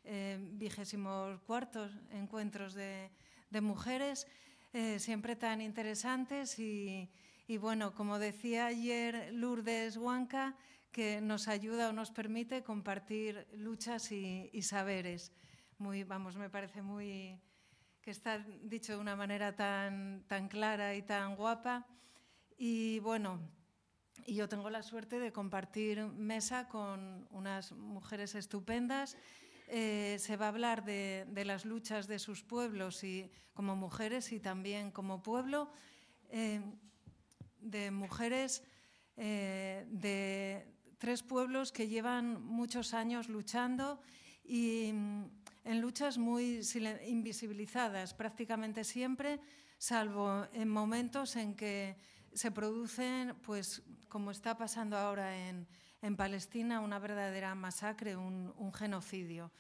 24 encuentros de mujeres, siempre tan interesantes y bueno, como decía ayer Lourdes Huanca, que nos ayuda o nos permite compartir luchas y saberes. Me parece que está dicho de una manera tan clara y tan guapa. Y bueno, yo tengo la suerte de compartir mesa con unas mujeres estupendas. Se va a hablar de las luchas de sus pueblos y como mujeres y también como pueblo, de mujeres de 3 pueblos que llevan muchos años luchando y en luchas muy invisibilizadas prácticamente siempre, salvo en momentos en que se producen, pues como está pasando ahora en Palestina, una verdadera masacre, un genocidio.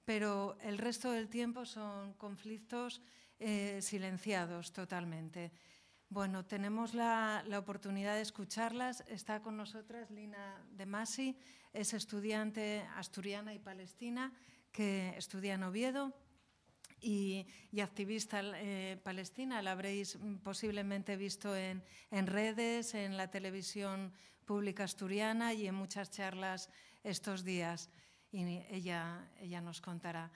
Pero el resto del tiempo son conflictos silenciados totalmente. Bueno, tenemos la oportunidad de escucharlas. Está con nosotras Lina De Masi, es estudiante asturiana y palestina que estudia en Oviedo y activista palestina. La habréis posiblemente visto en redes, en la televisión pública asturiana y en muchas charlas estos días. Y ella nos contará.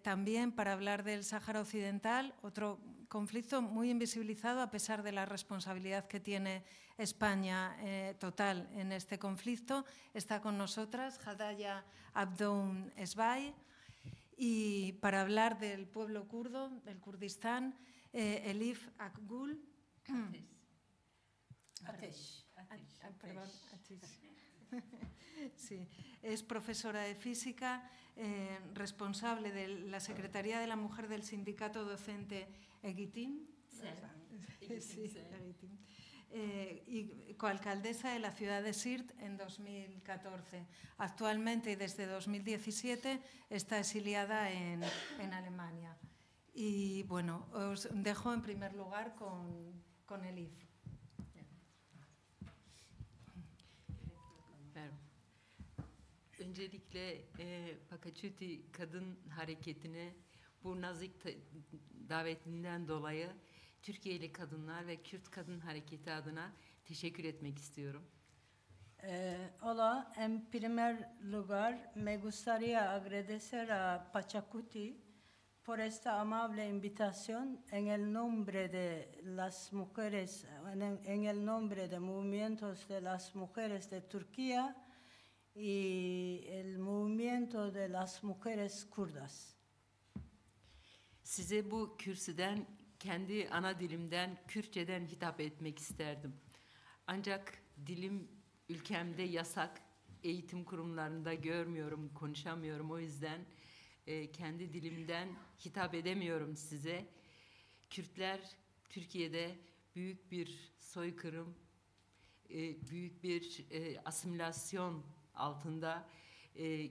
También para hablar del Sáhara Occidental, otro conflicto muy invisibilizado a pesar de la responsabilidad que tiene España total en este conflicto. Está con nosotras Hadaya Abdoun Esbai. Y para hablar del pueblo kurdo, del Kurdistán, Elif Akgul. Ateş. Perdón, sí, es profesora de física, responsable de la Secretaría de la Mujer del Sindicato Docente Egitim. Sí, Egitim. Y coalcaldesa de la ciudad de Sirt en 2014. Actualmente y desde 2017 está exiliada en Alemania. Y bueno, os dejo en primer lugar con Elif. Merhaba. Öncelikle Pachacuti Kadın Hareketi'ne bu nazik davetinden dolayı Türkiye'li kadınlar ve Kürt Kadın Hareketi adına teşekkür etmek istiyorum. Hola, en primer lugar me gustaría agradecer a Pachacuti por esta amable invitación en el nombre de las mujeres, en el nombre de movimientos de las mujeres de Turquía y el movimiento de las mujeres kurdas. Size bu kürsüden kendi ana dilimden Kürtçeden hitap etmek isterdim. Ancak dilim ülkemde yasak, eğitim kurumlarında görmüyorum, konuşamıyorum. O yüzden kendi dilimden hitap edemiyorum size. Kürtler Türkiye'de büyük bir soykırım, büyük bir asimilasyon altında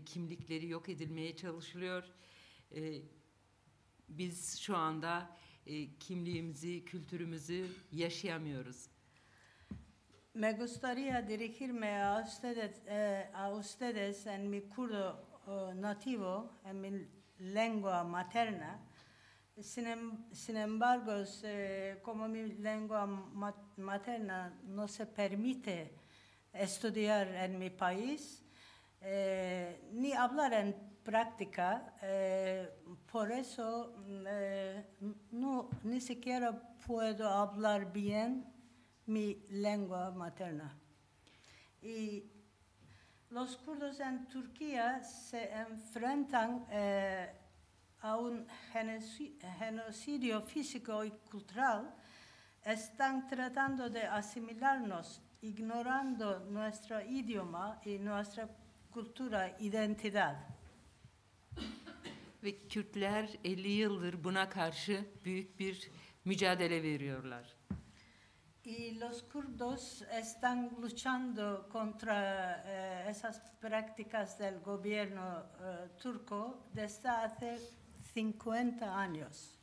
kimlikleri yok edilmeye çalışılıyor. Biz şu anda kimliğimizi, kültürümüzü yaşayamıyoruz. Me gustaría dirigirme a ustedes en mi kurdo nativo, en mi lengua materna. Sin embargo, como mi lengua materna no se permite estudiar en mi país, ni hablar en práctica, por eso ni siquiera puedo hablar bien mi lengua materna. Y los kurdos en Turquía se enfrentan a un genocidio físico y cultural. Están tratando de asimilarnos, ignorando nuestro idioma y nuestra cultura, identidad. Ve Kürtler 50 yıldır buna karşı büyük bir mücadele veriyorlar. Y los kurdos están luchando contra esas prácticas del gobierno turco desde hace 50 años.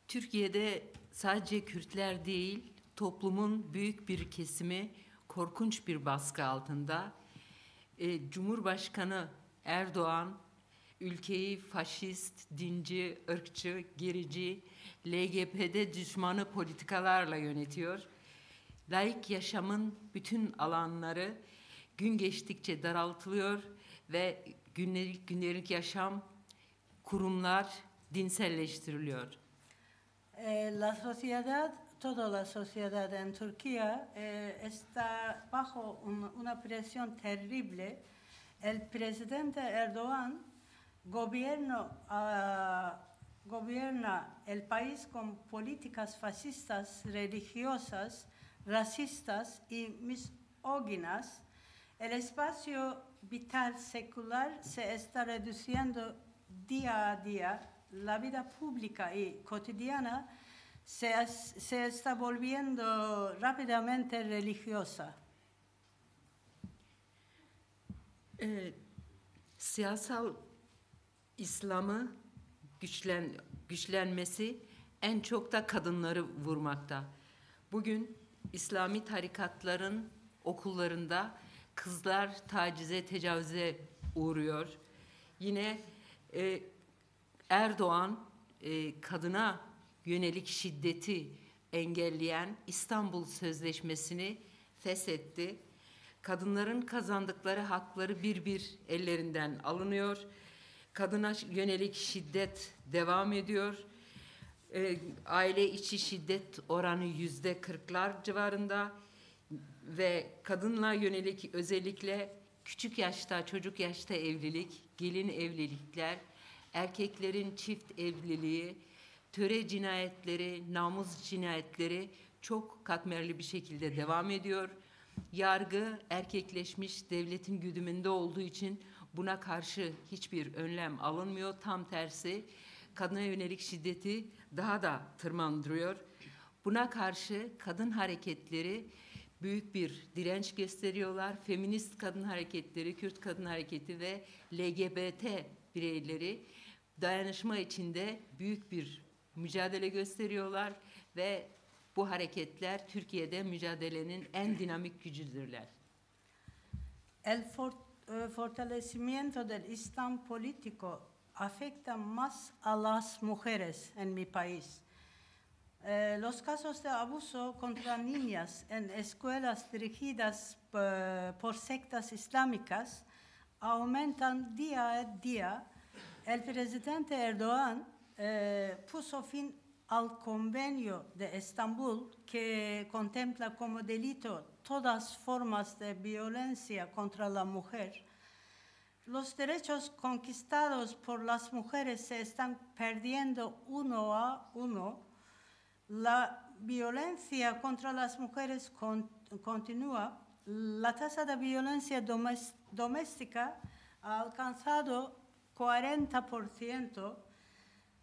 Türkiye'de sadece Kürtler değil, toplumun büyük bir kesimi korkunç bir baskı altında. Cumhurbaşkanı Erdoğan ülkeyi faşist, dinci, ırkçı, gerici, LGBT düşmanı politikalarla yönetiyor. Laik yaşamın bütün alanları gün geçtikçe daraltılıyor ve günlük yaşam, kurumlar dinselleştiriliyor. La sociedad, toda la sociedad en Turquía está bajo una presión terrible. El presidente Erdoğan gobierna el país con políticas fascistas, religiosas, racistas y misóginas. El espacio vital secular se está reduciendo día a día. La vida pública y cotidiana se está volviendo rápidamente religiosa. Siyasal İslam'ı güçlenmesi en çok da kadınları vurmakta. Bugün İslami tarikatların okullarında kızlar tacize, tecavüze uğruyor. Yine Erdoğan kadına yönelik şiddeti engelleyen İstanbul Sözleşmesi'ni feshetti. Kadınların kazandıkları hakları bir ellerinden alınıyor. Kadına yönelik şiddet devam ediyor. Aile içi şiddet oranı %40'lar civarında ve kadınla yönelik özellikle küçük yaşta, çocuk yaşta evlilik, gelin evlilikler, erkeklerin çift evliliği, töre cinayetleri, namus cinayetleri çok katmerli bir şekilde devam ediyor. Yargı erkekleşmiş, devletin güdümünde olduğu için buna karşı hiçbir önlem alınmıyor. Tam tersi kadına yönelik şiddeti daha da tırmandırıyor. Buna karşı kadın hareketleri büyük bir direnç gösteriyorlar. Feminist kadın hareketleri, Kürt kadın hareketi ve LGBT bireyleri dayanışma içinde büyük bir mücadele gösteriyorlar ve bu hareketler Türkiye'de mücadelenin en dinamik gücüdürler. El fortalecimiento del Islam político afecta más a las mujeres en mi país. Los casos de abuso contra niñas en escuelas dirigidas por sectas islámicas aumentan día a día. El presidente Erdoğan puso fin al Convenio de Estambul, que contempla como delito todas formas de violencia contra la mujer. Los derechos conquistados por las mujeres se están perdiendo uno a uno. La violencia contra las mujeres continúa. La tasa de violencia doméstica ha alcanzado 40%.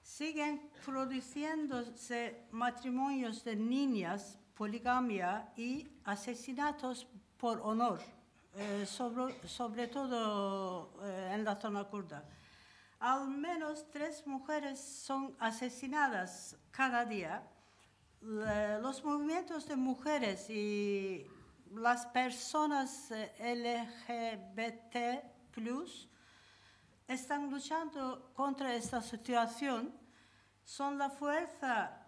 Siguen produciéndose matrimonios de niñas, poligamia y asesinatos por honor, sobre todo en la zona kurda. Al menos 3 mujeres son asesinadas cada día. Los movimientos de mujeres y las personas LGBT+ están luchando contra esta situación, son la fuerza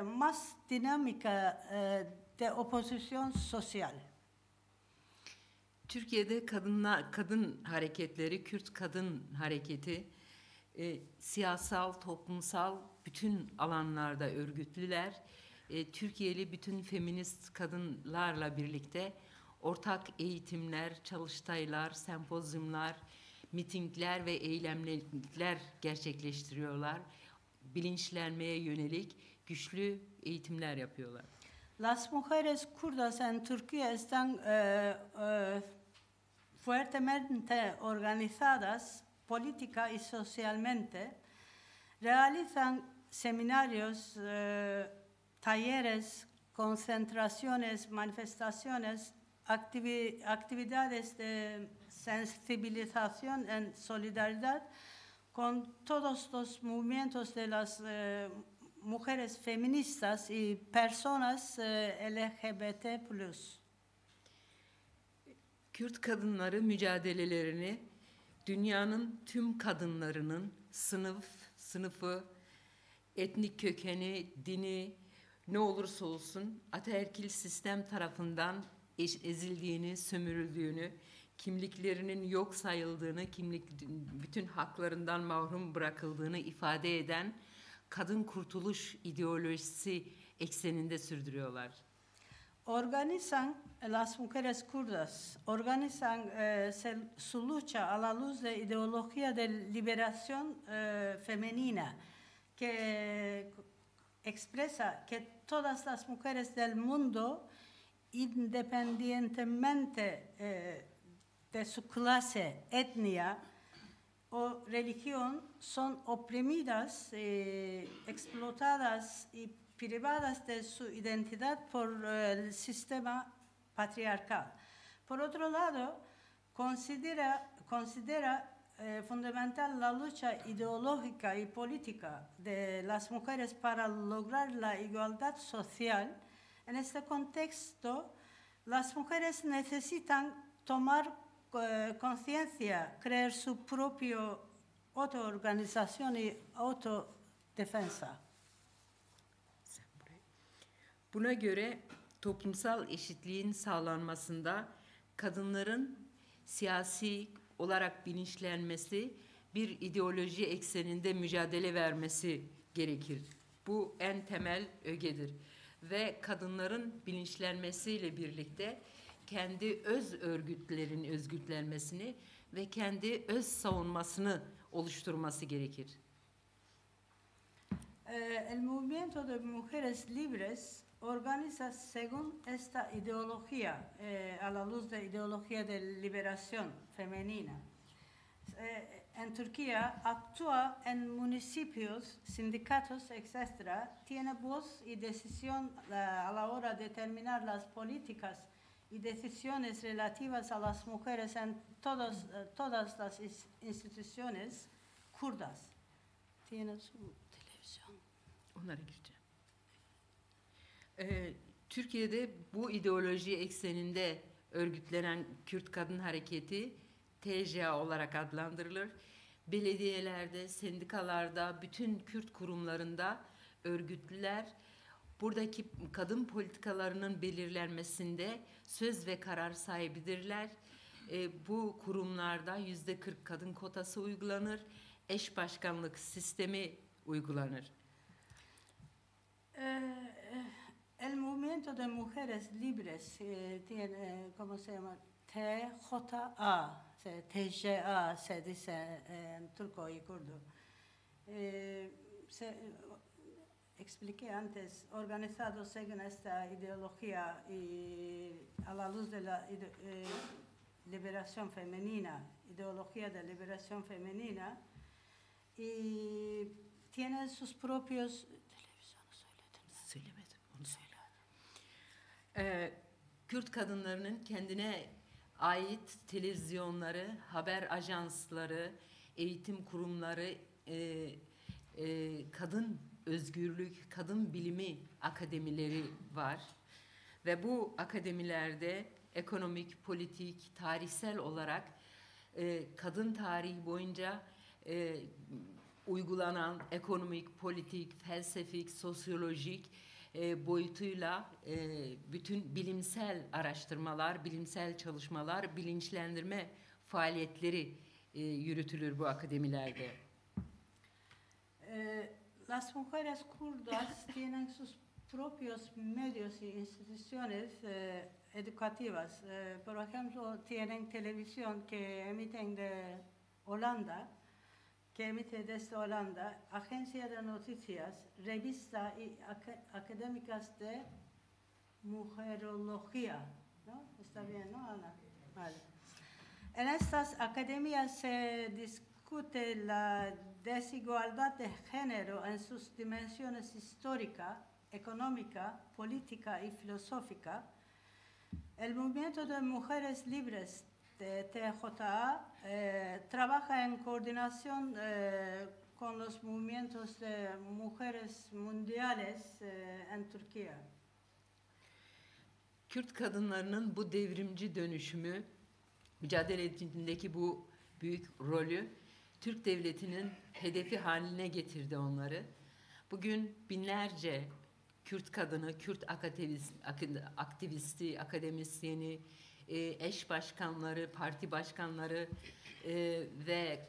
más dinámica de oposición social. Türkiye'de kadın hareketleri, Kürt kadın hareketi siyasal, toplumsal bütün alanlarda örgütlüler. Türkiye'li bütün feminist kadınlarla birlikte ortak eğitimler, çalıştaylar, sempozyumlar, mitingler ve eylemler gerçekleştiriyorlar. Bilinçlenmeye yönelik güçlü eğitimler yapıyorlar. Las mujeres kurdas en Turquía están fuertemente organizadas política y socialmente. Realizan seminarios, talleres, concentraciones, manifestaciones, actividades de sensibilización en solidaridad con todos los movimientos de las mujeres feministas y personas LGBT+. Kürt kadınları mücadelelerini dünyanın tüm kadınlarının sınıfı, etnik kökeni, dini ne olursa olsun ataerkil sistem tarafından ezildiğini, sömürüldüğünü, kimliklerinin yok sayıldığını, bütün haklarından mahrum bırakıldığını ifade eden kadın kurtuluş ideolojisi ekseninde sürdürüyorlar. Las mujeres kurdas organizan su lucha a la luz de ideología de liberación femenina que expresa que todas las mujeres del mundo, independientemente de su clase, etnia o religión, son oprimidas, explotadas y privadas de su identidad por el sistema patriarcal. Por otro lado, considera fundamental la lucha ideológica y política de las mujeres para lograr la igualdad social. En este contexto, las mujeres necesitan tomar conciencia, crear su propia autoorganización y autodefensa. Buna göre toplumsal eşitliğin sağlanmasında kadınların siyasi olarak bilinçlenmesi, bir ideoloji ekseninde mücadele vermesi gerekir. Bu en temel ögedir. Ve kadınların bilinçlenmesiyle birlikte kendi öz örgütlerin özgürlenmesini ve kendi öz savunmasını oluşturması gerekir. El movimiento de mujeres libres organiza según esta ideología, a la luz de ideología de liberación femenina. En Turquía actúa en municipios, sindicatos, etc. Tiene voz y decisión a la hora de determinar las políticas y decisiones relativas a las mujeres en todas las instituciones kurdas. Tiene su televisión. Onlara gireceğim. Türkiye'de bu ideoloji ekseninde örgütlenen Kürt Kadın Hareketi TCA olarak adlandırılır. Belediyelerde, sendikalarda, bütün Kürt kurumlarında örgütlüler buradaki kadın politikalarının belirlenmesinde söz ve karar sahibidirler. Bu kurumlarda %40 kadın kotası uygulanır, eş başkanlık sistemi uygulanır. El movimiento de mujeres libres tiene, ¿cómo se llama? TJA, TJA se dice en turco y kurdo. Expliqué antes, organizado según esta ideología y a la luz de la liberación femenina, ideología de liberación femenina, y tiene sus propios... Söylemedim, onu söyle. Kürt kadınlarının kendine ait televizyonları, haber ajansları, eğitim kurumları, kadın özgürlük, kadın bilimi akademileri var. Ve bu akademilerde ekonomik, politik, tarihsel olarak kadın tarihi boyunca uygulanan ekonomik, politik, felsefik, sosyolojik boyutuyla bütün bilimsel araştırmalar, bilimsel çalışmalar, bilinçlendirme faaliyetleri yürütülür bu akademilerde. Las mujeres kurdas tienen sus propios medios y instituciones educativas. Por ejemplo, tienen televisión que emiten de Holanda, que emite desde Holanda, agencia de noticias, revista y académicas de mujerología, ¿no? Está bien, ¿no, Ana? Vale. En estas academias se discute la desigualdad de género en sus dimensiones histórica, económica, política y filosófica. El movimiento de mujeres libres de TJA trabaja en coordinación con los movimientos de mujeres mundiales en Türkiye. Kürt kadınlarının bu devrimci dönüşümü, mücadeledeki bu büyük rolü Türk Devleti'nin hedefi haline getirdi onları. Bugün binlerce Kürt kadını, Kürt aktivisti, akademisyeni, eş başkanları, parti başkanları ve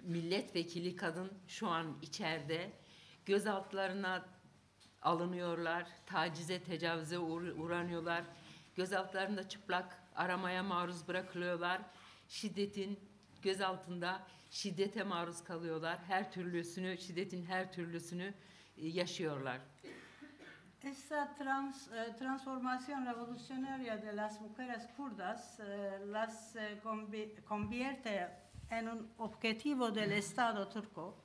milletvekili kadın şu an içeride. Gözaltılarına alınıyorlar, tacize, tecavüze uğranıyorlar. Gözaltılarında çıplak aramaya maruz bırakılıyorlar. Gözaltında şiddete maruz kalıyorlar. Şiddetin her türlüsünü yaşıyorlar. Esta transformación revolucionaria de las mujeres kurdas las convierte en un objetivo del Estado turco.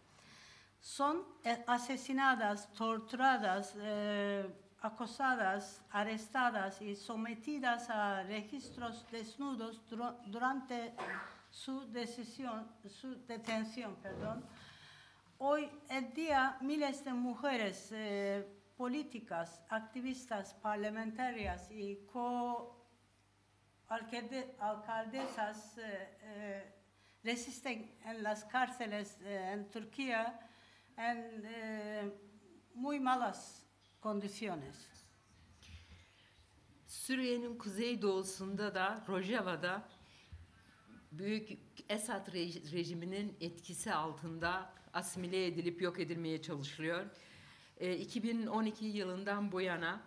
Son asesinadas, torturadas, acosadas, arrestadas y sometidas a registros desnudos durante su detención. Hoy en día miles de mujeres políticas, activistas, parlamentarias y alcaldesas resisten en las cárceles en Turquía en muy malas condiciones. Suriye'nin kuzeydoğusunda da Rojava'da büyük Esad rejiminin etkisi altında asimile edilip yok edilmeye çalışılıyor. 2012 yılından bu yana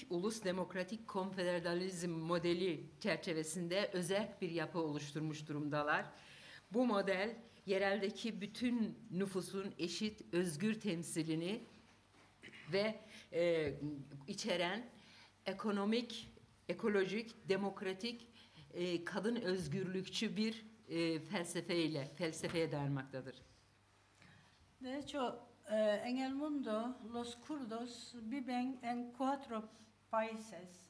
ulus demokratik konfederalizm modeli çerçevesinde özerk bir yapı oluşturmuş durumdalar. Bu model yereldeki bütün nüfusun eşit, özgür temsilini ve içeren ekonomik, ekolojik, demokratik, kadın özgürlükçü bir felsefeye dayanmaktadır. De hecho, en el mundo los kurdos viven en 4 países.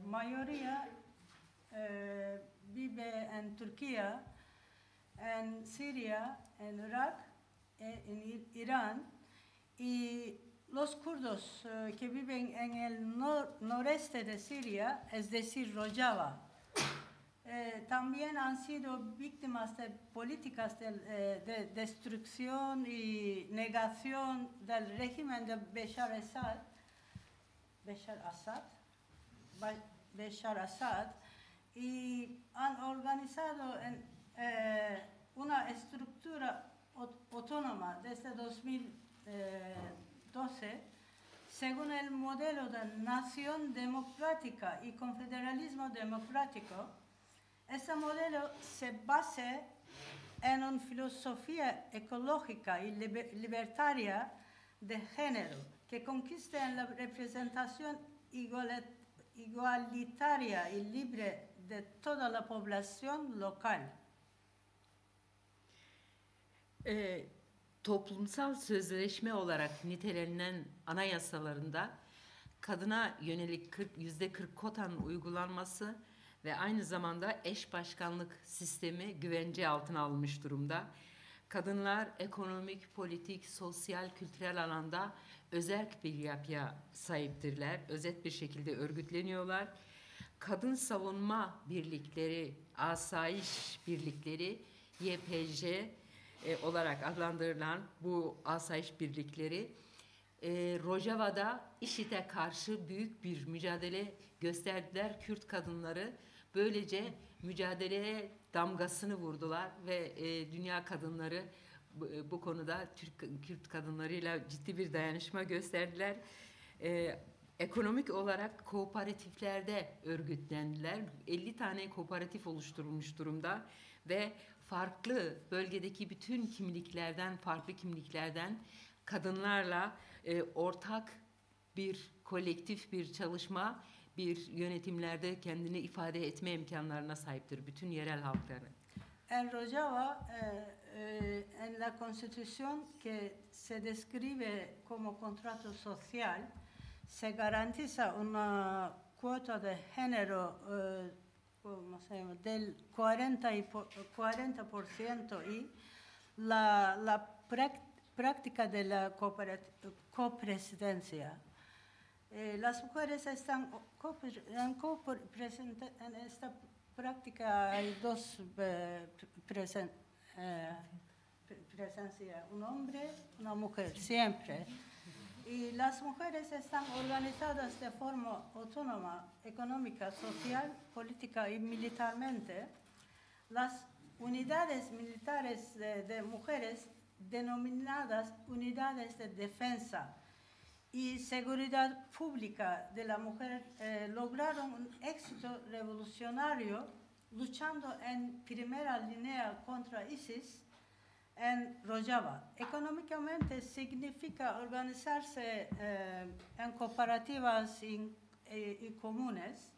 Mayoría vive en Turquía, en Siria, en Irak, en Irán. Y los kurdos que viven en el noreste de Siria, es decir, Rojava, también han sido víctimas de políticas de destrucción y negación del régimen de Bashar Assad y han organizado una estructura autónoma desde 2012 según el modelo de nación democrática y confederalismo democrático. Este modelo se basa en una filosofía ecológica y libertaria de género que consiste en la representación igualitaria y libre de toda la población local. Toplumsal sözleşme olarak nitelenen anayasalarında kadına yönelik %40 kotanın uygulanması ve aynı zamanda eş başkanlık sistemi güvence altına alınmış durumda. Kadınlar ekonomik, politik, sosyal, kültürel alanda özerk bir yapıya sahiptirler. Özet bir şekilde örgütleniyorlar. Kadın savunma birlikleri, asayiş birlikleri, YPJ olarak adlandırılan bu asayiş birlikleri Rojava'da IŞİD'e karşı büyük bir mücadele gösterdiler. Kürt kadınları böylece mücadeleye damgasını vurdular ve dünya kadınları bu konuda Kürt kadınlarıyla ciddi bir dayanışma gösterdiler. Ekonomik olarak kooperatiflerde örgütlendiler. 50 tane kooperatif oluşturulmuş durumda ve farklı bölgedeki bütün farklı kimliklerden kadınlarla ortak bir kolektif bir çalışma, bir yönetimlerde kendini ifade etme imkanlarına sahiptir bütün yerel halkları. En Rojava, en la Constitución que se describe como contrato social, se garantiza una cuota de género del 40% y la práctica de la copresidencia. Las mujeres están en esta práctica. Hay dos presencias, un hombre, una mujer, siempre. Y las mujeres están organizadas de forma autónoma, económica, social, política y militarmente. Las unidades militares de mujeres, denominadas unidades de defensa y seguridad pública de la mujer, lograron un éxito revolucionario luchando en primera línea contra ISIS en Rojava. Económicamente significa organizarse en cooperativas y comunes.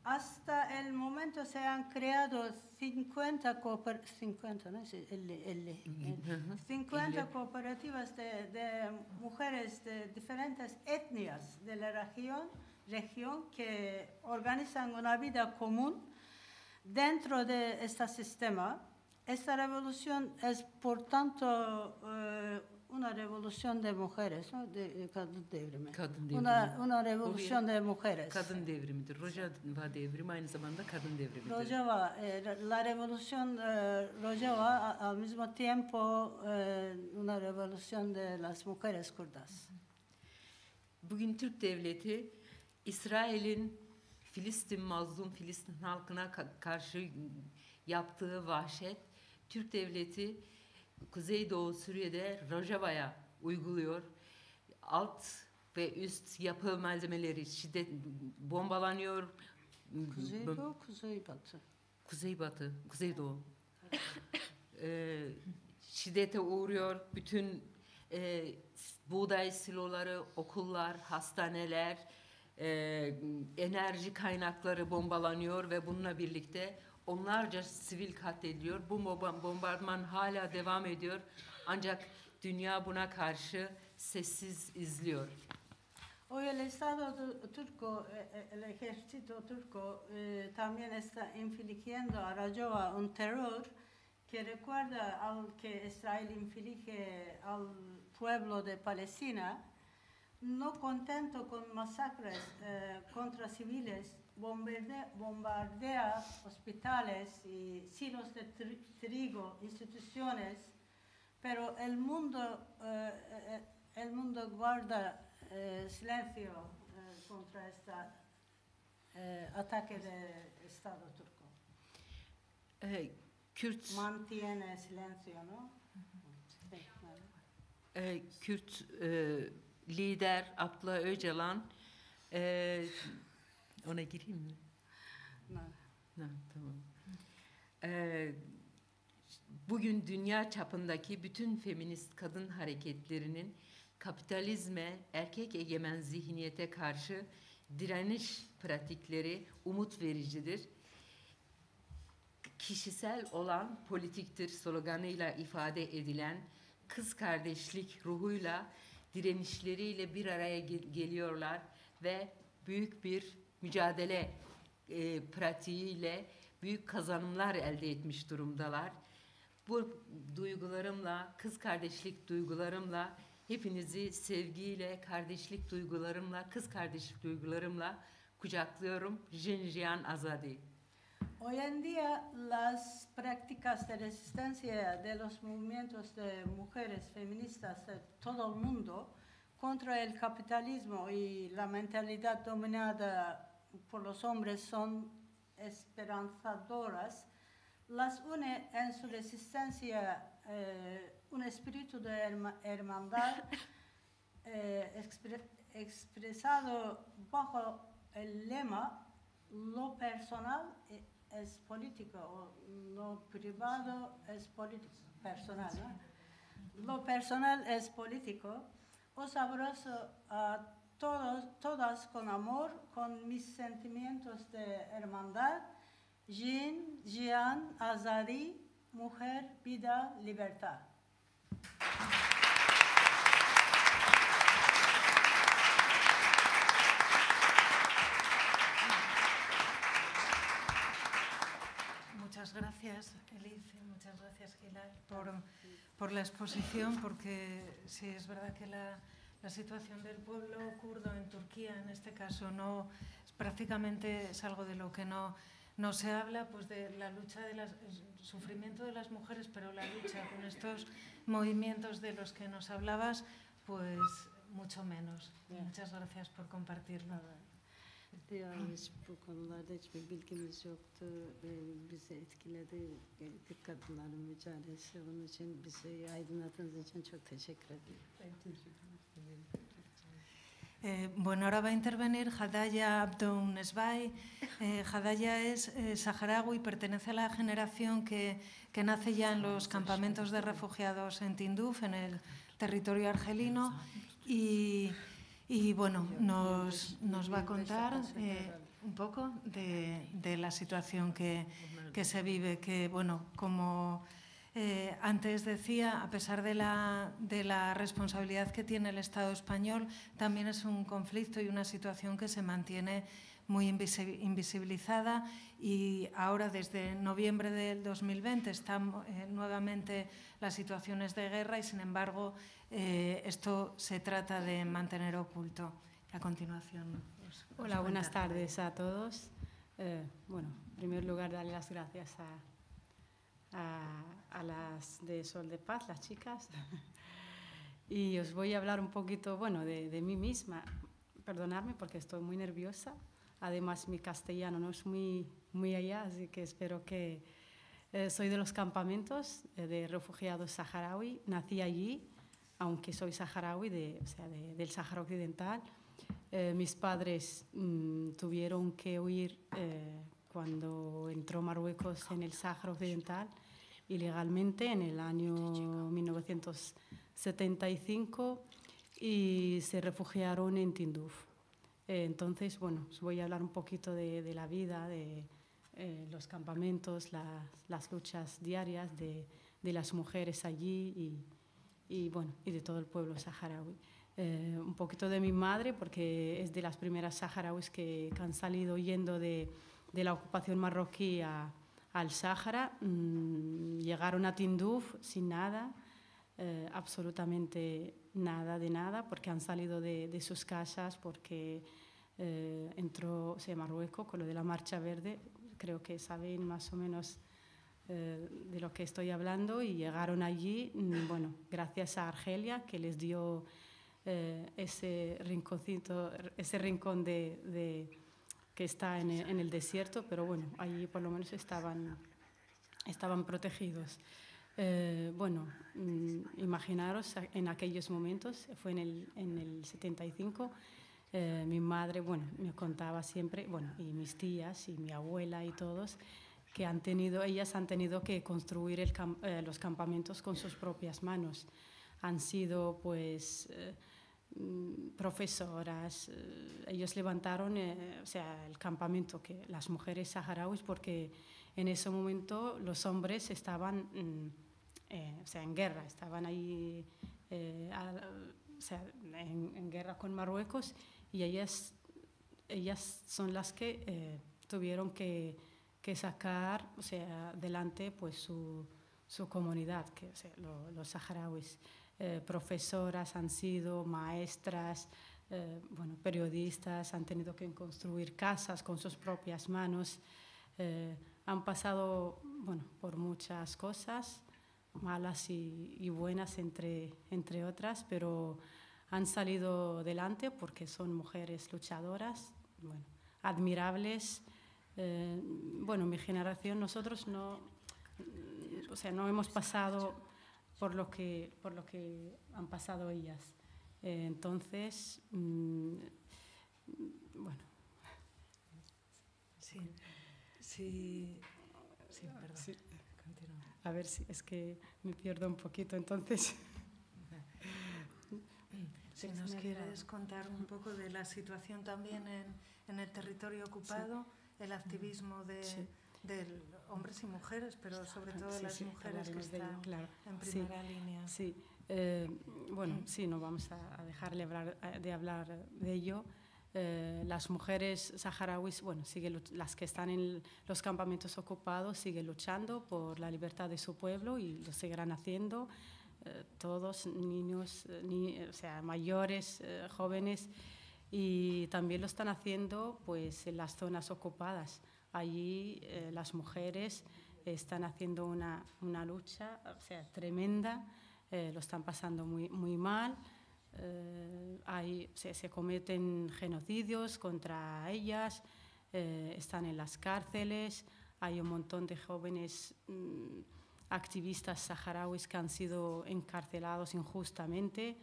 Hasta el momento se han creado 50 cooperativas de mujeres de diferentes etnias de la región que organizan una vida común dentro de este sistema. Esta revolución es, por tanto, una revolución de mujeres, ¿no? Kadın devrimi. Kadın devrimi. Una revolución de mujeres. Kadın devrimidir. Rojava devrimi aynı zamanda kadın devrimidir. Rojava, la revolución Rojava al mismo tiempo una revolución de las mujeres kurdas. Bugün Türk Devleti, İsrail'in Filistin mazlum Filistin halkına karşı yaptığı vahşet, Türk Devleti Kuzeydoğu Suriye'de Rojava'ya uyguluyor. Alt ve üst yapı malzemeleri şiddet bombalanıyor. Kuzeydoğu, kuzeybatı. Kuzeybatı, Kuzeydoğu. Şiddete uğruyor. Bütün buğday siloları, okullar, hastaneler, enerji kaynakları bombalanıyor ve bununla birlikte onlarca sivil katlediliyor. Bu bombardıman hala devam ediyor. Ancak dünya buna karşı sessiz izliyor. Hoy el Estado turco, el ejército turco también está infligiendo a Rojava un terror que recuerda al que Israel inflige al pueblo de Palestina. No contento con masacres contra civiles, bombardea hospitales y silos de trigo, instituciones, pero el mundo guarda silencio contra este ataque del Estado turco. Kürt mantiene silencio, ¿no? Kürt lider Abdullah Öcalan, ona gireyim mi? Tamam. Bugün dünya çapındaki bütün feminist kadın hareketlerinin kapitalizme, erkek egemen zihniyete karşı direniş pratikleri umut vericidir. Kişisel olan politiktir sloganıyla ifade edilen kız kardeşlik ruhuyla direnişleriyle bir araya geliyorlar ve büyük bir mücadele pratiğiyle büyük kazanımlar elde etmiş durumdalar. Bu duygularımla, kız kardeşlik duygularımla hepinizi sevgiyle, kardeşlik duygularımla, kız kardeşlik duygularımla kucaklıyorum. Jinjian Azadi. Hoy en día las prácticas de resistencia de los movimientos de mujeres feministas de todo el mundo contra el capitalismo y la mentalidad dominada por los hombres son esperanzadoras. Las une en su resistencia un espíritu de hermandad expresado bajo el lema lo personal es político, o lo privado es personal, ¿no? Lo personal es político. Os abrazo a todas con amor, con mis sentimientos de hermandad. Jin, Jian, Azadi, mujer, vida, libertad. Muchas gracias, Elif, muchas gracias, Gilal, por la exposición, porque sí, es verdad que la situación del pueblo kurdo en Turquía, en este caso, no prácticamente es algo de lo que no se habla, pues de la lucha, el sufrimiento de las mujeres, pero la lucha con estos movimientos de los que nos hablabas, pues mucho menos. Muchas gracias por compartirlo. Hiç bu konularda hiçbir bilgimiz yoktu. Bizi etkiledi Türk kadınların mücadelesi. Onun için bizi aydınlattığınız için çok teşekkür ederim. Bueno, ahora va a intervenir Hadaya Abdoun Nesbai. Hadaya es saharaui, pertenece a la generación que nace ya en los campamentos de refugiados en Tinduf, en el territorio argelino, y bueno, nos va a contar un poco de la situación que se vive, que bueno, como antes decía, a pesar de la responsabilidad que tiene el Estado español, también es un conflicto y una situación que se mantiene muy invisibilizada, y ahora desde noviembre del 2020 están nuevamente las situaciones de guerra y sin embargo esto se trata de mantener oculto. A continuación. Hola, buenas tardes a todos. Bueno, en primer lugar, darle las gracias a las de Sol de Paz, las chicas. Y os voy a hablar un poquito, bueno, de mí misma. Perdonadme porque estoy muy nerviosa. Además, mi castellano no es muy allá, así que espero que... soy de los campamentos de refugiados saharaui. Nací allí, aunque soy saharaui, del Sáhara Occidental. Mis padres tuvieron que huir cuando entró Marruecos en el Sáhara Occidental ilegalmente en el año 1975 y se refugiaron en Tinduf. Entonces, bueno, os voy a hablar un poquito de la vida, de los campamentos, las luchas diarias de las mujeres allí y de todo el pueblo saharaui. Un poquito de mi madre, porque es de las primeras saharauis que han salido huyendo de la ocupación marroquí al Sáhara. Llegaron a Tinduf sin nada, absolutamente nada de nada, porque han salido de sus casas, porque entró Marruecos con lo de la Marcha Verde. Creo que saben más o menos de lo que estoy hablando, y llegaron allí, bueno, gracias a Argelia, que les dio ese rinconcito, ese rincón que está en el desierto, pero bueno, allí por lo menos estaban protegidos. Bueno, imaginaros en aquellos momentos, fue en el 75, mi madre, bueno, me contaba siempre, bueno, y mis tías y mi abuela y todos, que ellas han tenido que construir los campamentos con sus propias manos. Han sido, pues, profesoras, ellos levantaron el campamento, que las mujeres saharauis, porque en ese momento los hombres estaban en guerra, estaban ahí en guerra con Marruecos, y ellas son las que tuvieron que sacar adelante pues su comunidad, que los saharauis. Profesoras han sido, maestras, bueno, periodistas, han tenido que construir casas con sus propias manos. Han pasado, bueno, por muchas cosas, malas y buenas entre otras, pero han salido adelante porque son mujeres luchadoras, bueno, admirables. Bueno, mi generación, nosotros no hemos pasado por lo que han pasado ellas. Entonces, bueno. Sí, perdón. Sí. A ver si es que me pierdo un poquito, entonces. Si nos quieres contar un poco de la situación también en el territorio ocupado, sí, el activismo de hombres y mujeres, pero sobre todo de las mujeres que están en primera línea. Sí, bueno, sí, no vamos a dejar de hablar de ello. Las mujeres saharauis, bueno, las que están en los campamentos ocupados siguen luchando por la libertad de su pueblo y lo seguirán haciendo. todos, niños, o sea, mayores, jóvenes, y también lo están haciendo pues, en las zonas ocupadas. Allí las mujeres están haciendo una lucha, o sea, tremenda, lo están pasando muy, muy mal. Se cometen genocidios contra ellas, están en las cárceles, hay un montón de jóvenes activistas saharauis que han sido encarcelados injustamente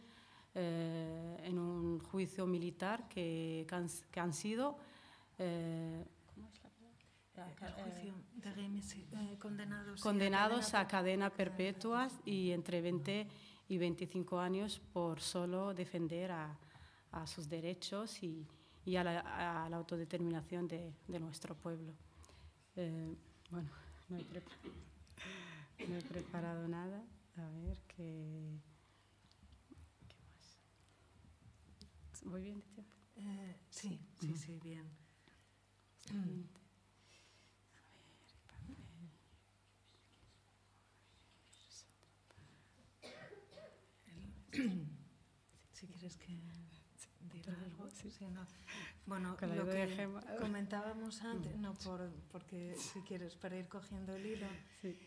en un juicio militar que han sido condenados a cadena perpetua y entre 20 y 25 años por solo defender a sus derechos y a la autodeterminación de nuestro pueblo. Bueno, no he preparado nada. A ver, ¿qué más? ¿Voy bien de tiempo? Sí, bien. Si quieres que diga algo. Sí, no. Bueno, con lo que comentábamos antes, porque si quieres, para ir cogiendo el hilo, sí.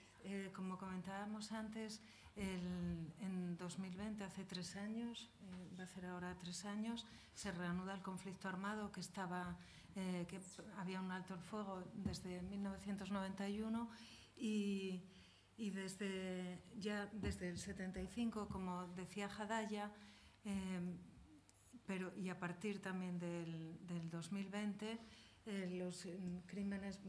Como comentábamos antes, en 2020, hace 3 años, va a ser ahora 3 años, se reanuda el conflicto armado que había un alto el fuego desde 1991 y desde el 75, como decía Hadaya, y a partir también del 2020, los crímenes,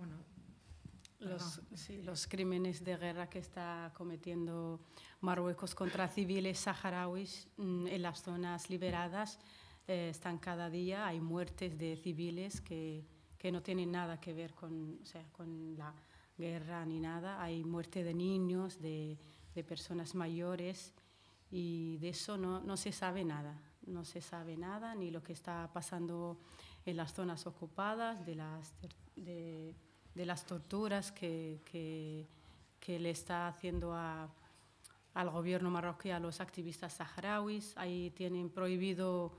los crímenes de guerra que está cometiendo Marruecos contra civiles saharauis en las zonas liberadas están cada día. Hay muertes de civiles que no tienen nada que ver con la guerra ni nada. Hay muerte de niños, de personas mayores, y de eso no se sabe nada. No se sabe nada, ni lo que está pasando en las zonas ocupadas, de las torturas que le está haciendo al gobierno marroquí a los activistas saharauis. Ahí tienen prohibido,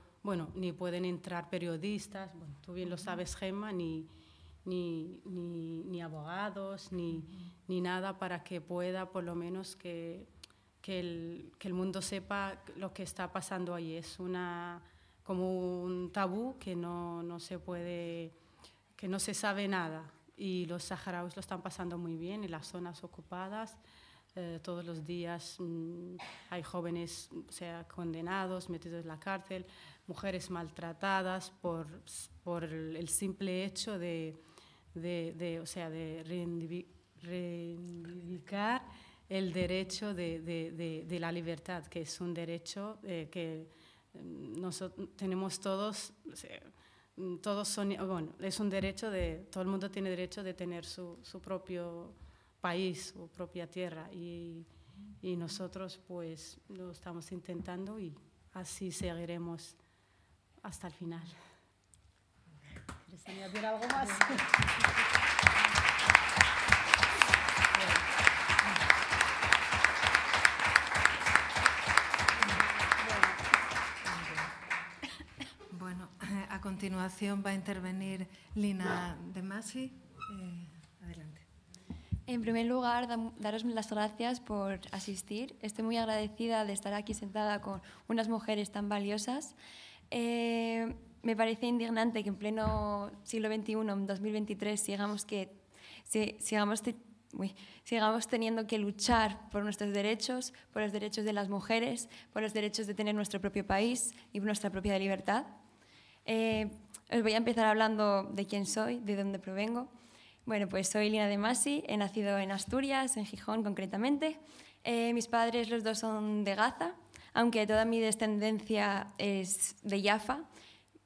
ni pueden entrar periodistas, tú bien lo sabes, Gemma, ni abogados, ni nada, para que pueda por lo menos que el mundo sepa lo que está pasando ahí. Es como un tabú que no se puede, que no se sabe nada. Y los saharauis lo están pasando muy bien en las zonas ocupadas. Todos los días hay jóvenes condenados, metidos en la cárcel, mujeres maltratadas por el simple hecho de reivindicar el derecho de la libertad, que es un derecho que nosotros tenemos todos. Es un derecho todo el mundo tiene derecho de tener su propio país, su propia tierra, y nosotros pues lo estamos intentando y así seguiremos hasta el final. ¿Quieres añadir algo más? A continuación va a intervenir Lina de Masi. Adelante. En primer lugar, daros las gracias por asistir. Estoy muy agradecida de estar aquí sentada con unas mujeres tan valiosas. Me parece indignante que en pleno siglo XXI, en 2023, sigamos teniendo que luchar por nuestros derechos, por los derechos de las mujeres, por los derechos de tener nuestro propio país y nuestra propia libertad. Os voy a empezar hablando de quién soy, de dónde provengo. Bueno, pues soy Lina de Masi, he nacido en Asturias, en Gijón concretamente. Mis padres, los dos, son de Gaza, aunque toda mi descendencia es de Jaffa.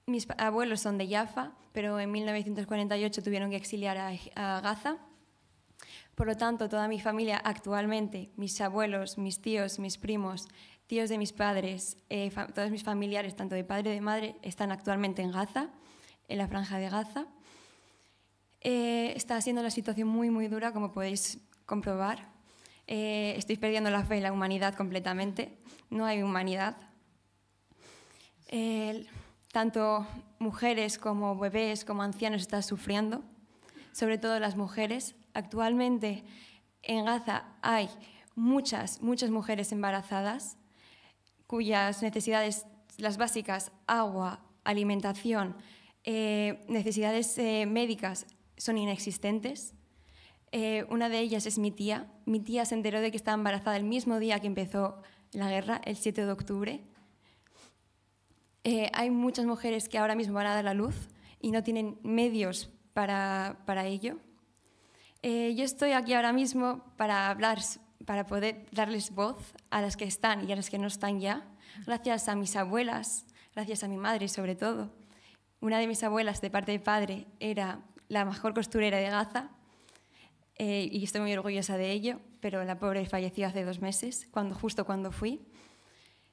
Mis abuelos son de Jaffa, pero en 1948 tuvieron que exiliar a Gaza. Por lo tanto, toda mi familia actualmente, mis abuelos, mis tíos, mis primos, tíos de mis padres, todos mis familiares, tanto de padre y de madre, están actualmente en Gaza, en la franja de Gaza. Está siendo la situación muy, muy dura, como podéis comprobar. Estoy perdiendo la fe en la humanidad completamente. No hay humanidad. Tanto mujeres como bebés como ancianos están sufriendo, sobre todo las mujeres. Actualmente en Gaza hay muchas mujeres embarazadas cuyas necesidades, las básicas, agua, alimentación, necesidades médicas son inexistentes. Una de ellas es mi tía. Mi tía se enteró de que estaba embarazada el mismo día que empezó la guerra, el 7 de octubre. Hay muchas mujeres que ahora mismo van a dar a luz y no tienen medios para ello. Yo estoy aquí ahora mismo para hablar, para poder darles voz a las que están y a las que no están ya, gracias a mis abuelas, gracias a mi madre sobre todo. Una de mis abuelas de parte de padre era la mejor costurera de Gaza y estoy muy orgullosa de ello, pero la pobre falleció hace 2 meses, justo cuando fui.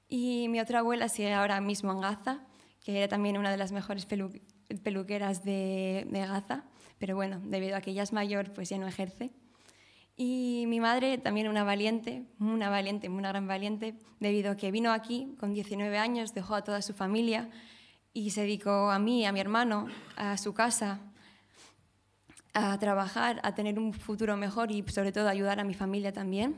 Y mi otra abuela sigue ahora mismo en Gaza, que era también una de las mejores peluqueras de Gaza, pero bueno, debido a que ella es mayor, pues ya no ejerce. Y mi madre, también una gran valiente, debido a que vino aquí con 19 años, dejó a toda su familia y se dedicó a mí, a mi hermano, a su casa, a trabajar, a tener un futuro mejor y sobre todo a ayudar a mi familia también.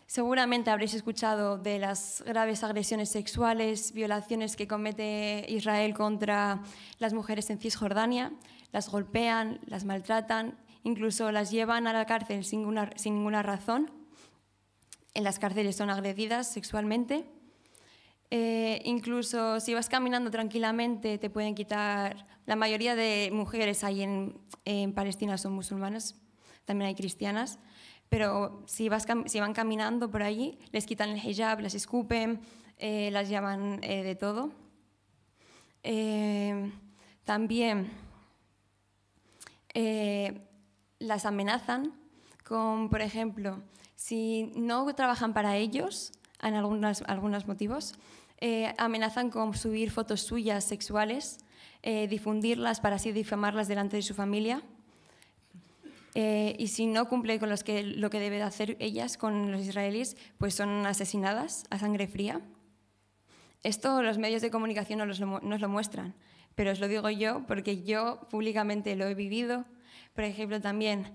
Seguramente habréis escuchado de las graves agresiones sexuales, violaciones que comete Israel contra las mujeres en Cisjordania. Las golpean, las maltratan, incluso las llevan a la cárcel sin ninguna razón. En las cárceles son agredidas sexualmente. Incluso si vas caminando tranquilamente te pueden quitar. La mayoría de mujeres ahí en Palestina son musulmanas, también hay cristianas. Pero si van caminando por allí, les quitan el hijab, las escupen, las llaman de todo. También las amenazan con, por ejemplo, si no trabajan para ellos, en algunos motivos, amenazan con subir fotos suyas sexuales, difundirlas para así difamarlas delante de su familia. Y si no cumple con lo que deben hacer ellas con los israelíes, pues son asesinadas a sangre fría. Esto los medios de comunicación no nos lo muestran, pero os lo digo yo porque yo públicamente lo he vivido. Por ejemplo, también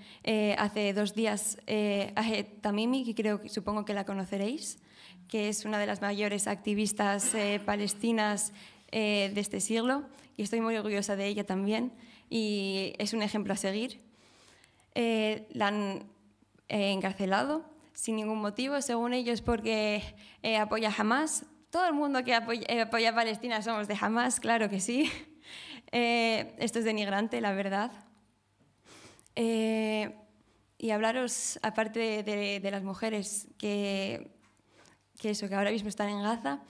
hace 2 días Ahed Tamimi, que supongo que la conoceréis, que es una de las mayores activistas palestinas de este siglo, y estoy muy orgullosa de ella también, y es un ejemplo a seguir. La han encarcelado sin ningún motivo, según ellos, porque apoya a Hamas. Todo el mundo que apoya a Palestina somos de Hamas, claro que sí. Esto es denigrante, la verdad. Y hablaros, aparte de las mujeres que ahora mismo están en Gaza,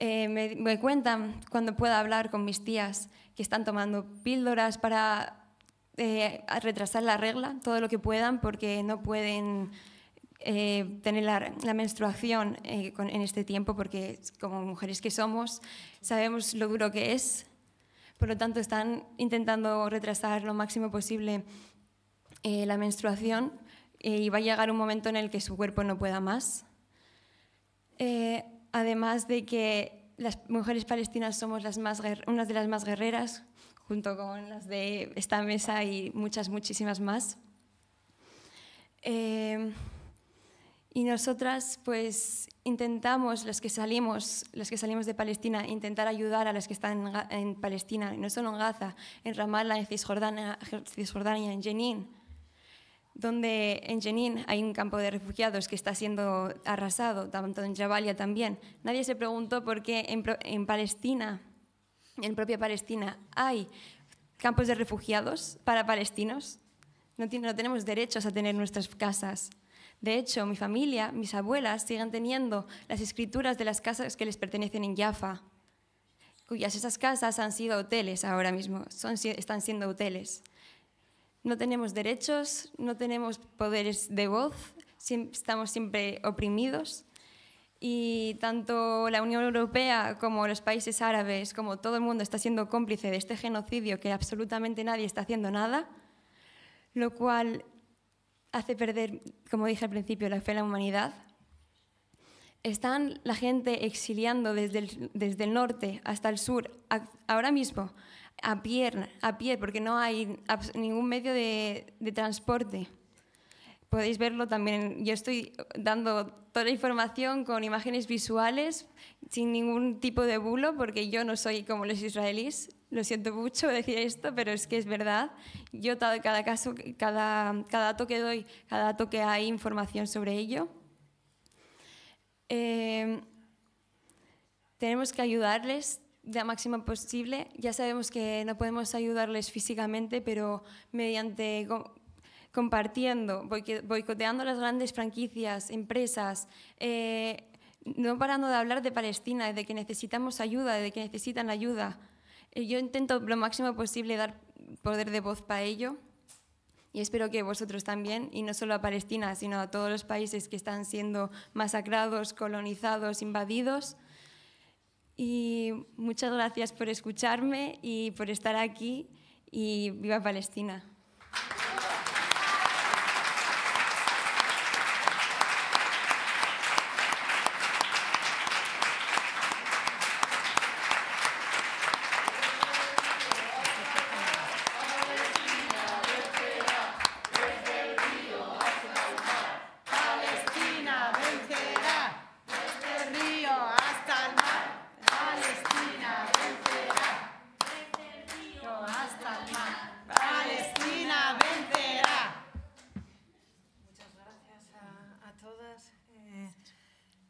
me cuentan cuando pueda hablar con mis tías que están tomando píldoras para retrasar la regla todo lo que puedan porque no pueden tener la menstruación en este tiempo porque como mujeres que somos sabemos lo duro que es, por lo tanto están intentando retrasar lo máximo posible la menstruación y va a llegar un momento en el que su cuerpo no pueda más. Además de que las mujeres palestinas somos unas de las más guerreras, junto con las de esta mesa y muchísimas más. Y nosotras pues intentamos, las que salimos de Palestina, intentar ayudar a las que están en Palestina, y no solo en Gaza, en Ramallah, en Cisjordania, en Jenin, donde en Jenin hay un campo de refugiados que está siendo arrasado, tanto en Jabalia también. Nadie se preguntó por qué en Palestina, en propia Palestina, hay campos de refugiados para palestinos. No tenemos derechos a tener nuestras casas. De hecho, mi familia, mis abuelas, siguen teniendo las escrituras de las casas que les pertenecen en Jaffa, esas casas han sido hoteles ahora mismo, están siendo hoteles. No tenemos derechos, no tenemos poderes de voz, estamos siempre oprimidos. Y tanto la Unión Europea como los países árabes, como todo el mundo está siendo cómplice de este genocidio que absolutamente nadie está haciendo nada, lo cual hace perder, como dije al principio, la fe en la humanidad. Están la gente exiliando desde el norte hasta el sur, ahora mismo, a pie, porque no hay ningún medio de transporte. Podéis verlo también. Yo estoy dando toda la información con imágenes visuales, sin ningún tipo de bulo, porque yo no soy como los israelíes. Lo siento mucho decir esto, pero es que es verdad. Yo cada caso, cada dato que doy, cada dato que hay información sobre ello. Tenemos que ayudarles de la máxima posible. Ya sabemos que no podemos ayudarles físicamente, pero mediante compartiendo, boicoteando las grandes franquicias, empresas, no parando de hablar de Palestina, de que necesitamos ayuda, de que necesitan ayuda. Yo intento lo máximo posible dar poder de voz para ello. Y espero que vosotros también, y no solo a Palestina, sino a todos los países que están siendo masacrados, colonizados, invadidos. Y muchas gracias por escucharme y por estar aquí, y viva Palestina.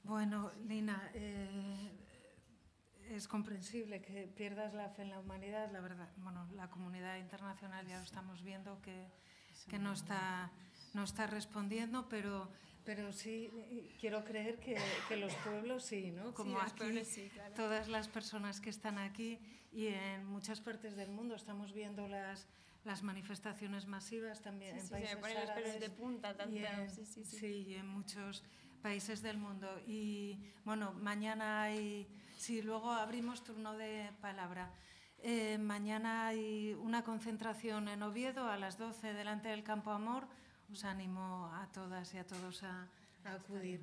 Bueno, Lina, es comprensible que pierdas la fe en la humanidad, la verdad. Bueno, la comunidad internacional ya lo estamos viendo que no está respondiendo, pero sí quiero creer que los pueblos sí, ¿no? Como sí, aquí, pueblos sí, claro. Todas las personas que están aquí y en muchas partes del mundo estamos viendo las manifestaciones masivas también en países se me ponen los pelos árabes de punta. Sí, y en muchos países del mundo. Y bueno, mañana hay, sí, luego abrimos turno de palabra. Mañana hay una concentración en Oviedo a las 12 delante del Campo Amor. Os animo a todas y a todos a acudir.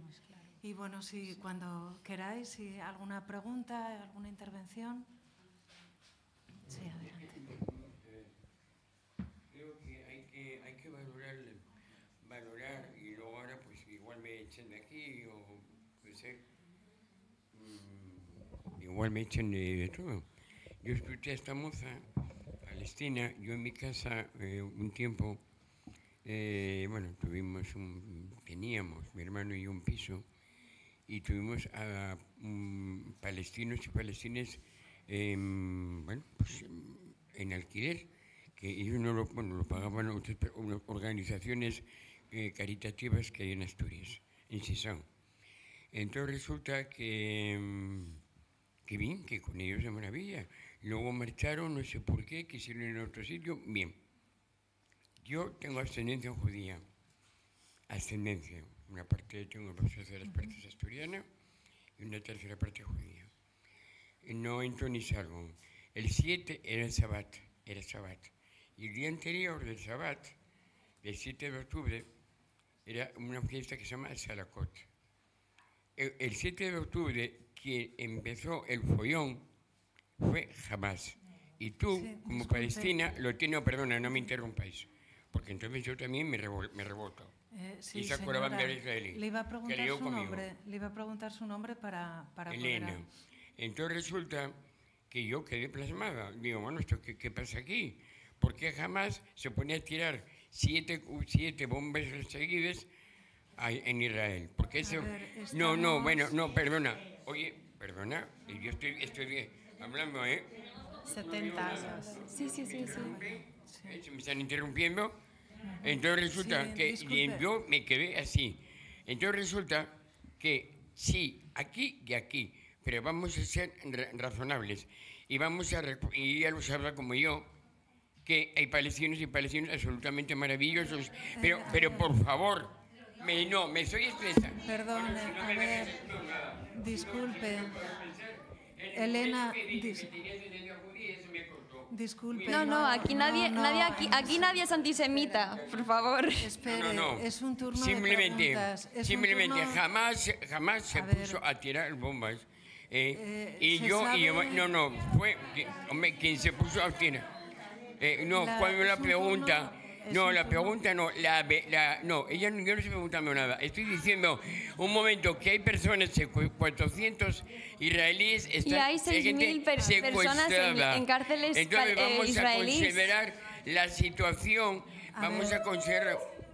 Y bueno, si cuando queráis, si alguna pregunta, alguna intervención. Sí, adelante. Creo que hay que valorar, y luego ahora pues igual me echen de aquí o pues igual me echen de todo. Yo escuché a esta moza palestina. Yo en mi casa un tiempo, bueno, teníamos mi hermano y yo un piso, y tuvimos a palestinos y palestinas, bueno, pues en alquiler, que ellos no lo pagaban unas organizaciones caritativas que hay en Asturias, en Sisán. Entonces resulta que bien, que con ellos de maravilla. Luego marcharon, no sé por qué, quisieron ir a otro sitio. Bien, yo tengo ascendencia judía, ascendencia. Una parte, tengo dos terceras partes asturiana y una tercera parte judía. No entro ni salgo. El 7 era el Sabbat. Y el día anterior del Sabbat, el 7 de octubre, era una fiesta que se llama Salakot. El 7 de octubre, quien empezó el follón fue Hamas. Y tú, sí, como disculpe. Palestina, lo tienes, perdona, no me interrumpáis, porque entonces yo también me revolto. Sí, y saco la bandera israelí. Le iba a preguntar su nombre para Elena. Poder... Entonces resulta que yo quedé plasmada. Digo, bueno, ¿esto qué pasa aquí? ¿Por qué jamás se pone a tirar siete bombas seguidas en Israel? Porque eso... No, perdona. Oye, perdona, yo estoy hablando, 70 años. Sí. ¿Se me están interrumpiendo? Entonces resulta que yo me quedé así. Entonces resulta que sí, aquí y aquí, pero vamos a ser razonables y y ya lo sabrá como yo, que hay palestinos y palestinos absolutamente maravillosos, pero por favor, me soy expresa. Perdone, a ver, disculpe. Elena, Disculpe. No, aquí nadie es antisemita, por favor. Espere, es un turno simplemente, de preguntas. simplemente jamás se puso a tirar bombas. Fue, hombre, quien se puso a tirar. Cuando la pregunta... No, la pregunta no, yo no estoy preguntando nada. Estoy diciendo, un momento, que hay personas, 400 israelíes están... Y hay 6.000 personas en cárceles israelíes. Entonces vamos a considerar la situación,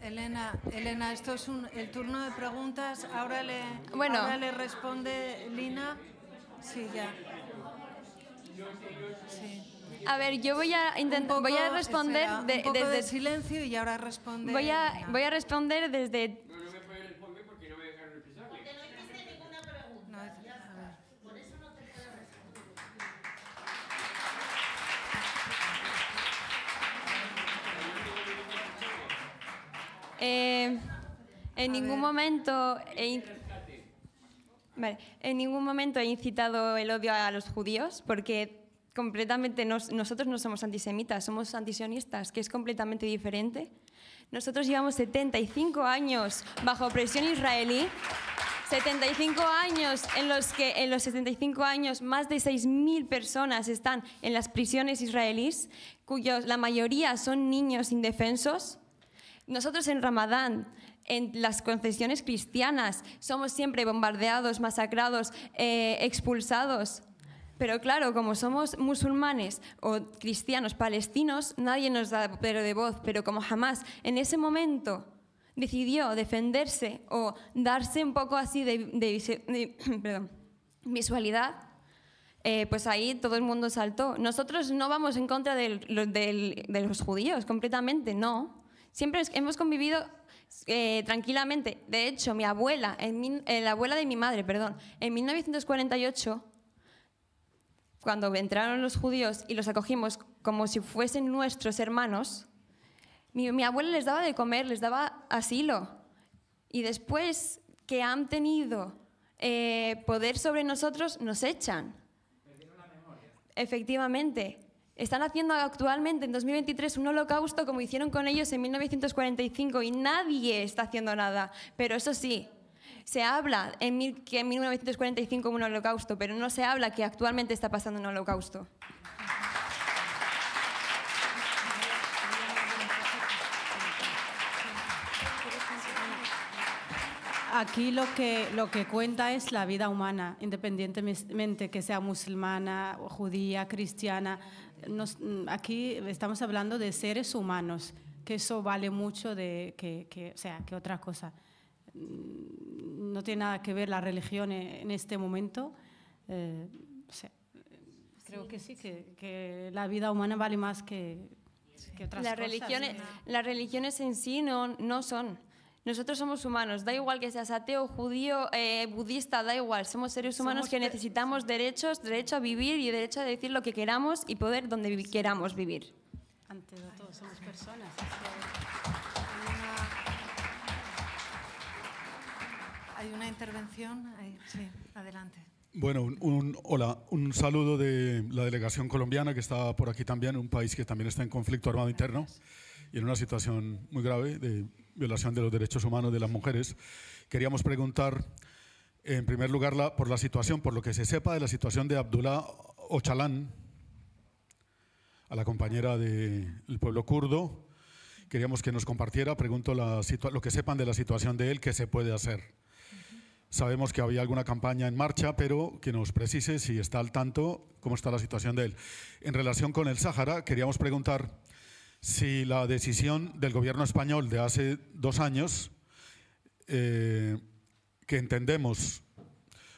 Elena, esto es el turno de preguntas. Ahora le responde Lina. Sí, ya. Sí. A ver, yo voy a responder desde silencio y ahora responde. Voy a responder desde. No me puede responder porque no me dejaron expresarle. Porque no hiciste ninguna pregunta. Por eso no te puedo responder. En ningún momento he incitado el odio a los judíos, porque completamente nosotros no somos antisemitas, somos antisionistas, que es completamente diferente. Nosotros llevamos 75 años bajo opresión israelí, 75 años en los que en los 75 años más de 6.000 personas están en las prisiones israelíes, la mayoría son niños indefensos. Nosotros en Ramadán, en las confesiones cristianas, somos siempre bombardeados, masacrados, expulsados. Pero claro, como somos musulmanes o cristianos palestinos, nadie nos da poder de voz. Pero como Hamás en ese momento decidió defenderse o darse un poco así de visualidad, pues ahí todo el mundo saltó. Nosotros no vamos en contra de los judíos, completamente, no. Siempre hemos convivido tranquilamente. De hecho, la abuela de mi madre, en 1948... cuando entraron los judíos y los acogimos como si fuesen nuestros hermanos, mi abuela les daba de comer, les daba asilo. Y después que han tenido poder sobre nosotros, nos echan. Perdieron la memoria. Efectivamente. Están haciendo actualmente, en 2023, un holocausto como hicieron con ellos en 1945 y nadie está haciendo nada. Pero eso sí, se habla que en 1945 hubo un holocausto, pero no se habla que actualmente está pasando un holocausto. Aquí lo que cuenta es la vida humana, independientemente que sea musulmana, judía, cristiana. Aquí estamos hablando de seres humanos, que eso vale mucho que otra cosa. No tiene nada que ver la religión en este momento. Creo que sí, que la vida humana vale más que otras cosas. Las religiones en sí no son. Nosotros somos humanos, da igual que seas ateo, judío, budista, da igual. Somos seres humanos que necesitamos derecho a vivir y derecho a decir lo que queramos y poder donde queramos vivir. Ante todo, somos personas. ¿Hay una intervención? Sí, adelante. Bueno, hola, un saludo de la delegación colombiana que está por aquí también, un país que también está en conflicto armado interno y en una situación muy grave de violación de los derechos humanos de las mujeres. Queríamos preguntar, en primer lugar, por la situación, por lo que se sepa de la situación de Abdullah Öcalan, a la compañera del pueblo kurdo. Queríamos que nos compartiera, lo que sepan de la situación de él, qué se puede hacer. Sabemos que había alguna campaña en marcha, pero que nos precise si está al tanto, cómo está la situación de él. En relación con el Sáhara, queríamos preguntar si la decisión del gobierno español de hace 2 años, que entendemos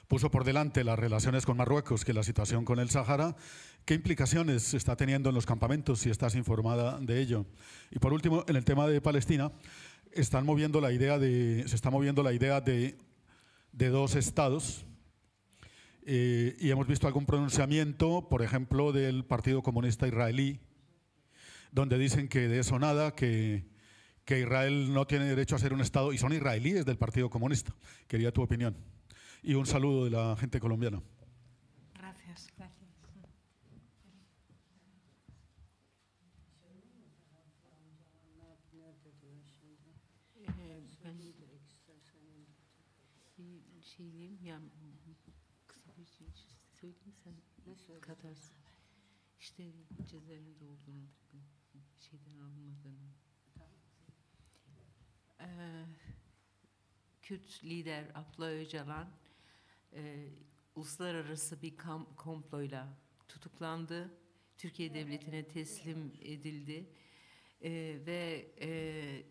puso por delante las relaciones con Marruecos que la situación con el Sáhara, ¿qué implicaciones está teniendo en los campamentos, si estás informada de ello? Y por último, en el tema de Palestina, se está moviendo la idea de 2 estados y hemos visto algún pronunciamiento, por ejemplo, del Partido Comunista Israelí, donde dicen que de eso nada, que Israel no tiene derecho a ser un estado, y son israelíes del Partido Comunista. Quería tu opinión. Y un saludo de la gente colombiana. Gracias. ediyor şimdi. Ben Direkt istersen bir şey diyeyim ya, kısa bir şey söyleyeyim sen ne söyleyeyim? katarsın. İşte cezaevinde olduğunu, şeyden alınmadığını. Kürt lider Abdullah Öcalan uluslararası bir komployla tutuklandı. Türkiye Devleti'ne teslim edildi. Ve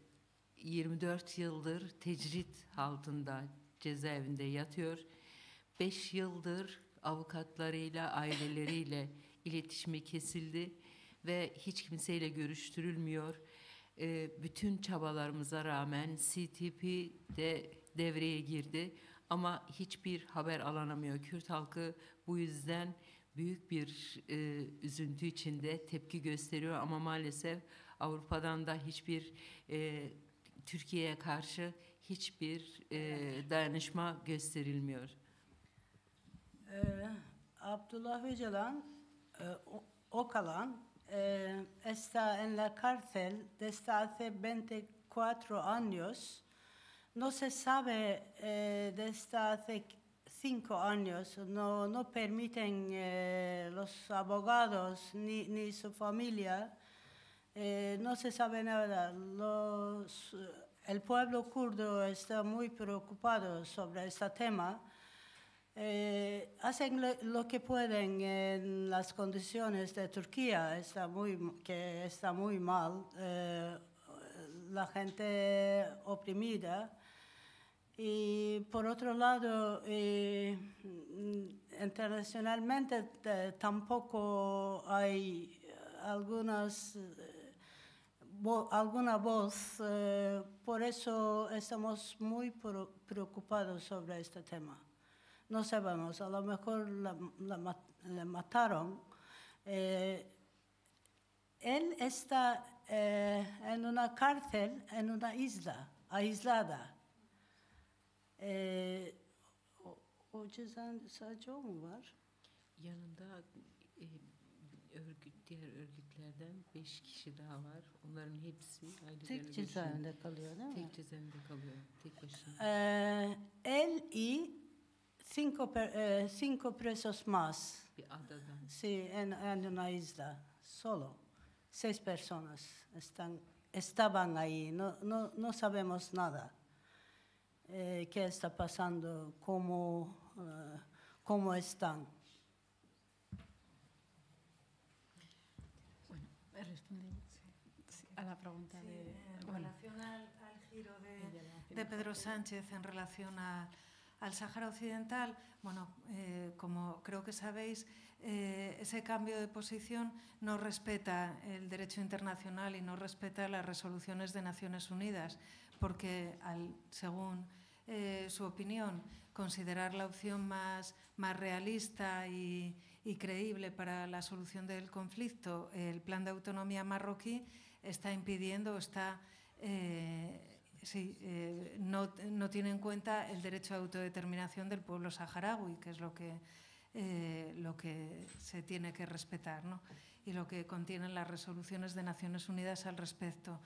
24 yıldır tecrit altında cezaevinde yatıyor. 5 yıldır avukatlarıyla, aileleriyle iletişimi kesildi ve hiç kimseyle görüştürülmüyor. Bütün çabalarımıza rağmen CTP de devreye girdi ama hiçbir haber alınamıyor. Kürt halkı bu yüzden büyük bir üzüntü içinde tepki gösteriyor ama maalesef Avrupa'dan da hiçbir Türkiye'ye karşı hiçbir dayanışma gösterilmiyor. Abdullah Öcalan, Ocalan, está en la cárcel desde hace 24 años. No se sabe desde hace 5 años, no permiten los abogados ni su familia, no se sabe nada. El pueblo kurdo está muy preocupado sobre este tema. Hacen lo que pueden en las condiciones de Turquía, que está muy mal, la gente oprimida. Y por otro lado, internacionalmente tampoco hay alguna voz, por eso estamos muy preocupados sobre este tema. No sabemos, a lo mejor le mataron. Él está en una cárcel, en una isla, aislada. O cezaevinde sadece o mu var? Yanında diğer örgütlerden 5 kişi daha var. Onların hepsi ailelerine Tek cezaevinde kalıyor değil mi? Tek cezaevinde kalıyor, tek başına. Él y cinco presos más. Bir adadan. Sí, en una isla, solo. 6 personas estaban ahí. No sabemos nada. Qué está pasando, cómo están. Bueno, respondemos a la pregunta de... En relación al giro de Pedro Sánchez en relación al Sáhara Occidental, bueno, como creo que sabéis, ese cambio de posición no respeta el derecho internacional y no respeta las resoluciones de Naciones Unidas, porque según su opinión, considerar la opción más realista y creíble para la solución del conflicto, el plan de autonomía marroquí está impidiendo, no tiene en cuenta el derecho a autodeterminación del pueblo saharaui, que es lo que se tiene que respetar, ¿no? Y lo que contienen las resoluciones de Naciones Unidas al respecto.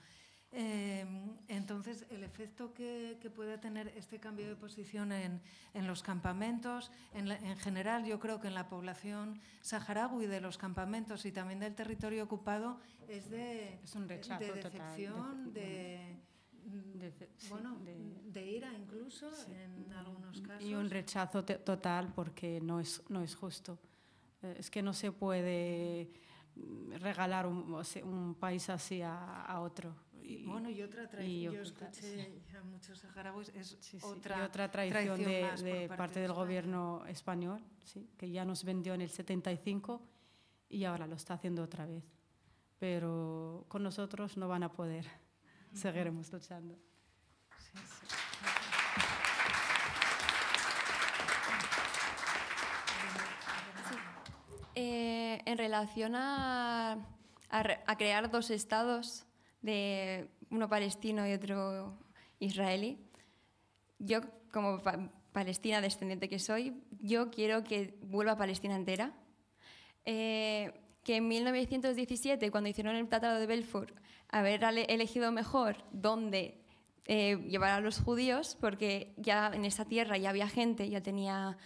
Entonces, el efecto que puede tener este cambio de posición en los campamentos, en general, yo creo que en la población saharaui de los campamentos y también del territorio ocupado es un rechazo de decepción, total, de ira incluso, sí, en algunos casos. Y un rechazo total porque no es justo. Es que no se puede regalar un país así a otro. Y otra traición, yo escuché a muchos saharauis, es otra traición de parte del gobierno español, sí, que ya nos vendió en el 75 y ahora lo está haciendo otra vez. Pero con nosotros no van a poder, seguiremos luchando. Sí. En relación a crear 2 estados, uno palestino y otro israelí, yo como palestina descendiente que soy, yo quiero que vuelva Palestina entera. que en 1917, cuando hicieron el Tratado de Balfour, haber elegido mejor dónde llevar a los judíos, porque ya en esa tierra ya había gente, ya tenía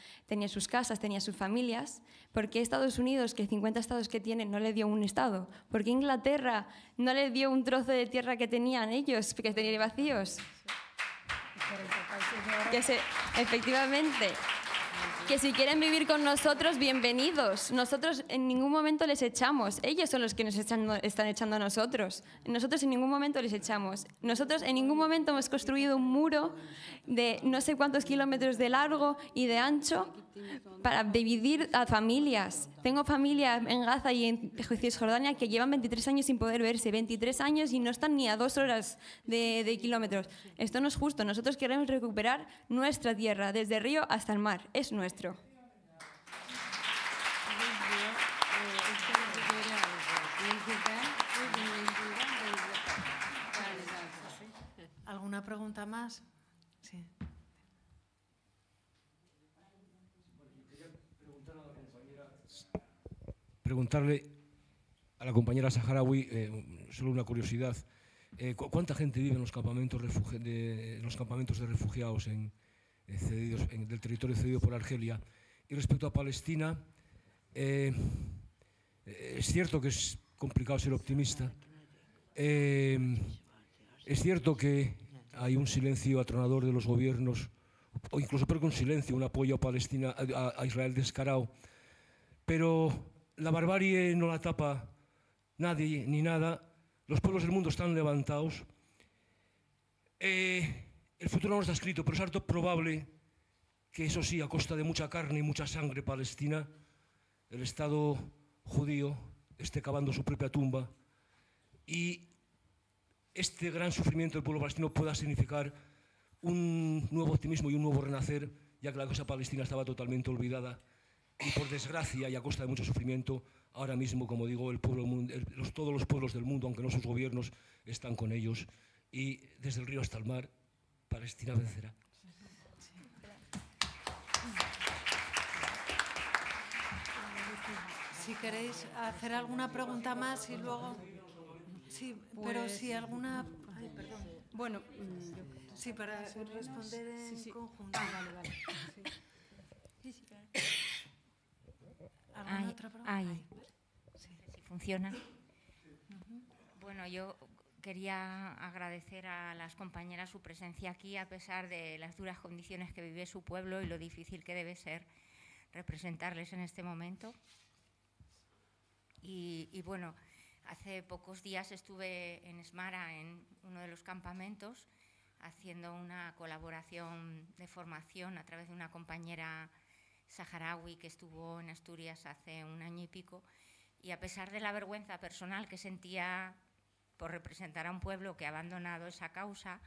sus casas, tenía sus familias. ¿Por qué Estados Unidos, que 50 estados que tienen, no le dio un estado? ¿Por qué Inglaterra no le dio un trozo de tierra que tenían ellos, que tenían vacíos? Efectivamente, que si quieren vivir con nosotros, bienvenidos. Nosotros en ningún momento les echamos. Ellos son los que nos están echando a nosotros. Nosotros en ningún momento les echamos. Nosotros en ningún momento hemos construido un muro de no sé cuántos kilómetros de largo y de ancho para dividir a familias. Tengo familia en Gaza y en Cisjordania que llevan 23 años sin poder verse, 23 años y no están ni a 2 horas de kilómetros. Esto no es justo. Nosotros queremos recuperar nuestra tierra, desde el río hasta el mar. Es nuestro. ¿Alguna pregunta más? Sí. Preguntarle a la compañera saharaui, solo una curiosidad, ¿cuánta gente vive en los campamentos de refugiados del territorio cedido por Argelia? Y respecto a Palestina, es cierto que es complicado ser optimista, es cierto que hay un silencio atronador de los gobiernos, o incluso peor que un silencio, un apoyo a Palestina, a Israel descarado, pero la barbarie no la tapa nadie ni nada. Los pueblos del mundo están levantados. El futuro no está escrito, pero es harto probable que, eso sí, a costa de mucha carne y mucha sangre palestina, el Estado judío esté cavando su propia tumba y este gran sufrimiento del pueblo palestino pueda significar un nuevo optimismo y un nuevo renacer, ya que la causa palestina estaba totalmente olvidada. Y por desgracia y a costa de mucho sufrimiento, ahora mismo, como digo, todos los pueblos del mundo, aunque no sus gobiernos, están con ellos. Y desde el río hasta el mar, Palestina vencerá. Si queréis hacer alguna pregunta más y luego... Sí, pero si alguna... Ay, perdón. Bueno, sí, para responder en conjunto. Vale. Sí. ¿Alguna otra pregunta? Sí. Si funciona. Bueno, yo quería agradecer a las compañeras su presencia aquí, a pesar de las duras condiciones que vive su pueblo y lo difícil que debe ser representarles en este momento. Y bueno, hace pocos días estuve en Esmara, en uno de los campamentos, haciendo una colaboración de formación a través de una compañera saharaui que estuvo en Asturias hace un año y pico, y a pesar de la vergüenza personal que sentía por representar a un pueblo que ha abandonado esa causa,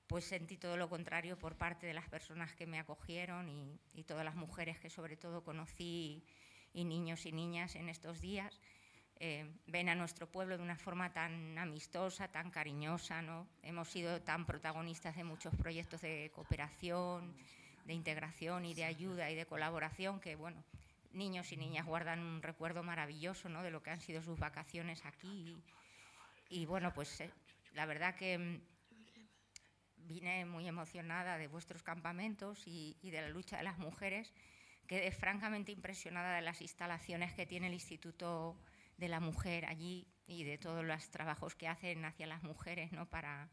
pues sentí todo lo contrario por parte de las personas que me acogieron y todas las mujeres que sobre todo conocí y niños y niñas en estos días. Ven a nuestro pueblo de una forma tan amistosa, tan cariñosa, ¿no? Hemos sido tan protagonistas de muchos proyectos de cooperación, de integración y de ayuda y de colaboración que, bueno, niños y niñas guardan un recuerdo maravilloso, ¿no?, de lo que han sido sus vacaciones aquí. Y bueno, pues la verdad que vine muy emocionada de vuestros campamentos y de la lucha de las mujeres. Quedé francamente impresionada de las instalaciones que tiene el Instituto de la Mujer allí y de todos los trabajos que hacen hacia las mujeres, ¿no?, para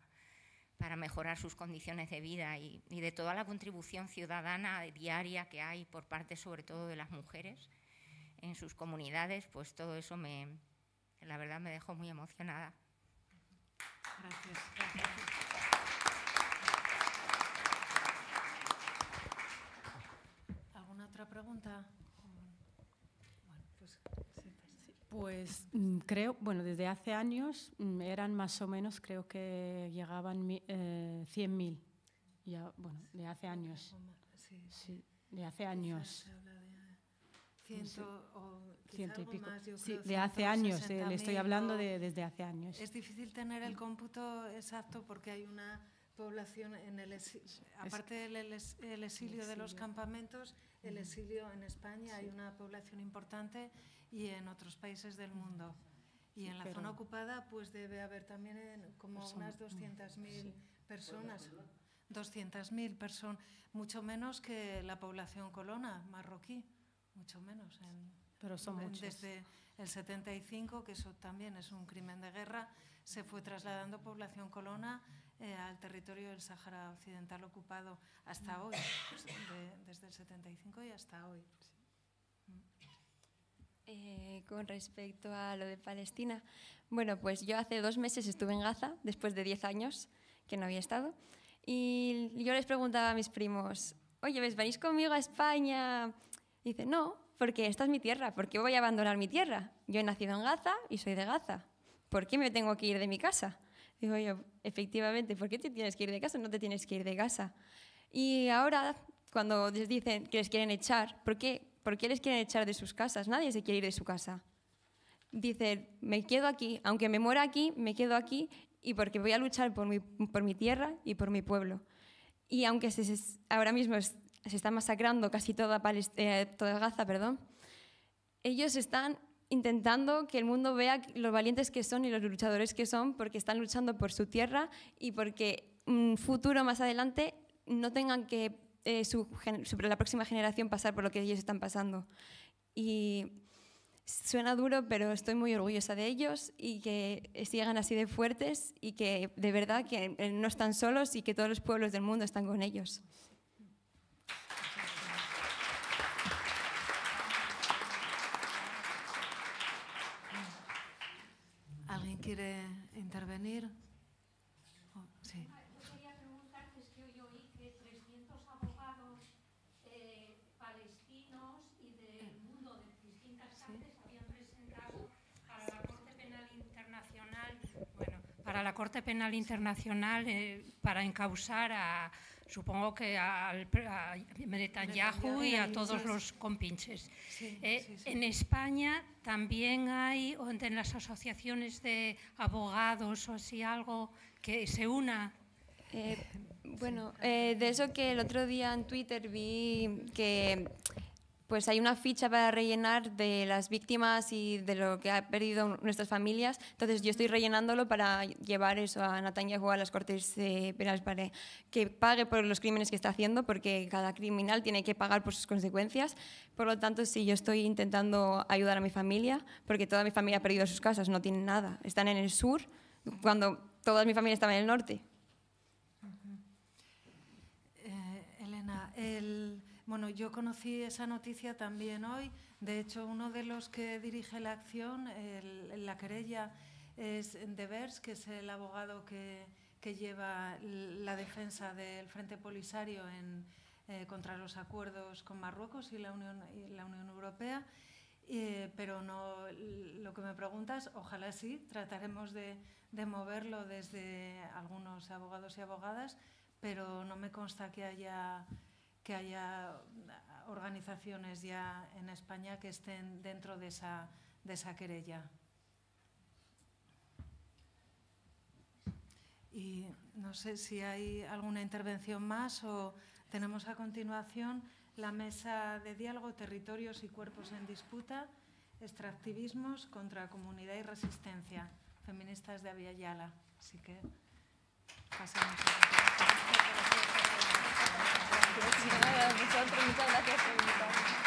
mejorar sus condiciones de vida y de toda la contribución ciudadana diaria que hay por parte sobre todo de las mujeres en sus comunidades. Pues todo eso la verdad me dejó muy emocionada. Gracias. ¿Alguna otra pregunta? Bueno, pues creo, bueno, desde hace años eran más o menos, creo que llegaban 100.000. Ya, bueno, de hace años. Sí, de hace años. Ciento y pico. Más, sí, de hace años, le estoy hablando desde hace años. Es difícil tener el cómputo exacto porque hay una población, aparte del exilio de los campamentos, el exilio en España hay una población importante y en otros países del mundo. Y en la zona ocupada pues debe haber también como unas 200.000 personas. 200.000 personas, mucho menos que la población colona marroquí, mucho menos. Pero son muchos. Desde el 75, que eso también es un crimen de guerra, se fue trasladando población colona al territorio del Sáhara Occidental ocupado hasta hoy, desde el 75 y hasta hoy. Con respecto a lo de Palestina, bueno, pues yo hace 2 meses estuve en Gaza, después de 10 años que no había estado, y yo les preguntaba a mis primos, oye, ¿venís conmigo a España? Y dice, no, porque esta es mi tierra, ¿por qué voy a abandonar mi tierra? Yo he nacido en Gaza y soy de Gaza, ¿por qué me tengo que ir de mi casa? Digo yo, efectivamente, ¿por qué te tienes que ir de casa? No te tienes que ir de casa. Y ahora, cuando les dicen que les quieren echar, ¿por qué les quieren echar de sus casas? Nadie se quiere ir de su casa. Dice, me quedo aquí, aunque me muera aquí, me quedo aquí y porque voy a luchar por mi tierra y por mi pueblo. Y aunque ahora mismo se está masacrando casi toda Gaza, ellos están intentando que el mundo vea los valientes que son y los luchadores que son, porque están luchando por su tierra y porque un futuro más adelante no tengan que sobre la próxima generación pasar por lo que ellos están pasando. Y suena duro, pero estoy muy orgullosa de ellos y que sigan así de fuertes y que de verdad que no están solos y que todos los pueblos del mundo están con ellos. ¿Alguien quiere intervenir? Sí. Yo quería preguntarte, es que hoy oí que 300 abogados palestinos y del mundo de distintas partes habían presentado para la Corte Penal Internacional, para la Corte Penal Internacional para encausar supongo que a Netanyahu y a todos los compinches. Sí, En España también hay, o en las asociaciones de abogados o así algo que se una. Bueno, de eso que el otro día en Twitter vi que pues hay una ficha para rellenar de las víctimas y de lo que ha perdido nuestras familias. Entonces yo estoy rellenándolo para llevar eso a Netanyahu a las Cortes Penales para que pague por los crímenes que está haciendo, porque cada criminal tiene que pagar por sus consecuencias. Por lo tanto, sí, yo estoy intentando ayudar a mi familia, porque toda mi familia ha perdido sus casas, no tienen nada. Están en el sur, cuando toda mi familia estaba en el norte. Elena, bueno, yo conocí esa noticia también hoy. De hecho, uno de los que dirige la acción, la querella, es Devers, que es el abogado que lleva la defensa del Frente Polisario contra los acuerdos con Marruecos y la Unión Europea. Pero no, lo que me preguntas, ojalá sí, trataremos de moverlo desde algunos abogados y abogadas, pero no me consta que haya organizaciones ya en España que estén dentro de esa querella. Y no sé si hay alguna intervención más o tenemos a continuación la mesa de diálogo Territorios y Cuerpos en Disputa, extractivismos contra comunidad y resistencia, feministas de Aviala. Así que pasamos a Muchas gracias por invitarme.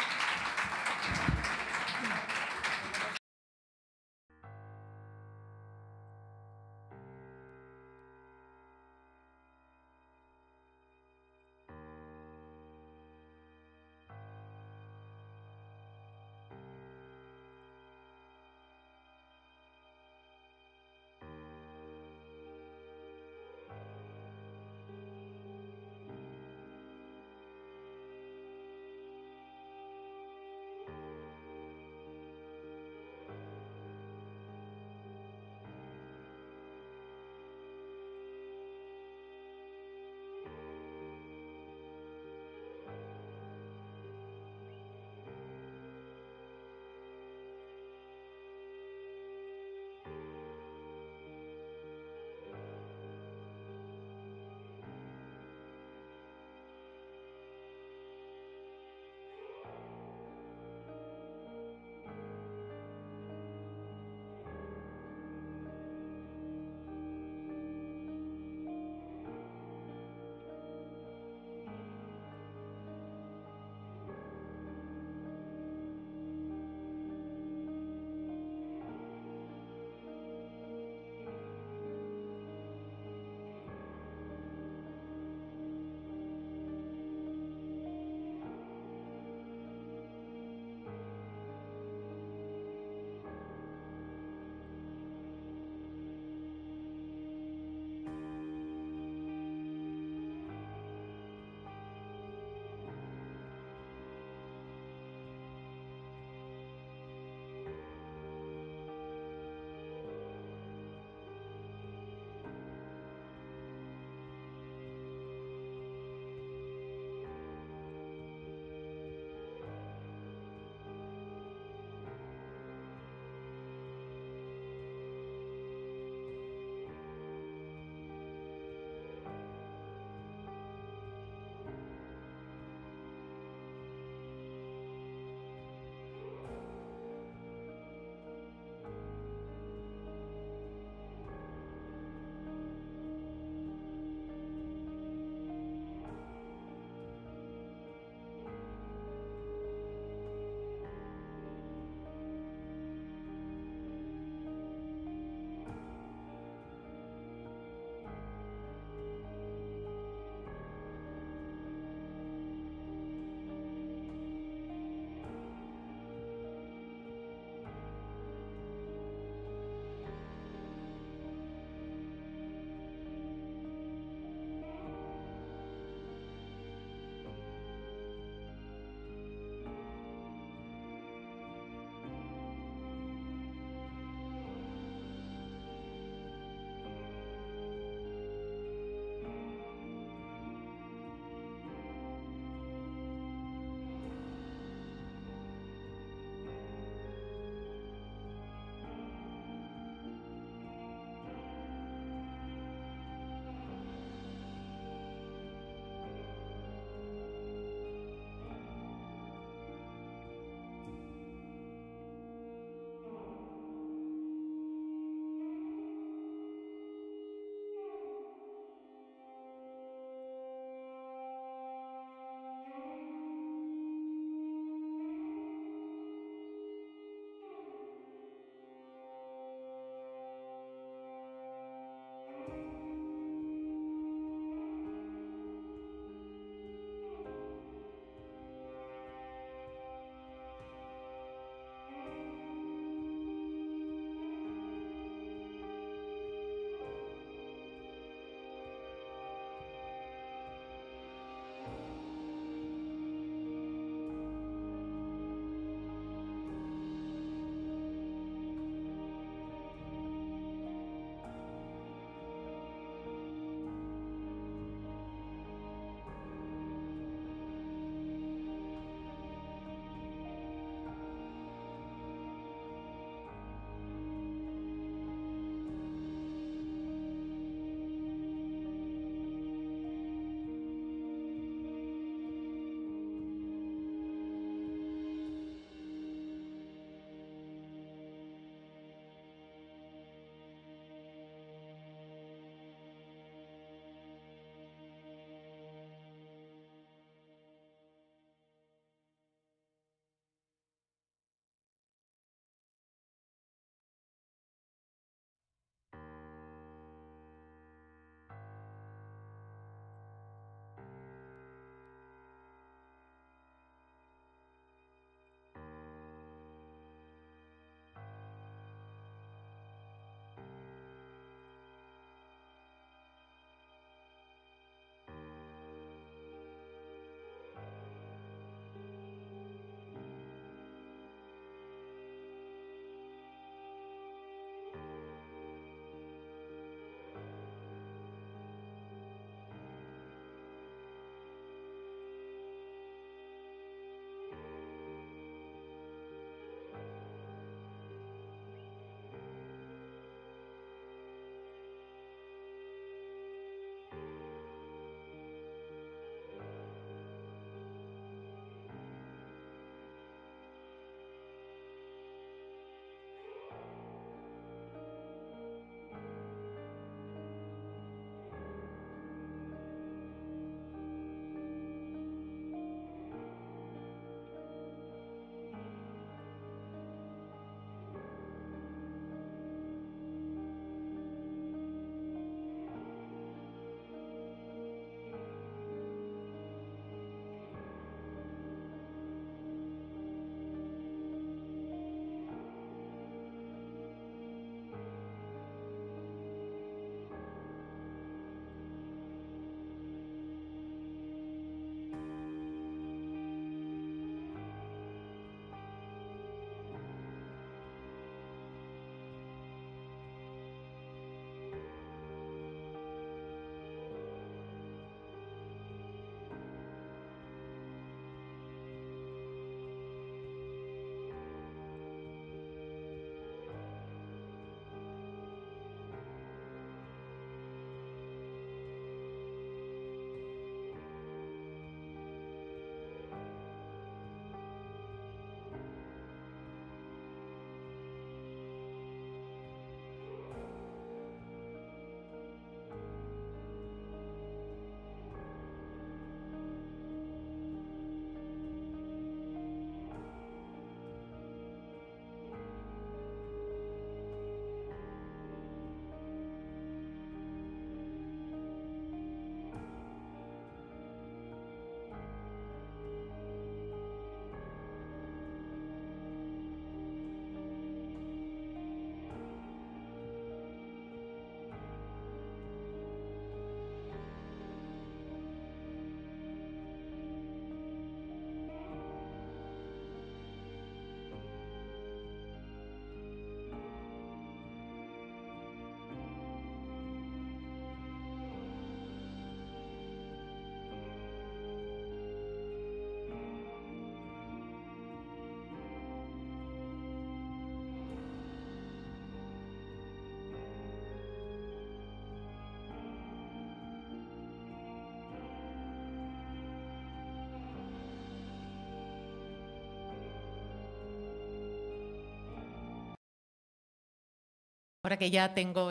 Ahora que ya tengo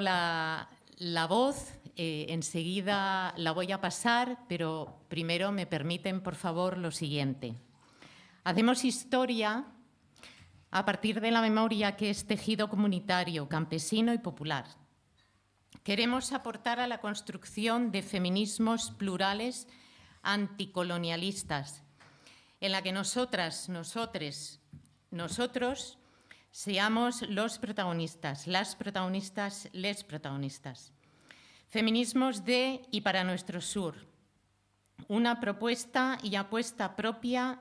la voz, enseguida la voy a pasar, pero primero me permiten, por favor, lo siguiente. Hacemos historia a partir de la memoria que es tejido comunitario, campesino y popular. Queremos aportar a la construcción de feminismos plurales anticolonialistas, en la que nosotras, nosotres, nosotros seamos los protagonistas, las protagonistas, les protagonistas. Feminismos de y para nuestro sur. Una propuesta y apuesta propia,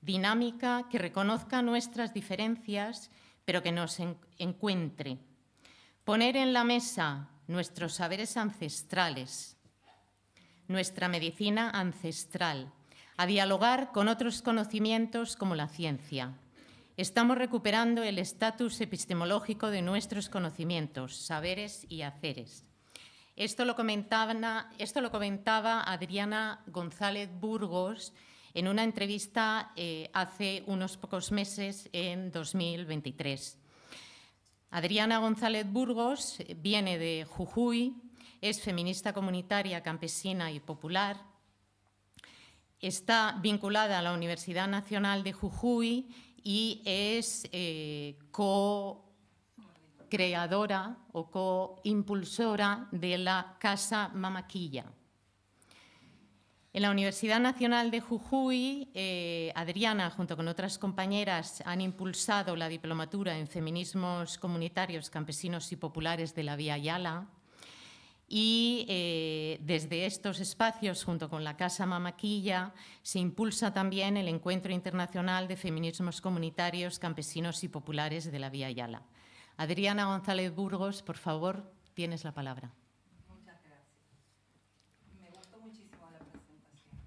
dinámica, que reconozca nuestras diferencias, pero que nos encuentre. Poner en la mesa nuestros saberes ancestrales, nuestra medicina ancestral, a dialogar con otros conocimientos como la ciencia. Estamos recuperando el estatus epistemológico de nuestros conocimientos, saberes y haceres. Esto lo comentaba Adriana González Burgos en una entrevista hace unos pocos meses, en 2023. Adriana González Burgos viene de Jujuy, es feminista comunitaria, campesina y popular. Está vinculada a la Universidad Nacional de Jujuy y es co-creadora o co-impulsora de la Casa Mamaquilla. En la Universidad Nacional de Jujuy, Adriana, junto con otras compañeras, han impulsado la diplomatura en feminismos comunitarios, campesinos y populares de la Vía Yala. Y desde estos espacios, junto con la Casa Mamaquilla, se impulsa también el Encuentro Internacional de Feminismos Comunitarios, Campesinos y Populares de la Vía Yala. Adriana González Burgos, por favor, tienes la palabra. Muchas gracias. Me gustó muchísimo la presentación.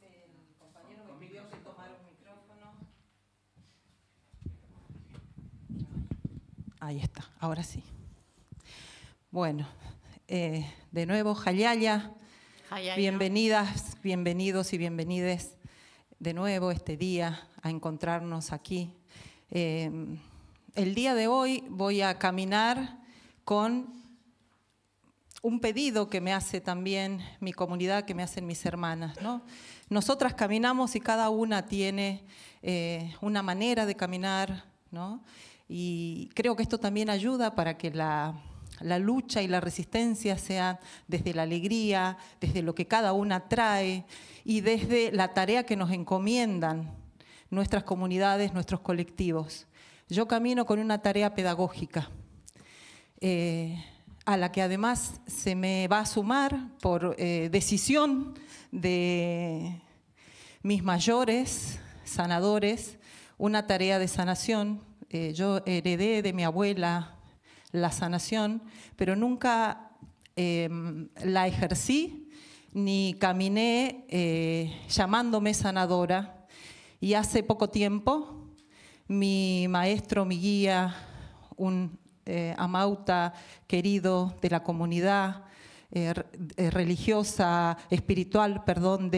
El compañero me pidió que tomara un micrófono. Ahí está, ahora sí. Bueno, de nuevo, Hayaya, bienvenidas, bienvenidos y bienvenides de nuevo este día a encontrarnos aquí. El día de hoy voy a caminar con un pedido que me hace también mi comunidad, que me hacen mis hermanas, ¿no? Nosotras caminamos y cada una tiene una manera de caminar, ¿no? Y creo que esto también ayuda para que la lucha y la resistencia sean desde la alegría, desde lo que cada una trae y desde la tarea que nos encomiendan nuestras comunidades, nuestros colectivos. Yo camino con una tarea pedagógica, a la que además se me va a sumar por decisión de mis mayores sanadores, una tarea de sanación. Yo heredé de mi abuela la sanación, pero nunca la ejercí ni caminé llamándome sanadora. Y hace poco tiempo, mi maestro, mi guía, un amauta querido de la comunidad religiosa, espiritual, perdón,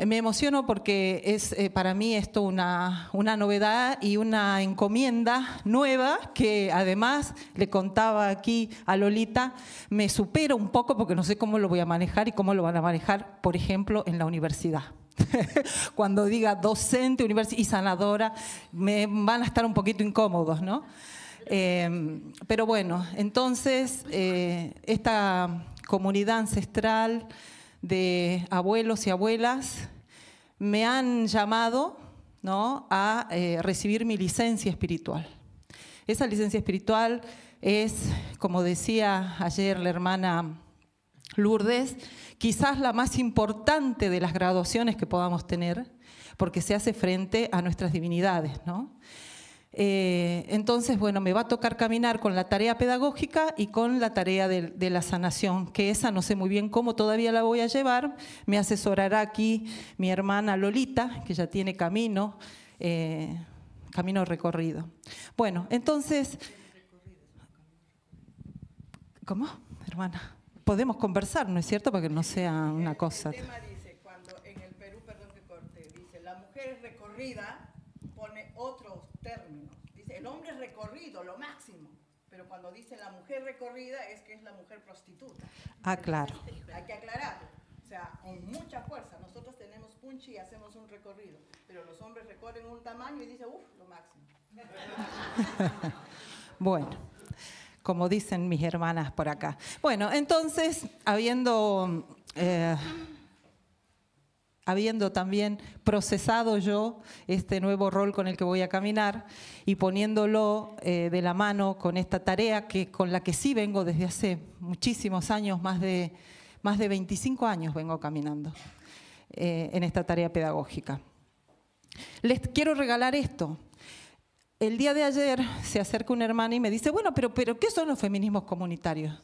me emociono porque es para mí esto una novedad y una encomienda nueva que además le contaba aquí a Lolita, me supera un poco porque no sé cómo lo voy a manejar y cómo lo van a manejar, por ejemplo, en la universidad. Cuando diga docente y sanadora, me van a estar un poquito incómodos, ¿no? Pero bueno, entonces esta comunidad ancestral de abuelos y abuelas me han llamado, ¿no?, a recibir mi licencia espiritual. Esa licencia espiritual es, como decía ayer la hermana Lourdes, quizás la más importante de las graduaciones que podamos tener, porque se hace frente a nuestras divinidades, ¿no? Entonces, bueno, me va a tocar caminar con la tarea pedagógica y con la tarea de la sanación, que esa no sé muy bien cómo todavía la voy a llevar. Me asesorará aquí mi hermana Lolita, que ya tiene camino recorrido. Bueno, entonces... ¿Cómo, hermana? Podemos conversar, ¿no es cierto? Para que no sea una cosa... El tema dice, cuando en el Perú, perdón que corte, dice, recorrida pone otros términos. Dice, el hombre recorrido, lo máximo. Pero cuando dice la mujer recorrida es que es la mujer prostituta. Ah, claro. Hay que aclararlo. O sea, con mucha fuerza. Nosotros tenemos punchi y hacemos un recorrido. Pero los hombres recorren un tamaño y dicen, uff, lo máximo. Bueno, como dicen mis hermanas por acá. Bueno, entonces, habiendo también procesado yo este nuevo rol con el que voy a caminar y poniéndolo de la mano con esta tarea con la que sí vengo desde hace muchísimos años, más de 25 años vengo caminando en esta tarea pedagógica. Les quiero regalar esto. El día de ayer se acerca una hermana y me dice, bueno, pero ¿qué son los feminismos comunitarios?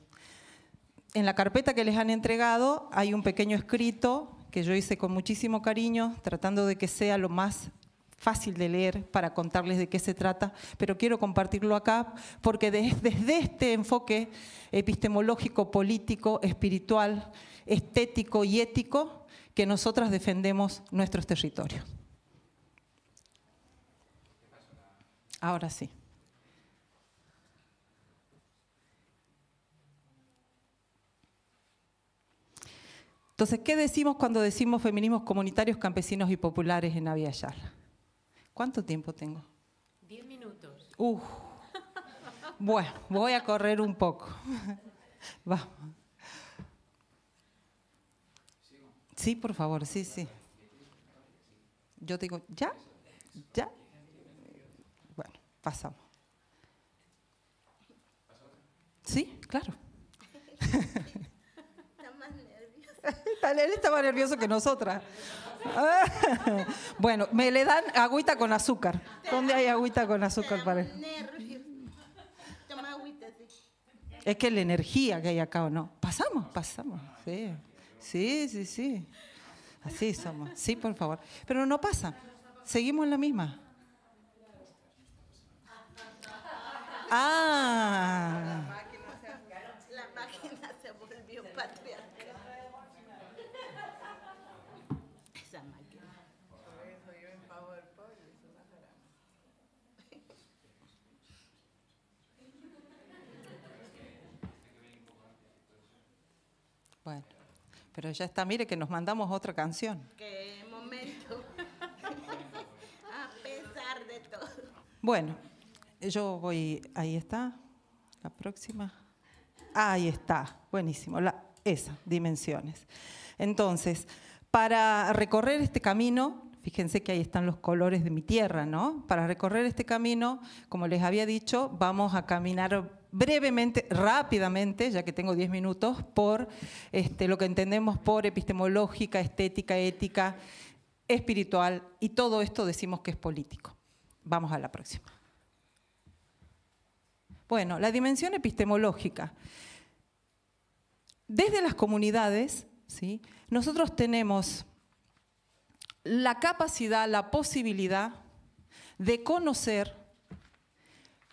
En la carpeta que les han entregado hay un pequeño escrito que yo hice con muchísimo cariño, tratando de que sea lo más fácil de leer para contarles de qué se trata, pero quiero compartirlo acá porque desde este enfoque epistemológico, político, espiritual, estético y ético que nosotras defendemos nuestros territorios. Ahora sí. Entonces, ¿qué decimos cuando decimos feminismos comunitarios, campesinos y populares en Abya Yala? ¿Cuánto tiempo tengo? 10 minutos. Bueno, voy a correr un poco. Vamos. Sí, por favor, sí, sí. Yo digo, ¿ya? ¿Ya? Bueno, pasamos. Sí, claro. Él estaba nervioso que nosotras. Bueno, me le dan agüita con azúcar. ¿Dónde hay agüita con azúcar para él? Es que la energía que hay acá, ¿o no? Pasamos. Sí. Así somos. Sí, por favor. Pero no pasa. Seguimos en la misma. La máquina se volvió patriarcal. Esa máquina. Por eso yo en PowerPoint es una jarana. Bueno, pero ya está, mire que nos mandamos otra canción. Qué momento. A pesar de todo. Bueno, yo voy, ahí está, la próxima. Ahí está, buenísimo, esa, dimensiones. Entonces, para recorrer este camino, fíjense que ahí están los colores de mi tierra, ¿no? Para recorrer este camino, como les había dicho, vamos a caminar brevemente, rápidamente, ya que tengo 10 minutos, por lo que entendemos por epistemológica, estética, ética, espiritual, y todo esto decimos que es político. Vamos a la próxima. Bueno, la dimensión epistemológica. Desde las comunidades, ¿sí?, nosotros tenemos la capacidad, la posibilidad de conocer,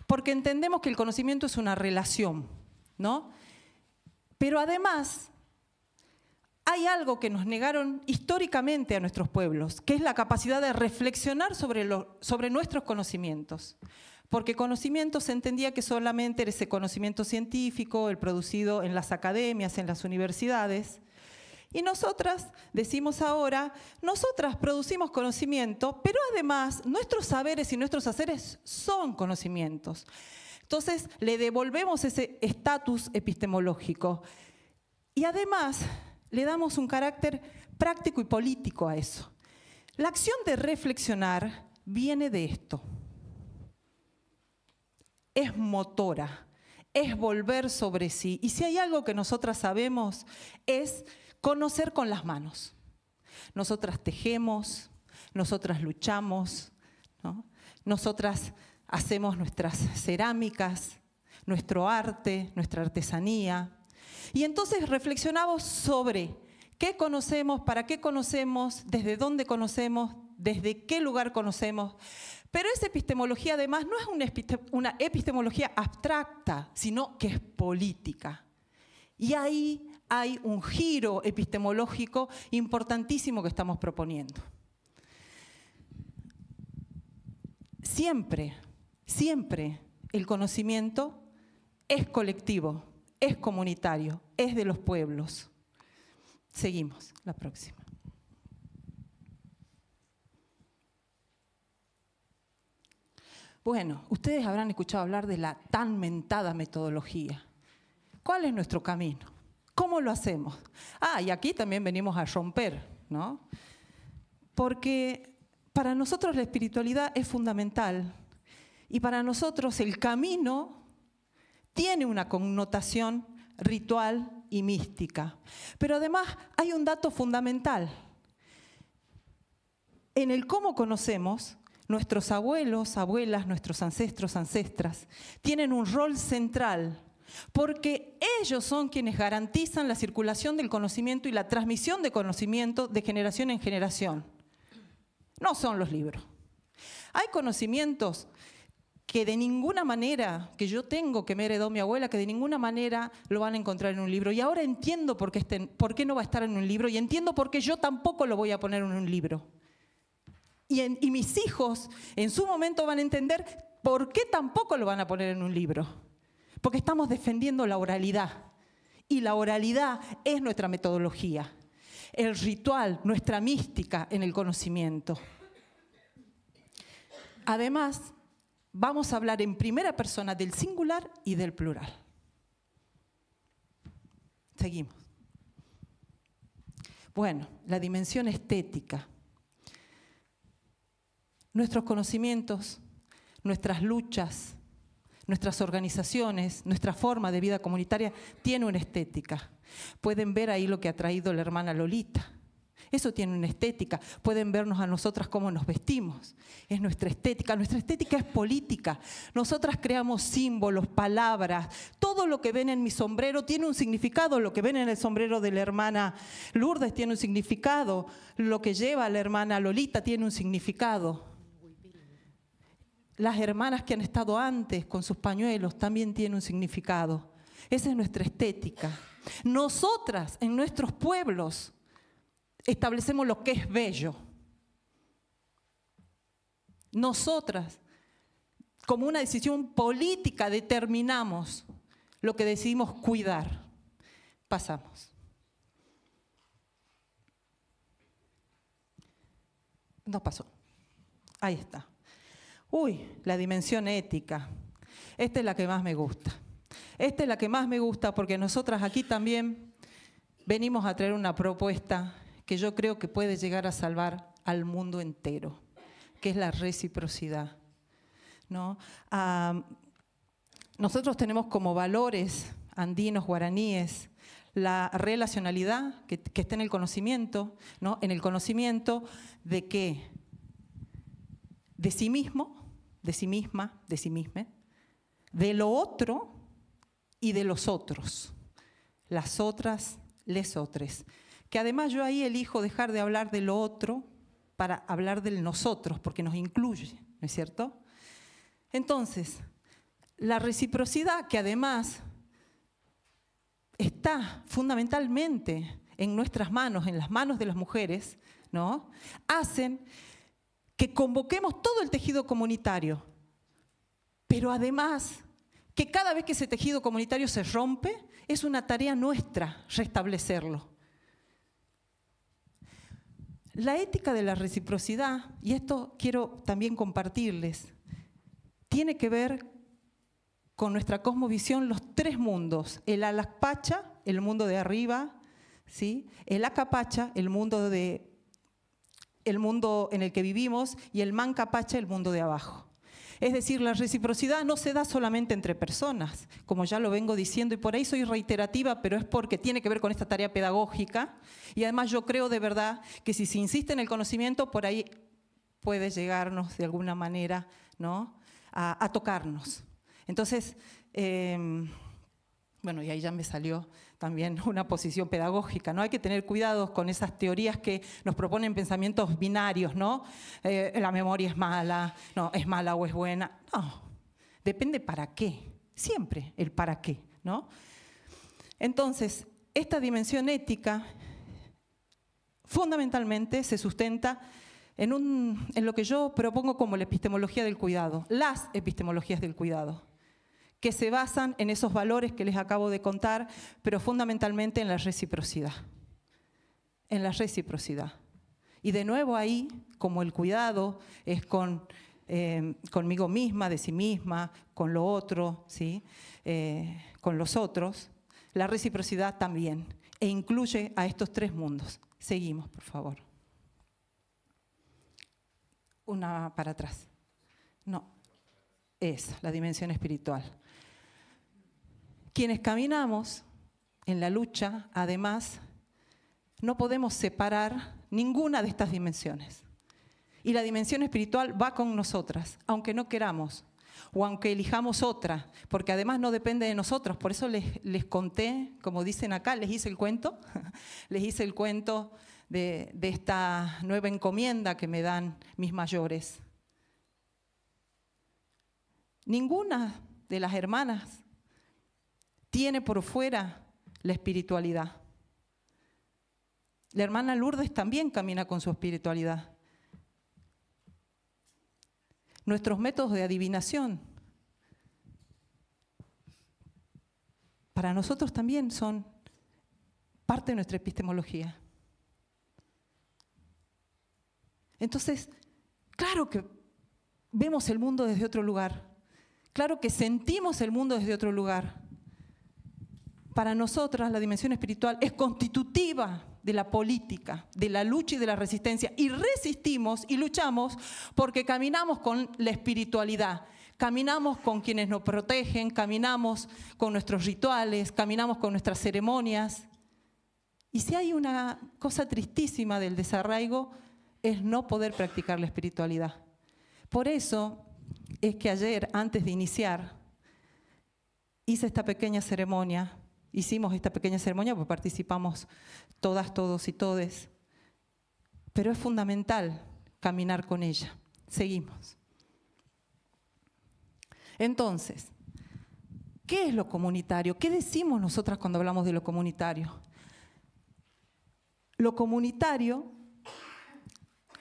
porque entendemos que el conocimiento es una relación, ¿no? Pero además hay algo que nos negaron históricamente a nuestros pueblos, que es la capacidad de reflexionar sobre nuestros conocimientos. Porque conocimiento se entendía que solamente era ese conocimiento científico, el producido en las academias, en las universidades. Y nosotras, decimos ahora, nosotras producimos conocimiento, pero además nuestros saberes y nuestros haceres son conocimientos. Entonces le devolvemos ese estatus epistemológico. Y además le damos un carácter práctico y político a eso. La acción de reflexionar viene de esto. Es motora, es volver sobre sí. Y si hay algo que nosotras sabemos es conocer con las manos. Nosotras tejemos, nosotras luchamos, ¿no? Nosotras hacemos nuestras cerámicas, nuestro arte, nuestra artesanía. Y entonces reflexionamos sobre qué conocemos, para qué conocemos, desde dónde conocemos, desde qué lugar conocemos. Pero esa epistemología además no es una epistemología abstracta, sino que es política. Y ahí hay un giro epistemológico importantísimo que estamos proponiendo. siempre, siempre el conocimiento es colectivo, es comunitario, es de los pueblos. Seguimos, la próxima. Bueno, ustedes habrán escuchado hablar de la tan mentada metodología. ¿Cuál es nuestro camino? ¿Cómo lo hacemos? Y aquí también venimos a romper, ¿no? Porque para nosotros la espiritualidad es fundamental y para nosotros el camino tiene una connotación ritual y mística. Pero además hay un dato fundamental. En el cómo conocemos, nuestros abuelos, abuelas, nuestros ancestros, ancestras, tienen un rol central, porque ellos son quienes garantizan la circulación del conocimiento y la transmisión de conocimiento de generación en generación. No son los libros. Hay conocimientos que de ninguna manera, que yo tengo, que me heredó mi abuela, que de ninguna manera lo van a encontrar en un libro. Y ahora entiendo por qué no va a estar en un libro, y entiendo por qué yo tampoco lo voy a poner en un libro. Y mis hijos en su momento van a entender por qué tampoco lo van a poner en un libro. Porque estamos defendiendo la oralidad. Y la oralidad es nuestra metodología. El ritual, nuestra mística en el conocimiento. Además, vamos a hablar en primera persona del singular y del plural. Seguimos. Bueno, la dimensión estética. Nuestros conocimientos, nuestras luchas, nuestras organizaciones, nuestra forma de vida comunitaria tiene una estética. Pueden ver ahí lo que ha traído la hermana Lolita. Eso tiene una estética. Pueden vernos a nosotras cómo nos vestimos. Es nuestra estética. Nuestra estética es política. Nosotras creamos símbolos, palabras. Todo lo que ven en mi sombrero tiene un significado. Lo que ven en el sombrero de la hermana Lourdes tiene un significado. Lo que lleva la hermana Lolita tiene un significado. Las hermanas que han estado antes con sus pañuelos también tienen un significado. Esa es nuestra estética. Nosotras, en nuestros pueblos, establecemos lo que es bello. Nosotras, como una decisión política, determinamos lo que decidimos cuidar. Pasamos. No pasó. Ahí está. La dimensión ética. Esta es la que más me gusta. Esta es la que más me gusta porque nosotras aquí también venimos a traer una propuesta que yo creo que puede llegar a salvar al mundo entero, que es la reciprocidad, ¿no? Nosotros tenemos como valores andinos, guaraníes, la relacionalidad que está en el conocimiento, ¿no? En el conocimiento de qué, de sí mismo, de sí misma, de sí misma, de lo otro y de los otros, las otras, les otres. Que además yo ahí elijo dejar de hablar de lo otro para hablar del nosotros, porque nos incluye, ¿no es cierto? Entonces, la reciprocidad, que además está fundamentalmente en nuestras manos, en las manos de las mujeres, ¿no? Hacen que convoquemos todo el tejido comunitario, pero además que cada vez que ese tejido comunitario se rompe, es una tarea nuestra restablecerlo. La ética de la reciprocidad, y esto quiero también compartirles, tiene que ver con nuestra cosmovisión, los tres mundos: el Alapacha, el mundo de arriba, ¿sí? El Acapacha, el mundo en el que vivimos, y el Mancapacha, el mundo de abajo. Es decir, la reciprocidad no se da solamente entre personas, como ya lo vengo diciendo, y por ahí soy reiterativa, pero es porque tiene que ver con esta tarea pedagógica, y además yo creo de verdad que si se insiste en el conocimiento, por ahí puede llegarnos de alguna manera, ¿no? a tocarnos. Entonces, bueno, y ahí ya me salió también una posición pedagógica, ¿no? Hay que tener cuidado con esas teorías que nos proponen pensamientos binarios, ¿no? La memoria es mala, no, es mala o es buena. No, depende para qué, siempre el para qué, ¿no? Entonces, esta dimensión ética fundamentalmente se sustenta en lo que yo propongo como la epistemología del cuidado, las epistemologías del cuidado, que se basan en esos valores que les acabo de contar, pero fundamentalmente en la reciprocidad. En la reciprocidad. Y de nuevo ahí, como el cuidado es conmigo misma, de sí misma, con lo otro, ¿sí? Con los otros, la reciprocidad también, e incluye a estos tres mundos. Seguimos, por favor. Una para atrás. No, es la dimensión espiritual. Quienes caminamos en la lucha, además, no podemos separar ninguna de estas dimensiones. Y la dimensión espiritual va con nosotras, aunque no queramos, o aunque elijamos otra, porque además no depende de nosotros. Por eso les conté, como dicen acá, les hice el cuento de esta nueva encomienda que me dan mis mayores. Ninguna de las hermanas tiene por fuera la espiritualidad. La hermana Lourdes también camina con su espiritualidad. Nuestros métodos de adivinación para nosotros también son parte de nuestra epistemología. Entonces, claro que vemos el mundo desde otro lugar, claro que sentimos el mundo desde otro lugar. Para nosotras la dimensión espiritual es constitutiva de la política, de la lucha y de la resistencia. Y resistimos y luchamos porque caminamos con la espiritualidad, caminamos con quienes nos protegen, caminamos con nuestros rituales, caminamos con nuestras ceremonias. Y si hay una cosa tristísima del desarraigo, es no poder practicar la espiritualidad. Por eso es que ayer, antes de iniciar, hice esta pequeña ceremonia. Hicimos esta pequeña ceremonia porque participamos todas, todos y todes. Pero es fundamental caminar con ella. Seguimos. Entonces, ¿qué es lo comunitario? ¿Qué decimos nosotras cuando hablamos de lo comunitario? Lo comunitario,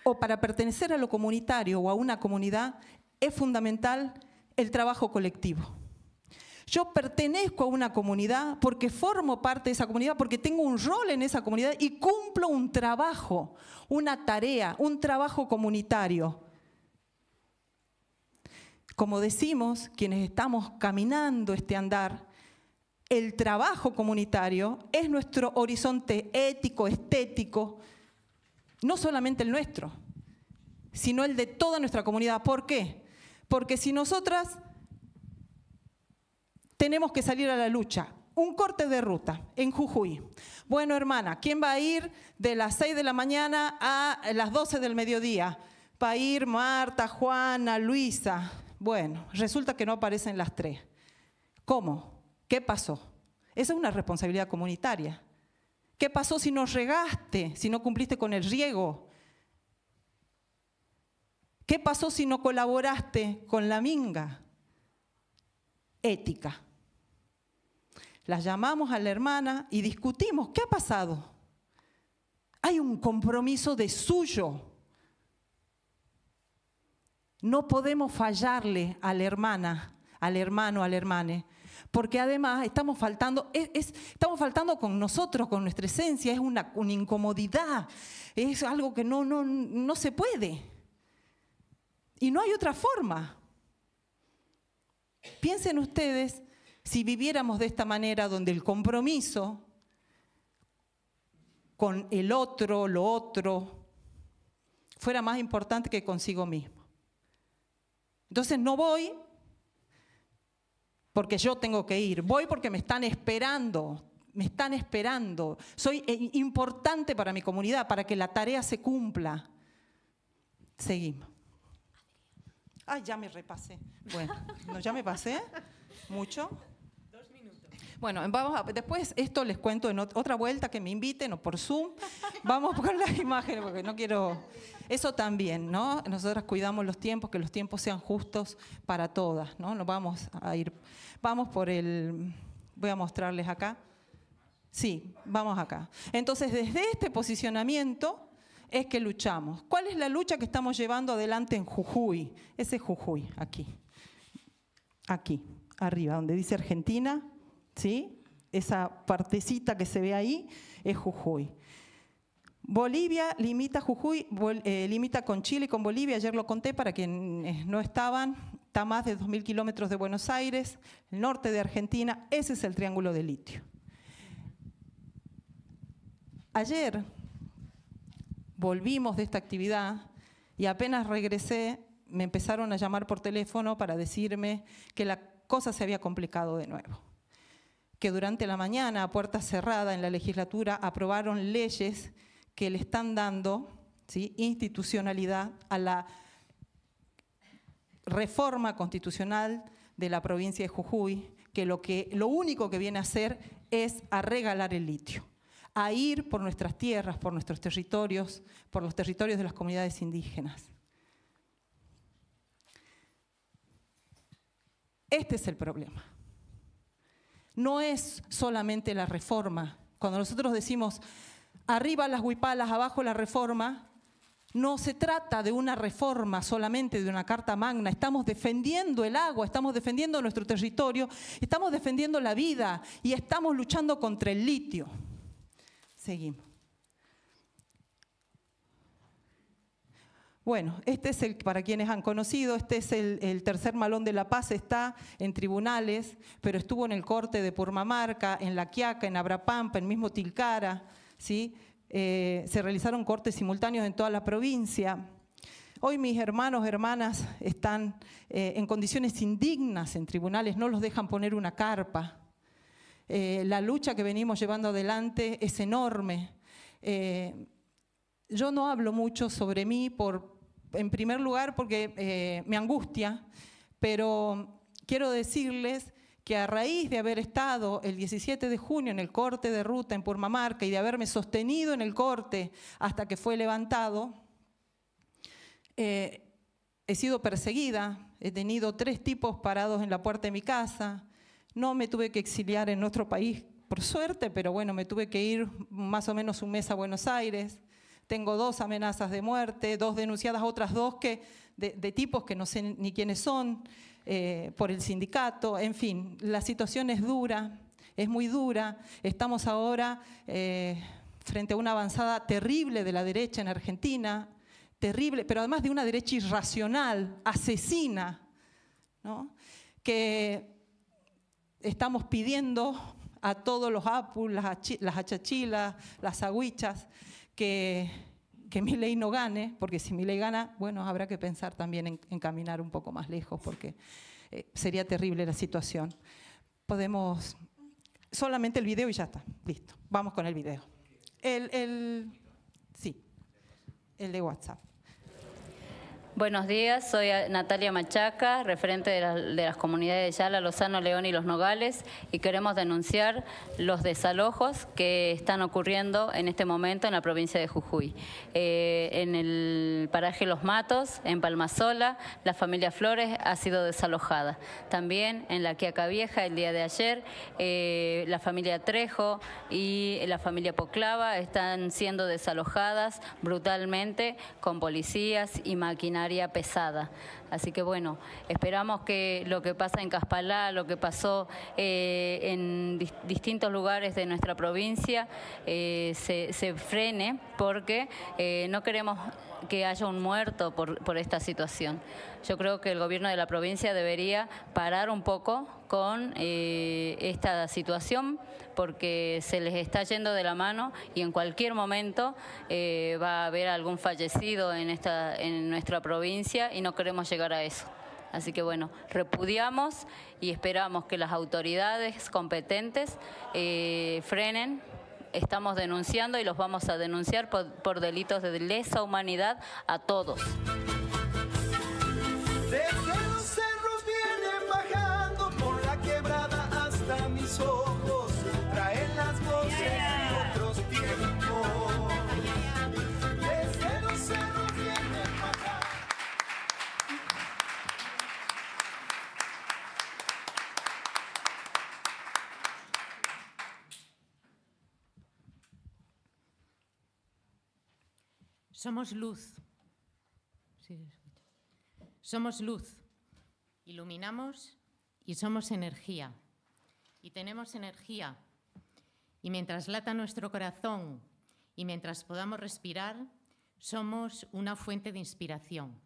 o para pertenecer a lo comunitario o a una comunidad, es fundamental el trabajo colectivo. Yo pertenezco a una comunidad porque formo parte de esa comunidad, porque tengo un rol en esa comunidad y cumplo un trabajo, una tarea, un trabajo comunitario. Como decimos, quienes estamos caminando este andar, el trabajo comunitario es nuestro horizonte ético, estético, no solamente el nuestro, sino el de toda nuestra comunidad. ¿Por qué? Porque si nosotras tenemos que salir a la lucha, un corte de ruta en Jujuy. Bueno, hermana, ¿quién va a ir de las 6 de la mañana a las 12 del mediodía? Va a ir Marta, Juana, Luisa. Bueno, resulta que no aparecen las tres. ¿Cómo? ¿Qué pasó? Esa es una responsabilidad comunitaria. ¿Qué pasó si no regaste, si no cumpliste con el riego? ¿Qué pasó si no colaboraste con la minga? Ética. Las llamamos a la hermana y discutimos. ¿Qué ha pasado? Hay un compromiso de suyo. No podemos fallarle a la hermana, al hermano, al hermane, porque además estamos faltando con nosotros, con nuestra esencia, es una incomodidad, es algo que no se puede. Y no hay otra forma. Piensen ustedes si viviéramos de esta manera, donde el compromiso con el otro, lo otro, fuera más importante que consigo mismo. Entonces no voy porque yo tengo que ir, voy porque me están esperando, soy importante para mi comunidad, para que la tarea se cumpla. Seguimos. Ay, ya me repasé. Bueno, ¿no, ya me pasé? ¿Mucho? 2 minutos. Bueno, después esto les cuento en otra vuelta, que me inviten o por Zoom. Vamos con las imágenes porque no quiero... Eso también, ¿no? Nosotras cuidamos los tiempos, que los tiempos sean justos para todas, ¿no? Nos vamos a ir... Vamos por el... Voy a mostrarles acá. Sí, vamos acá. Entonces, desde este posicionamiento, es que luchamos. ¿Cuál es la lucha que estamos llevando adelante en Jujuy? Ese es Jujuy, aquí. Aquí, arriba, donde dice Argentina, ¿sí? Esa partecita que se ve ahí es Jujuy. Bolivia limita Jujuy, limita con Chile y con Bolivia, ayer lo conté para quienes no estaban, está a más de 2.000 kilómetros de Buenos Aires, el norte de Argentina, ese es el triángulo de litio. Ayer volvimos de esta actividad y apenas regresé me empezaron a llamar por teléfono para decirme que la cosa se había complicado de nuevo. Que durante la mañana, a puerta cerrada en la legislatura, aprobaron leyes que le están dando, ¿sí?, institucionalidad a la reforma constitucional de la provincia de Jujuy, que lo único que viene a hacer es a regalar el litio, a ir por nuestras tierras, por nuestros territorios, por los territorios de las comunidades indígenas. Este es el problema. No es solamente la reforma. Cuando nosotros decimos arriba las huipalas, abajo la reforma, no se trata de una reforma solamente de una carta magna. Estamos defendiendo el agua, estamos defendiendo nuestro territorio, estamos defendiendo la vida y estamos luchando contra el litio. Seguimos. Bueno, este es para quienes han conocido, este es el tercer Malón de la Paz, está en tribunales, pero estuvo en el corte de Purmamarca, en La Quiaca, en Abrapampa, en mismo Tilcara, ¿sí? Se realizaron cortes simultáneos en toda la provincia. Hoy mis hermanos, hermanas están en condiciones indignas en tribunales, no los dejan poner una carpa. La lucha que venimos llevando adelante es enorme. Yo no hablo mucho sobre mí, en primer lugar porque me angustia, pero quiero decirles que a raíz de haber estado el 17 de junio en el corte de ruta en Purmamarca y de haberme sostenido en el corte hasta que fue levantado, he sido perseguida, he tenido 3 tipos parados en la puerta de mi casa, no me tuve que exiliar en otro país por suerte, pero bueno, me tuve que ir más o menos un mes a Buenos Aires. Tengo 2 amenazas de muerte, 2 denunciadas, otras 2 de tipos que no sé ni quiénes son, por el sindicato. En fin, la situación es dura, es muy dura. Estamos ahora frente a una avanzada terrible de la derecha en Argentina, terrible, pero además de una derecha irracional, asesina, ¿no? Que estamos pidiendo a todos los apus, las achachilas, las agüichas, que Milei no gane, porque si Milei gana, bueno, habrá que pensar también en caminar un poco más lejos, porque sería terrible la situación. Podemos, solamente el video y ya está, listo. Vamos con el video. Sí, el de WhatsApp. Buenos días, soy Natalia Machaca, referente de las comunidades de Yala, Lozano, León y Los Nogales, y queremos denunciar los desalojos que están ocurriendo en este momento en la provincia de Jujuy. En el paraje Los Matos, en Palmasola, la familia Flores ha sido desalojada. También en La Quiaca Vieja, el día de ayer, la familia Trejo y la familia Poclava están siendo desalojadas brutalmente con policías y maquinaria pesada. Así que bueno, esperamos que lo que pasa en Caspalá, lo que pasó en distintos lugares de nuestra provincia se frene, porque no queremos que haya un muerto por esta situación. Yo creo que el gobierno de la provincia debería parar un poco con esta situación, porque se les está yendo de la mano y en cualquier momento va a haber algún fallecido en nuestra provincia y no queremos llegar a eso. Así que bueno, repudiamos y esperamos que las autoridades competentes frenen. Estamos denunciando y los vamos a denunciar por delitos de lesa humanidad a todos. Desde los cerros vienen bajando por la quebrada hasta mis ojos, traen las voces de otros tiempos. Desde los cerros vienen bajando. Somos luz. Sí, se escucha. Somos luz. Iluminamos y somos energía. Y tenemos energía. Y mientras lata nuestro corazón y mientras podamos respirar, somos una fuente de inspiración.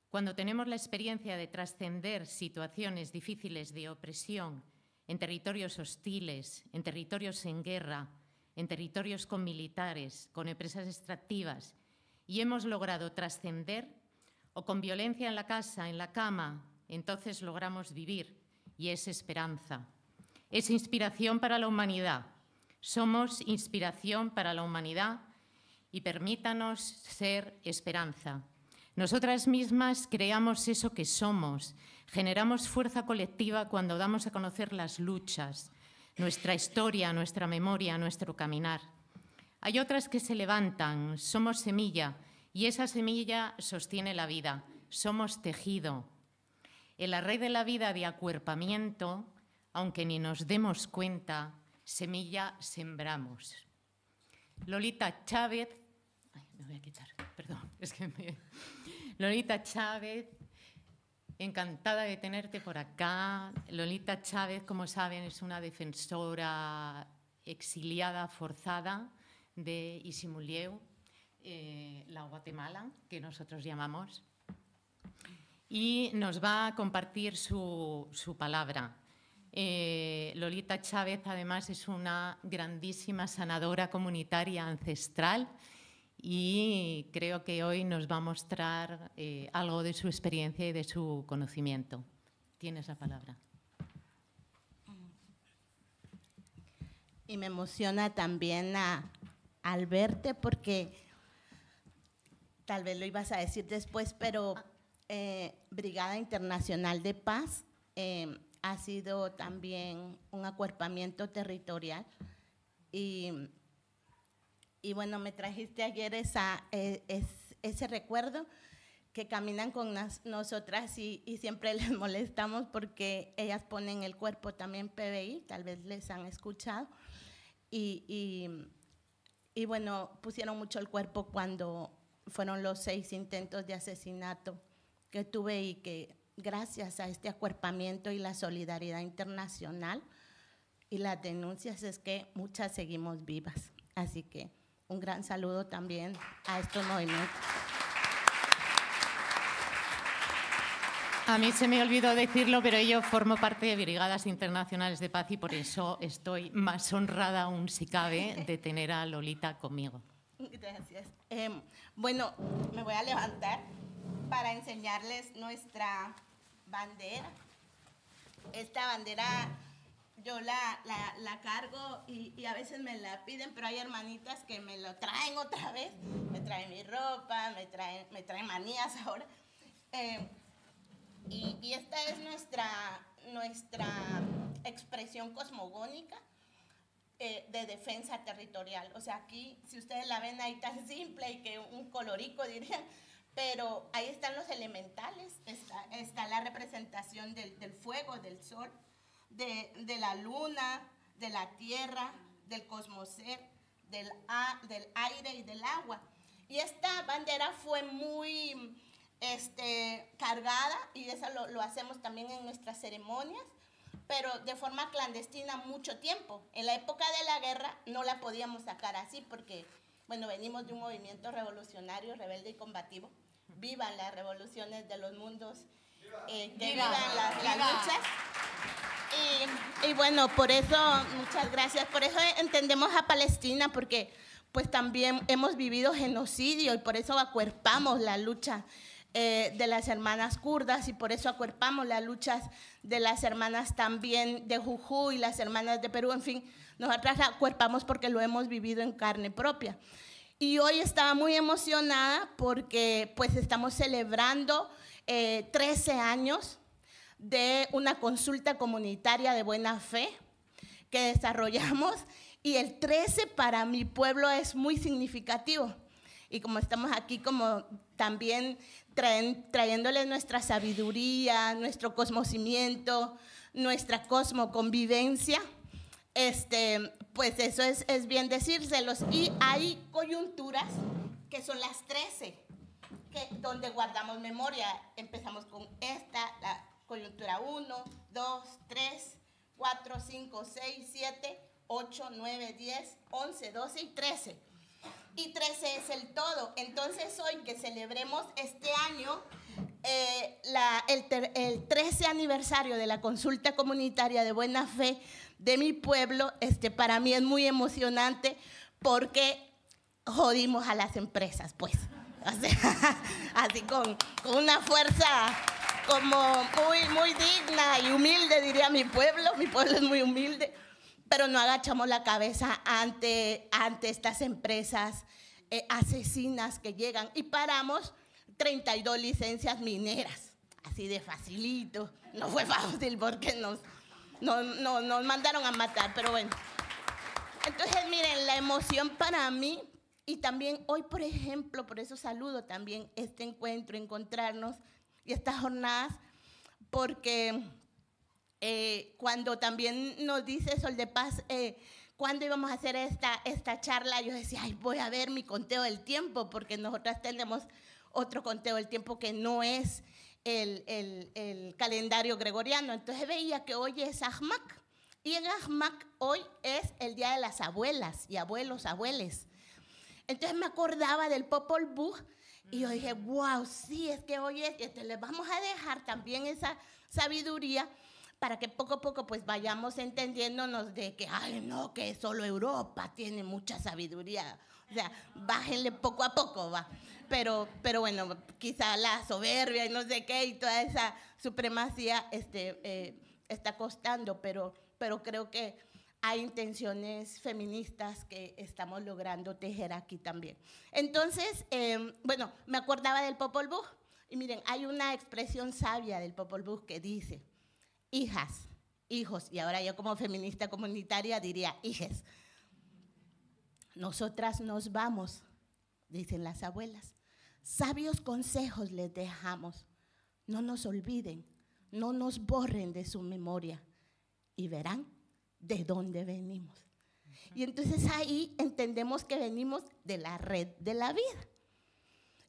Cuando tenemos la experiencia de trascender situaciones difíciles de opresión en territorios hostiles, en territorios en guerra, en territorios con militares, con empresas extractivas, y hemos logrado trascender, o con violencia en la casa, en la cama, entonces logramos vivir, y es esperanza. Es inspiración para la humanidad. Somos inspiración para la humanidad y permítanos ser esperanza. Nosotras mismas creamos eso que somos, generamos fuerza colectiva cuando damos a conocer las luchas, nuestra historia, nuestra memoria, nuestro caminar. Hay otras que se levantan, somos semilla y esa semilla sostiene la vida, somos tejido. En la red de la vida de acuerpamiento, aunque ni nos demos cuenta, semilla sembramos. Lolita Chávez, me voy a quitar, perdón, Lolita Chávez, encantada de tenerte por acá. Lolita Chávez, como saben, es una defensora exiliada, forzada de Isimulieu, la Guatemala, que nosotros llamamos, y nos va a compartir su palabra. Lolita Chávez, además, es una grandísima sanadora comunitaria ancestral y creo que hoy nos va a mostrar algo de su experiencia y de su conocimiento. Tienes la palabra. Y me emociona también al verte, porque tal vez lo ibas a decir después, pero Brigada Internacional de Paz ha sido también un acuerpamiento territorial y bueno, me trajiste ayer ese recuerdo, que caminan con nosotras y siempre les molestamos porque ellas ponen el cuerpo también PBI, tal vez les han escuchado, y bueno, pusieron mucho el cuerpo cuando fueron los 6 intentos de asesinato que tuve, y que gracias a este acuerpamiento y la solidaridad internacional y las denuncias es que muchas seguimos vivas. Así que un gran saludo también a estos movimientos. A mí se me olvidó decirlo, pero yo formo parte de Brigadas Internacionales de Paz y por eso estoy más honrada aún, si cabe, de tener a Lolita conmigo. Gracias. Bueno, me voy a levantar para enseñarles nuestra bandera. Esta bandera yo la cargo y a veces me la piden, pero hay hermanitas que me lo traen otra vez, me traen mi ropa, me traen manías ahora. Y esta es nuestra expresión cosmogónica de defensa territorial. O sea, aquí, si ustedes la ven ahí tan simple y que un colorico dirían, pero ahí están los elementales, está la representación del fuego, del sol, de la luna, de la tierra, del cosmoser, del aire y del agua. Y esta bandera fue muy cargada, y eso lo hacemos también en nuestras ceremonias, pero de forma clandestina mucho tiempo. En la época de la guerra no la podíamos sacar así porque, bueno, venimos de un movimiento revolucionario, rebelde y combativo. Vivan las revoluciones de los mundos, que vivan las luchas. Y bueno, por eso, muchas gracias. Por eso entendemos a Palestina, porque pues también hemos vivido genocidio y por eso acuerpamos la lucha de las hermanas kurdas, y por eso acuerpamos las luchas de las hermanas también de Jujuy, las hermanas de Perú, en fin, nosotras la acuerpamos porque lo hemos vivido en carne propia. Y hoy estaba muy emocionada porque pues estamos celebrando 13 años de una consulta comunitaria de buena fe que desarrollamos, y el 13 para mi pueblo es muy significativo. Y como estamos aquí como también trayéndoles nuestra sabiduría, nuestro cosmocimiento, nuestra cosmoconvivencia, pues eso es bien decírselos. Y hay coyunturas que son las 13, donde guardamos memoria. Empezamos con esta, la coyuntura 1, 2, 3, 4, 5, 6, 7, 8, 9, 10, 11, 12 y 13. Y 13 es el todo. Entonces hoy que celebremos este año el 13 aniversario de la consulta comunitaria de buena fe de mi pueblo, para mí es muy emocionante porque jodimos a las empresas, pues. O sea, así con una fuerza como muy digna y humilde, diría mi pueblo. Mi pueblo es muy humilde, pero no agachamos la cabeza ante estas empresas asesinas que llegan y paramos 32 licencias mineras, así de facilito. No fue fácil porque nos mandaron a matar, pero bueno. Entonces, miren, la emoción para mí, y también hoy, por ejemplo, por eso saludo también este encuentro, encontrarnos y estas jornadas, porque cuando también nos dice Sol de Paz, cuando íbamos a hacer esta charla, yo decía, ay, voy a ver mi conteo del tiempo, porque nosotras tenemos otro conteo del tiempo que no es el calendario gregoriano. Entonces veía que hoy es Ajmak, y en Ajmak hoy es el Día de las Abuelas y Abuelos, Abueles. Entonces me acordaba del Popol Vuh, y yo dije, wow, sí, es que hoy es, entonces les vamos a dejar también esa sabiduría para que poco a poco pues vayamos entendiéndonos de que, ay, no, que solo Europa tiene mucha sabiduría. O sea, bájenle poco a poco, va. Pero bueno, quizá la soberbia y no sé qué y toda esa supremacía está costando, pero creo que hay intenciones feministas que estamos logrando tejer aquí también. Entonces, bueno, me acordaba del Popol Vuh, y miren, hay una expresión sabia del Popol Vuh que dice, hijas, hijos, y ahora yo como feminista comunitaria diría hijes. Nosotras nos vamos, dicen las abuelas. Sabios consejos les dejamos. No nos olviden, no nos borren de su memoria y verán de dónde venimos. Y entonces ahí entendemos que venimos de la red de la vida.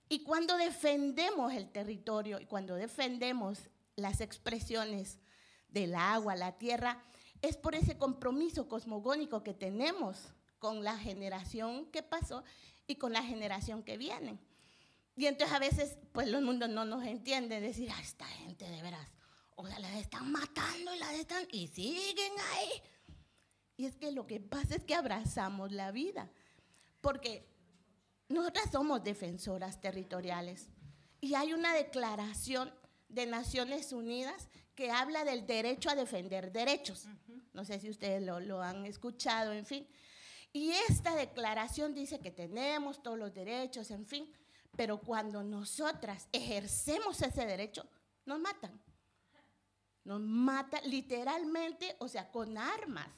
Y cuando defendemos el territorio y cuando defendemos las expresiones del agua, la tierra, es por ese compromiso cosmogónico que tenemos con la generación que pasó y con la generación que viene. Y entonces a veces, pues los mundos no nos entienden, decir, ah, esta gente de veras, o sea, las están matando y siguen ahí. Y es que lo que pasa es que abrazamos la vida, porque nosotras somos defensoras territoriales y hay una declaración de Naciones Unidas que habla del derecho a defender derechos. No sé si ustedes lo han escuchado, en fin. Y esta declaración dice que tenemos todos los derechos, en fin, pero cuando nosotras ejercemos ese derecho, nos matan. Nos matan literalmente, o sea, con armas.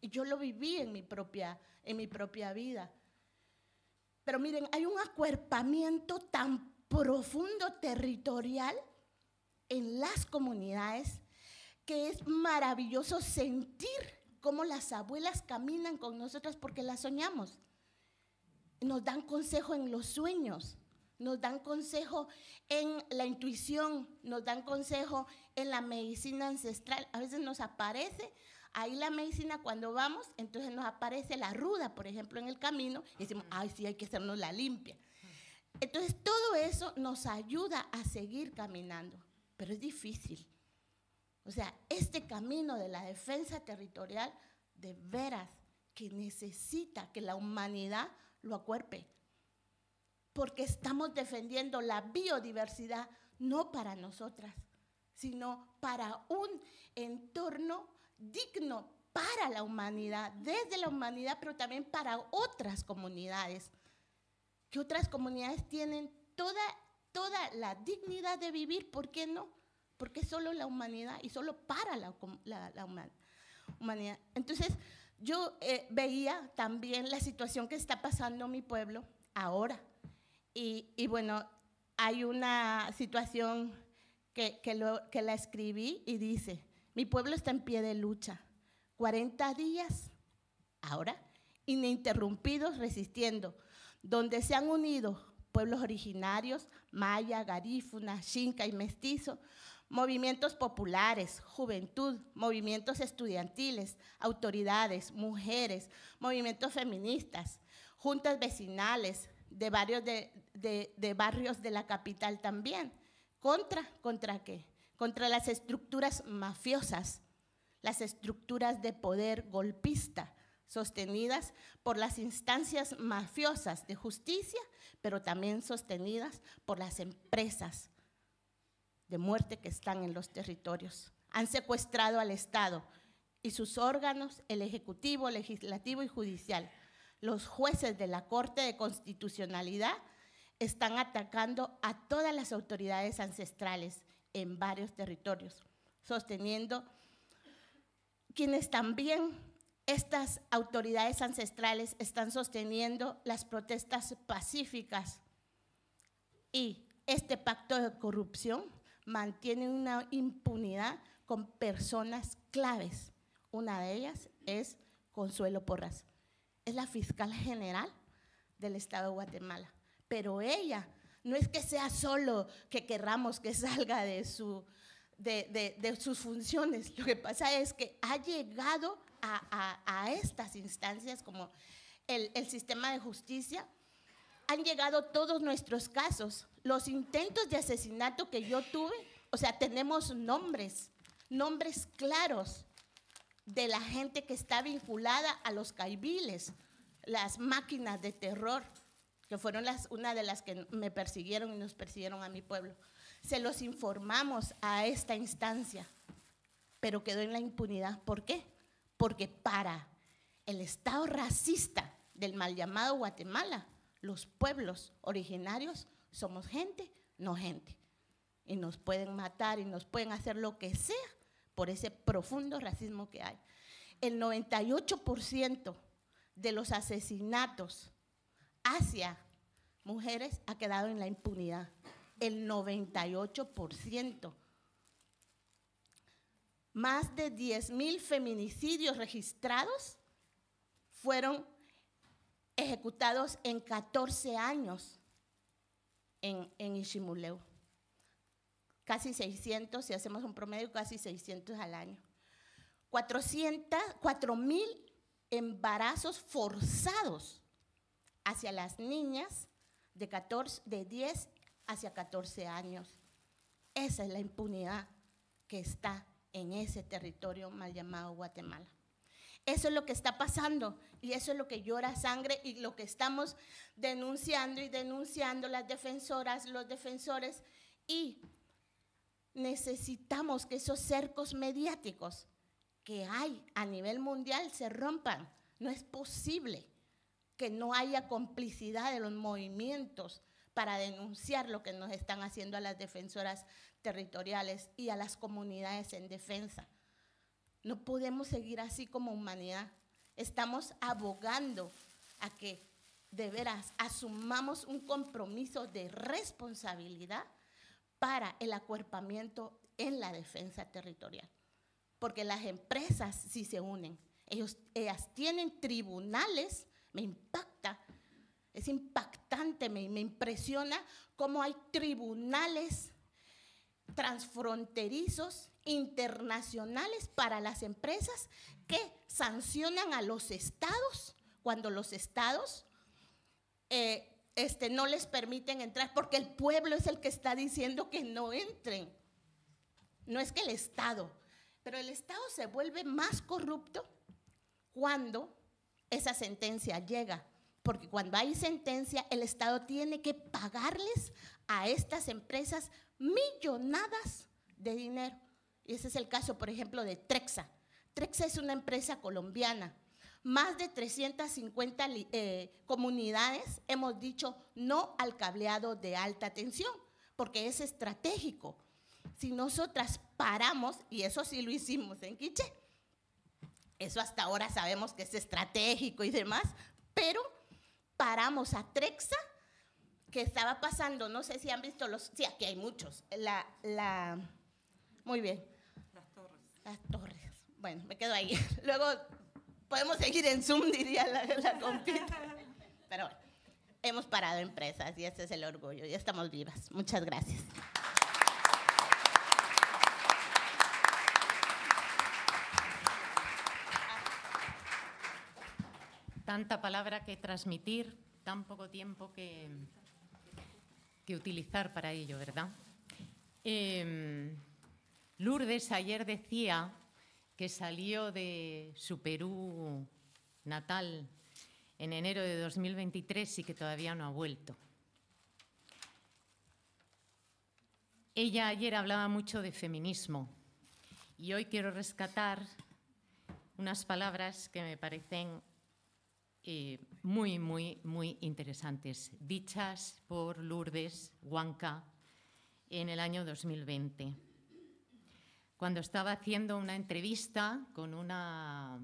Y yo lo viví en mi propia vida. Pero miren, hay un acuerpamiento tan profundo territorial en las comunidades que es maravilloso sentir cómo las abuelas caminan con nosotras porque las soñamos. Nos dan consejo en los sueños, nos dan consejo en la intuición, nos dan consejo en la medicina ancestral. A veces nos aparece ahí la medicina cuando vamos, entonces nos aparece la ruda, por ejemplo, en el camino, y decimos, ay, sí, hay que hacernos la limpia. Entonces todo eso nos ayuda a seguir caminando, pero es difícil. O sea, este camino de la defensa territorial, de veras, que necesita que la humanidad lo acuerpe, porque estamos defendiendo la biodiversidad no para nosotras, sino para un entorno digno para la humanidad, desde la humanidad, pero también para otras comunidades, que otras comunidades tienen toda la dignidad de vivir, ¿por qué no? Porque solo la humanidad y solo para la humanidad. Entonces, yo veía también la situación que está pasando en mi pueblo ahora. Y bueno, hay una situación que la escribí y dice, mi pueblo está en pie de lucha, 40 días ahora, ininterrumpidos resistiendo, donde se han unido pueblos originarios, maya, garífuna, xinca y mestizo, movimientos populares, juventud, movimientos estudiantiles, autoridades, mujeres, movimientos feministas, juntas vecinales de barrios de la capital también. ¿Contra qué? Contra las estructuras mafiosas, las estructuras de poder golpista, sostenidas por las instancias mafiosas de justicia, pero también sostenidas por las empresas de muerte que están en los territorios. Han secuestrado al Estado y sus órganos, el Ejecutivo, Legislativo y Judicial. Los jueces de la Corte de Constitucionalidad están atacando a todas las autoridades ancestrales en varios territorios, sosteniendo quienes también, estas autoridades ancestrales están sosteniendo las protestas pacíficas, y este pacto de corrupción mantiene una impunidad con personas claves. Una de ellas es Consuelo Porras, es la fiscal general del Estado de Guatemala, pero ella no es que sea solo que querramos que salga de sus funciones. Lo que pasa es que ha llegado a estas instancias como el sistema de justicia. Han llegado todos nuestros casos, los intentos de asesinato que yo tuve, o sea, tenemos nombres claros de la gente que está vinculada a los caibiles, las máquinas de terror, que fueron una de las que me persiguieron y nos persiguieron a mi pueblo. Se los informamos a esta instancia, pero quedó en la impunidad. ¿Por qué? Porque para el Estado racista del mal llamado Guatemala, los pueblos originarios somos gente, no gente. Y nos pueden matar y nos pueden hacer lo que sea por ese profundo racismo que hay. El 98% de los asesinatos hacia mujeres ha quedado en la impunidad. El 98%. Más de 10,000 feminicidios registrados fueron ejecutados en 14 años en Iximuleu. Casi 600, si hacemos un promedio, casi 600 al año. 4,000 embarazos forzados hacia las niñas de 10 hacia 14 años. Esa es la impunidad que está en ese territorio mal llamado Guatemala. Eso es lo que está pasando y eso es lo que llora sangre y lo que estamos denunciando y denunciando las defensoras, los defensores, y necesitamos que esos cercos mediáticos que hay a nivel mundial se rompan. No es posible que no haya complicidad de los movimientos para denunciar lo que nos están haciendo a las defensoras territoriales y a las comunidades en defensa. No podemos seguir así como humanidad. Estamos abogando a que de veras asumamos un compromiso de responsabilidad para el acuerpamiento en la defensa territorial. Porque las empresas sí se unen. Ellas tienen tribunales, me impacta, es impactante, me impresiona cómo hay tribunales transfronterizos internacionales para las empresas que sancionan a los estados cuando los estados no les permiten entrar, porque el pueblo es el que está diciendo que no entren. No es que el Estado, pero el Estado se vuelve más corrupto cuando esa sentencia llega, porque cuando hay sentencia el Estado tiene que pagarles a estas empresas millonadas de dinero. Y ese es el caso, por ejemplo, de Trexa. Trexa es una empresa colombiana. Más de 350 comunidades hemos dicho no al cableado de alta tensión, porque es estratégico. Si nosotras paramos, y eso sí lo hicimos en Quiché, eso hasta ahora sabemos que es estratégico y demás, pero paramos a Trexa, que estaba pasando, no sé si han visto sí, aquí hay muchos, muy bien. Las torres. Bueno, me quedo ahí. Luego podemos seguir en Zoom, diría la compita. Pero bueno, hemos parado empresas y ese es el orgullo. Ya estamos vivas. Muchas gracias. Tanta palabra que transmitir, tan poco tiempo que utilizar para ello, ¿verdad? Lourdes ayer decía que salió de su Perú natal en enero de 2023 y que todavía no ha vuelto. Ella ayer hablaba mucho de feminismo y hoy quiero rescatar unas palabras que me parecen muy, muy, muy interesantes, dichas por Lourdes Huanca en el año 2020, cuando estaba haciendo una entrevista con una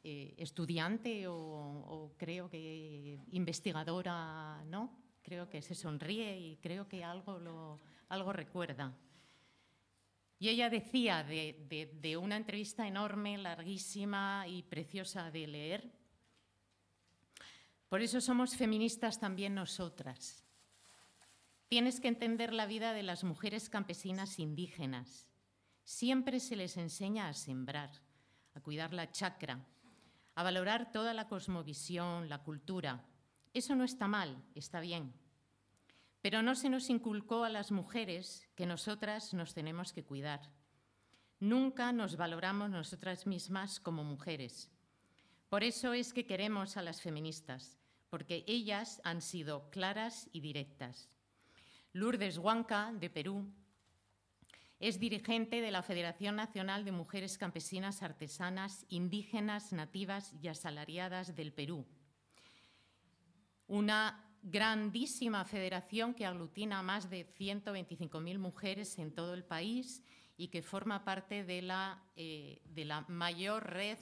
estudiante o creo que investigadora, ¿no? Creo que se sonríe y creo que algo recuerda. Y ella decía de una entrevista enorme, larguísima y preciosa de leer: por eso somos feministas también nosotras. Tienes que entender la vida de las mujeres campesinas indígenas. Siempre se les enseña a sembrar, a cuidar la chacra, a valorar toda la cosmovisión, la cultura. Eso no está mal, está bien. Pero no se nos inculcó a las mujeres que nosotras nos tenemos que cuidar. Nunca nos valoramos nosotras mismas como mujeres. Por eso es que queremos a las feministas, porque ellas han sido claras y directas. Lourdes Huanca, de Perú, es dirigente de la Federación Nacional de Mujeres Campesinas Artesanas, Indígenas, Nativas y Asalariadas del Perú. Una grandísima federación que aglutina a más de 125.000 mujeres en todo el país y que forma parte de la mayor red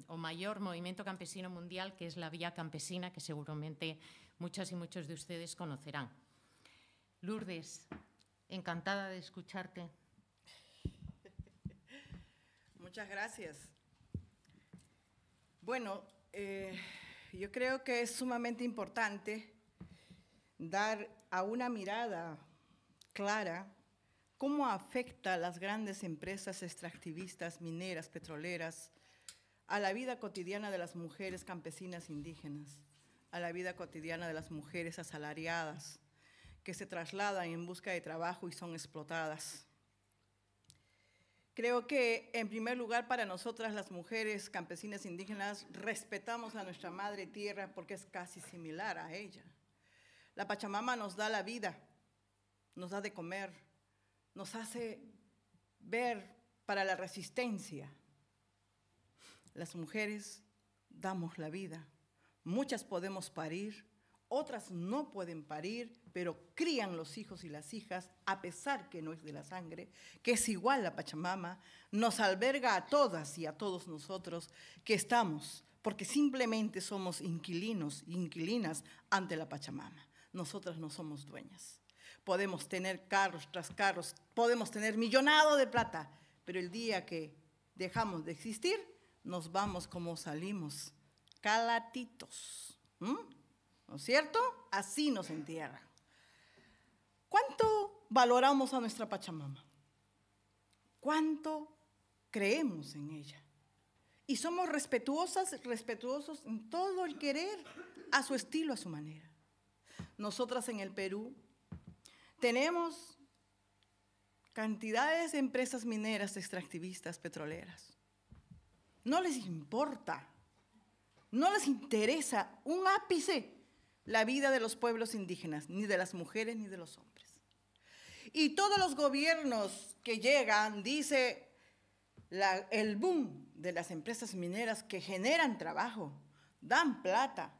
o mayor movimiento campesino mundial, que es la Vía Campesina, que seguramente muchas y muchos de ustedes conocerán. Lourdes, encantada de escucharte. Muchas gracias. Bueno, yo creo que es sumamente importante dar a una mirada clara cómo afecta a las grandes empresas extractivistas, mineras, petroleras, a la vida cotidiana de las mujeres campesinas indígenas, a la vida cotidiana de las mujeres asalariadas, que se trasladan en busca de trabajo y son explotadas. Creo que, en primer lugar, para nosotras las mujeres campesinas indígenas, respetamos a nuestra madre tierra porque es casi similar a ella. La Pachamama nos da la vida, nos da de comer, nos hace ver para la resistencia. Las mujeres damos la vida. Muchas podemos parir, otras no pueden parir, pero crían los hijos y las hijas, a pesar que no es de la sangre, que es igual la Pachamama, nos alberga a todas y a todos nosotros que estamos, porque simplemente somos inquilinos e inquilinas ante la Pachamama. Nosotras no somos dueñas. Podemos tener carros tras carros, podemos tener millonado de plata, pero el día que dejamos de existir, nos vamos como salimos, calatitos. ¿No es cierto? Así nos entierran. ¿Cuánto valoramos a nuestra Pachamama? ¿Cuánto creemos en ella? Y somos respetuosos en todo el querer, a su estilo, a su manera. Nosotras en el Perú tenemos cantidades de empresas mineras, extractivistas, petroleras. No les importa, no les interesa un ápice la vida de los pueblos indígenas, ni de las mujeres ni de los hombres. Y todos los gobiernos que llegan, dice el boom de las empresas mineras que generan trabajo, dan plata,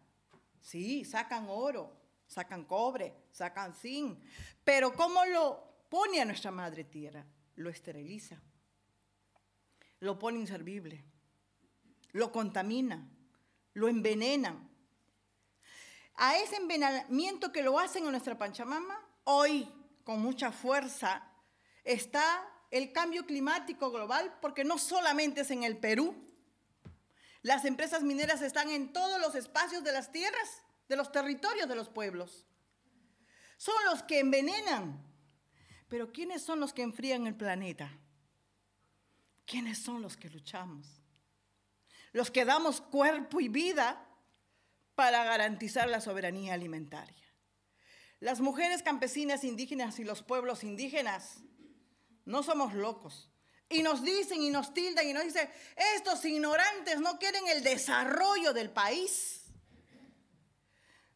sí, sacan oro, sacan cobre, sacan zinc, pero ¿cómo lo pone a nuestra madre tierra? Lo esteriliza, lo pone inservible, lo contamina, lo envenenan. A ese envenenamiento que lo hacen a nuestra Pachamama, hoy con mucha fuerza está el cambio climático global, porque no solamente es en el Perú. Las empresas mineras están en todos los espacios de las tierras de los territorios de los pueblos. Son los que envenenan. Pero ¿quiénes son los que enfrían el planeta? ¿Quiénes son los que luchamos? Los que damos cuerpo y vida para garantizar la soberanía alimentaria. Las mujeres campesinas indígenas y los pueblos indígenas no somos locos. Y nos dicen y nos tildan y nos dicen, estos ignorantes no quieren el desarrollo del país.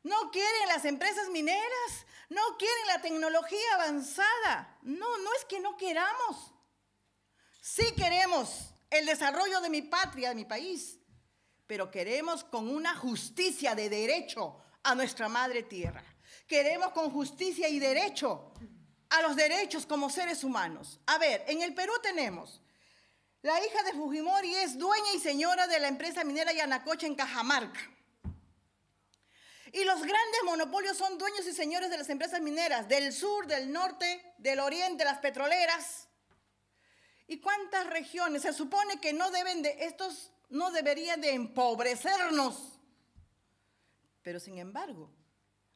No quieren las empresas mineras, no quieren la tecnología avanzada. No, no es que no queramos. Sí queremos el desarrollo de mi patria, de mi país, pero queremos con una justicia de derecho a nuestra madre tierra. Queremos con justicia y derecho a los derechos como seres humanos. A ver, en el Perú tenemos, la hija de Fujimori es dueña y señora de la empresa minera Yanacocha en Cajamarca. Y los grandes monopolios son dueños y señores de las empresas mineras del sur, del norte, del oriente, las petroleras. ¿Y cuántas regiones? Se supone que estos no deberían de empobrecernos. Pero sin embargo,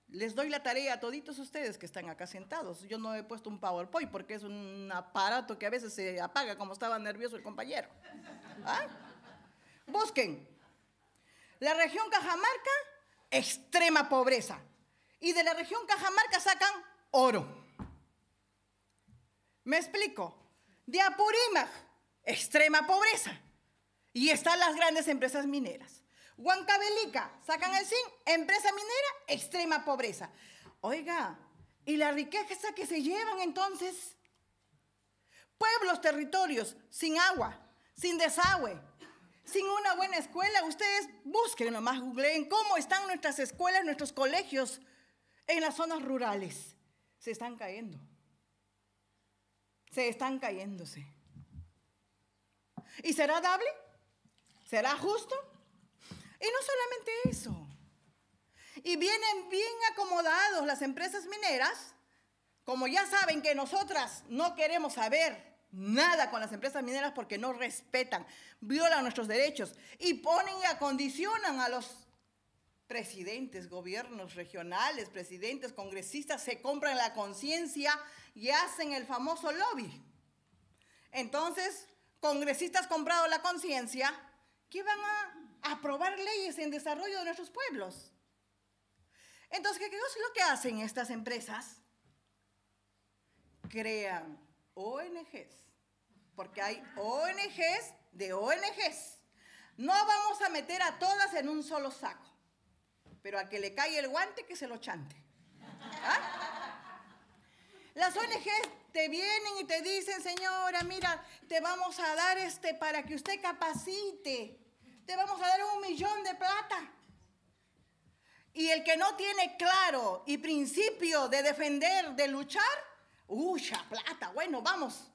les doy la tarea a toditos ustedes que están acá sentados. Yo no he puesto un PowerPoint porque es un aparato que a veces se apaga como estaba nervioso el compañero. ¿Ah? Busquen. La región Cajamarca, extrema pobreza. Y de la región Cajamarca sacan oro. ¿Me explico? De Apurímac, extrema pobreza. Y están las grandes empresas mineras. Huancavelica, sacan el zinc, empresa minera, extrema pobreza. Oiga, ¿y la riqueza que se llevan entonces? Pueblos, territorios, sin agua, sin desagüe, sin una buena escuela. Ustedes busquen nomás, googleen cómo están nuestras escuelas, nuestros colegios en las zonas rurales. Se están cayendo. Se están cayéndose. ¿Y será dable? ¿Será justo? Y no solamente eso. Y vienen bien acomodados las empresas mineras, como ya saben que nosotras no queremos saber nada con las empresas mineras porque no respetan, violan nuestros derechos y ponen y acondicionan a los presidentes, gobiernos regionales, presidentes, congresistas, se compran la conciencia y hacen el famoso lobby. Entonces, congresistas comprados la conciencia, ¿qué van a aprobar leyes en desarrollo de nuestros pueblos? Entonces, ¿qué es lo que hacen estas empresas? Crean ONGs, porque hay ONGs de ONGs. No vamos a meter a todas en un solo saco, pero al que le cae el guante, que se lo chante. ¿Ah? Las ONGs te vienen y te dicen, señora, mira, te vamos a dar para que usted capacite. Te vamos a dar 1 millón de plata. Y el que no tiene claro y principio de defender, de luchar, ¡ucha, plata! Bueno, vamos.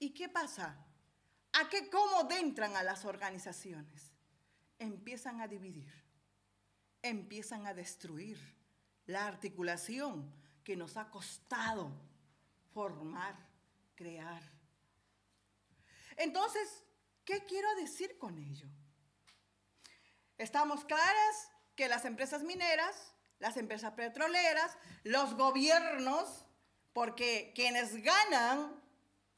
¿Y qué pasa? ¿Cómo entran a las organizaciones? Empiezan a dividir, empiezan a destruir la articulación que nos ha costado formar, crear. Entonces, ¿qué quiero decir con ello? Estamos claras que las empresas mineras, las empresas petroleras, los gobiernos, porque quienes ganan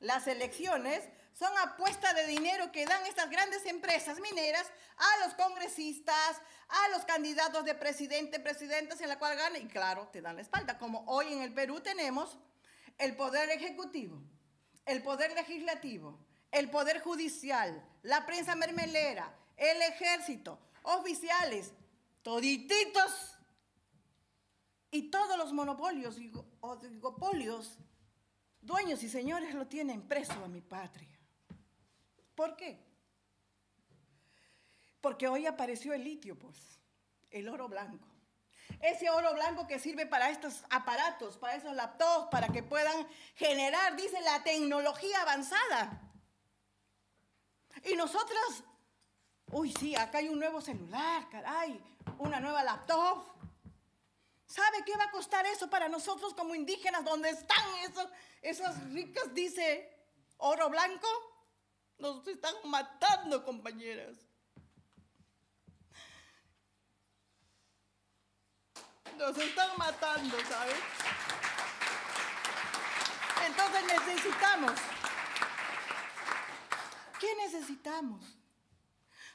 las elecciones son apuestas de dinero que dan estas grandes empresas mineras a los congresistas, a los candidatos de presidente, presidentas en la cual ganan, y claro, te dan la espalda. Como hoy en el Perú tenemos el poder ejecutivo, el poder legislativo, el poder judicial, la prensa mermelera, el ejército, oficiales, todititos, y todos los monopolios y oligopolios, dueños y señores, lo tienen preso a mi patria. ¿Por qué? Porque hoy apareció el litio, pues, el oro blanco. Ese oro blanco que sirve para estos aparatos, para esos laptops, para que puedan generar, dice, la tecnología avanzada. Y nosotras, uy, sí, acá hay un nuevo celular, caray, una nueva laptop. ¿Sabe qué va a costar eso para nosotros como indígenas? ¿Dónde están esas ricas, dice, oro blanco? Nos están matando, compañeras. Nos están matando, ¿sabes? Entonces necesitamos. ¿Qué necesitamos?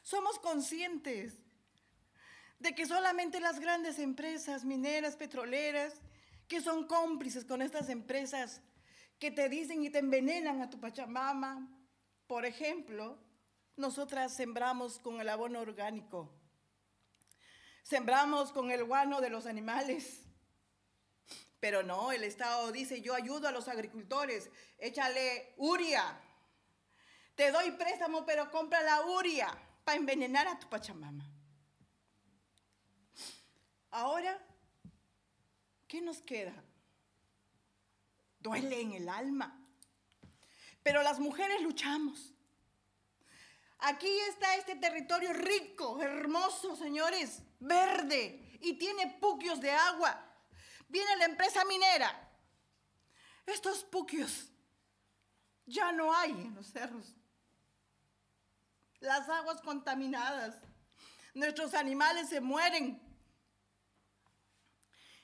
Somos conscientes de que solamente las grandes empresas mineras, petroleras, que son cómplices con estas empresas que te dicen y te envenenan a tu Pachamama. Por ejemplo, nosotras sembramos con el abono orgánico, sembramos con el guano de los animales, pero no, el Estado dice, yo ayudo a los agricultores, échale urea, te doy préstamo, pero compra la urea para envenenar a tu Pachamama. Ahora, ¿qué nos queda? Duele en el alma. Pero las mujeres luchamos. Aquí está este territorio rico, hermoso, señores, verde, y tiene puquios de agua. Viene la empresa minera. Estos puquios ya no hay en los cerros. Las aguas contaminadas. Nuestros animales se mueren.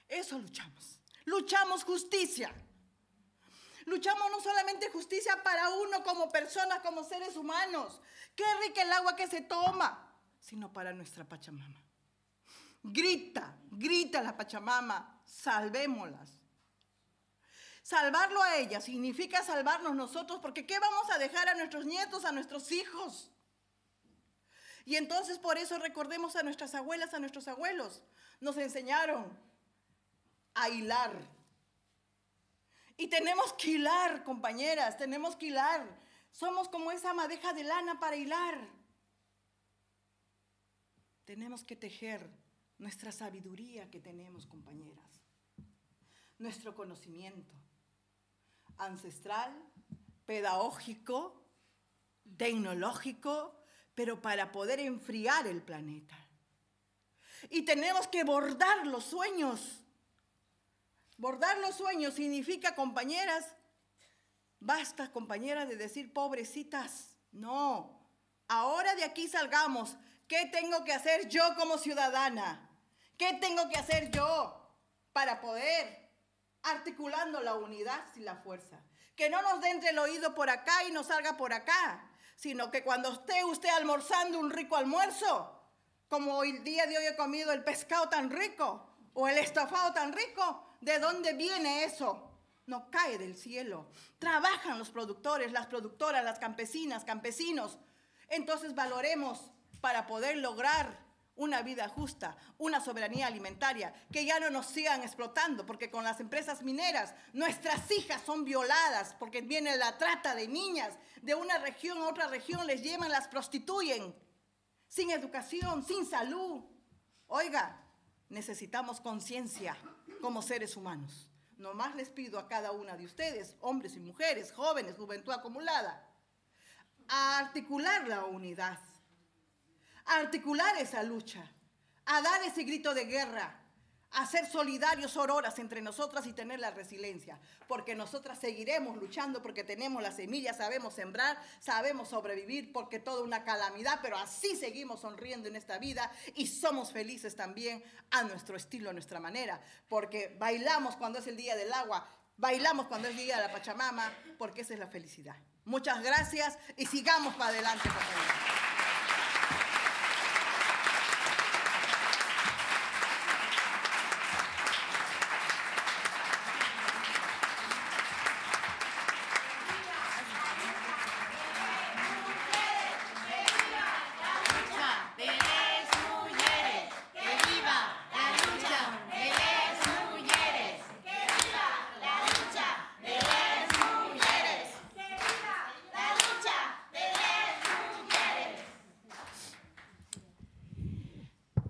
Eso luchamos. Luchamos justicia. Luchamos no solamente justicia para uno como personas, como seres humanos. Qué rica el agua que se toma, sino para nuestra Pachamama. Grita, grita la Pachamama, salvémoslas. Salvarlo a ella significa salvarnos nosotros, porque ¿qué vamos a dejar a nuestros nietos, a nuestros hijos? Y entonces por eso recordemos a nuestras abuelas, a nuestros abuelos. Nos enseñaron a hilar. Y tenemos que hilar, compañeras, tenemos que hilar. Somos como esa madeja de lana para hilar. Tenemos que tejer nuestra sabiduría que tenemos, compañeras. Nuestro conocimiento ancestral, pedagógico, tecnológico, pero para poder enfriar el planeta. Y tenemos que bordar los sueños. Bordar los sueños significa, compañeras, basta, compañeras, de decir pobrecitas. No, ahora de aquí salgamos. ¿Qué tengo que hacer yo como ciudadana? ¿Qué tengo que hacer yo para poder, articulando la unidad y la fuerza? Que no nos entre el oído por acá y nos salga por acá, sino que cuando esté usted almorzando un rico almuerzo, como el día de hoy he comido el pescado tan rico o el estofado tan rico, ¿de dónde viene eso? No cae del cielo. Trabajan los productores, las productoras, las campesinas, campesinos. Entonces valoremos para poder lograr una vida justa, una soberanía alimentaria, que ya no nos sigan explotando, porque con las empresas mineras nuestras hijas son violadas, porque viene la trata de niñas de una región a otra región, les llevan, las prostituyen, sin educación, sin salud. Oiga, necesitamos conciencia como seres humanos. Nomás les pido a cada una de ustedes, hombres y mujeres, jóvenes, juventud acumulada, a articular la unidad, a articular esa lucha, a dar ese grito de guerra, a ser solidarios, sororas entre nosotras y tener la resiliencia, porque nosotras seguiremos luchando, porque tenemos las semillas, sabemos sembrar, sabemos sobrevivir, porque toda una calamidad, pero así seguimos sonriendo en esta vida y somos felices también a nuestro estilo, a nuestra manera, porque bailamos cuando es el día del agua, bailamos cuando es el día de la Pachamama, porque esa es la felicidad. Muchas gracias y sigamos para adelante, compañeros.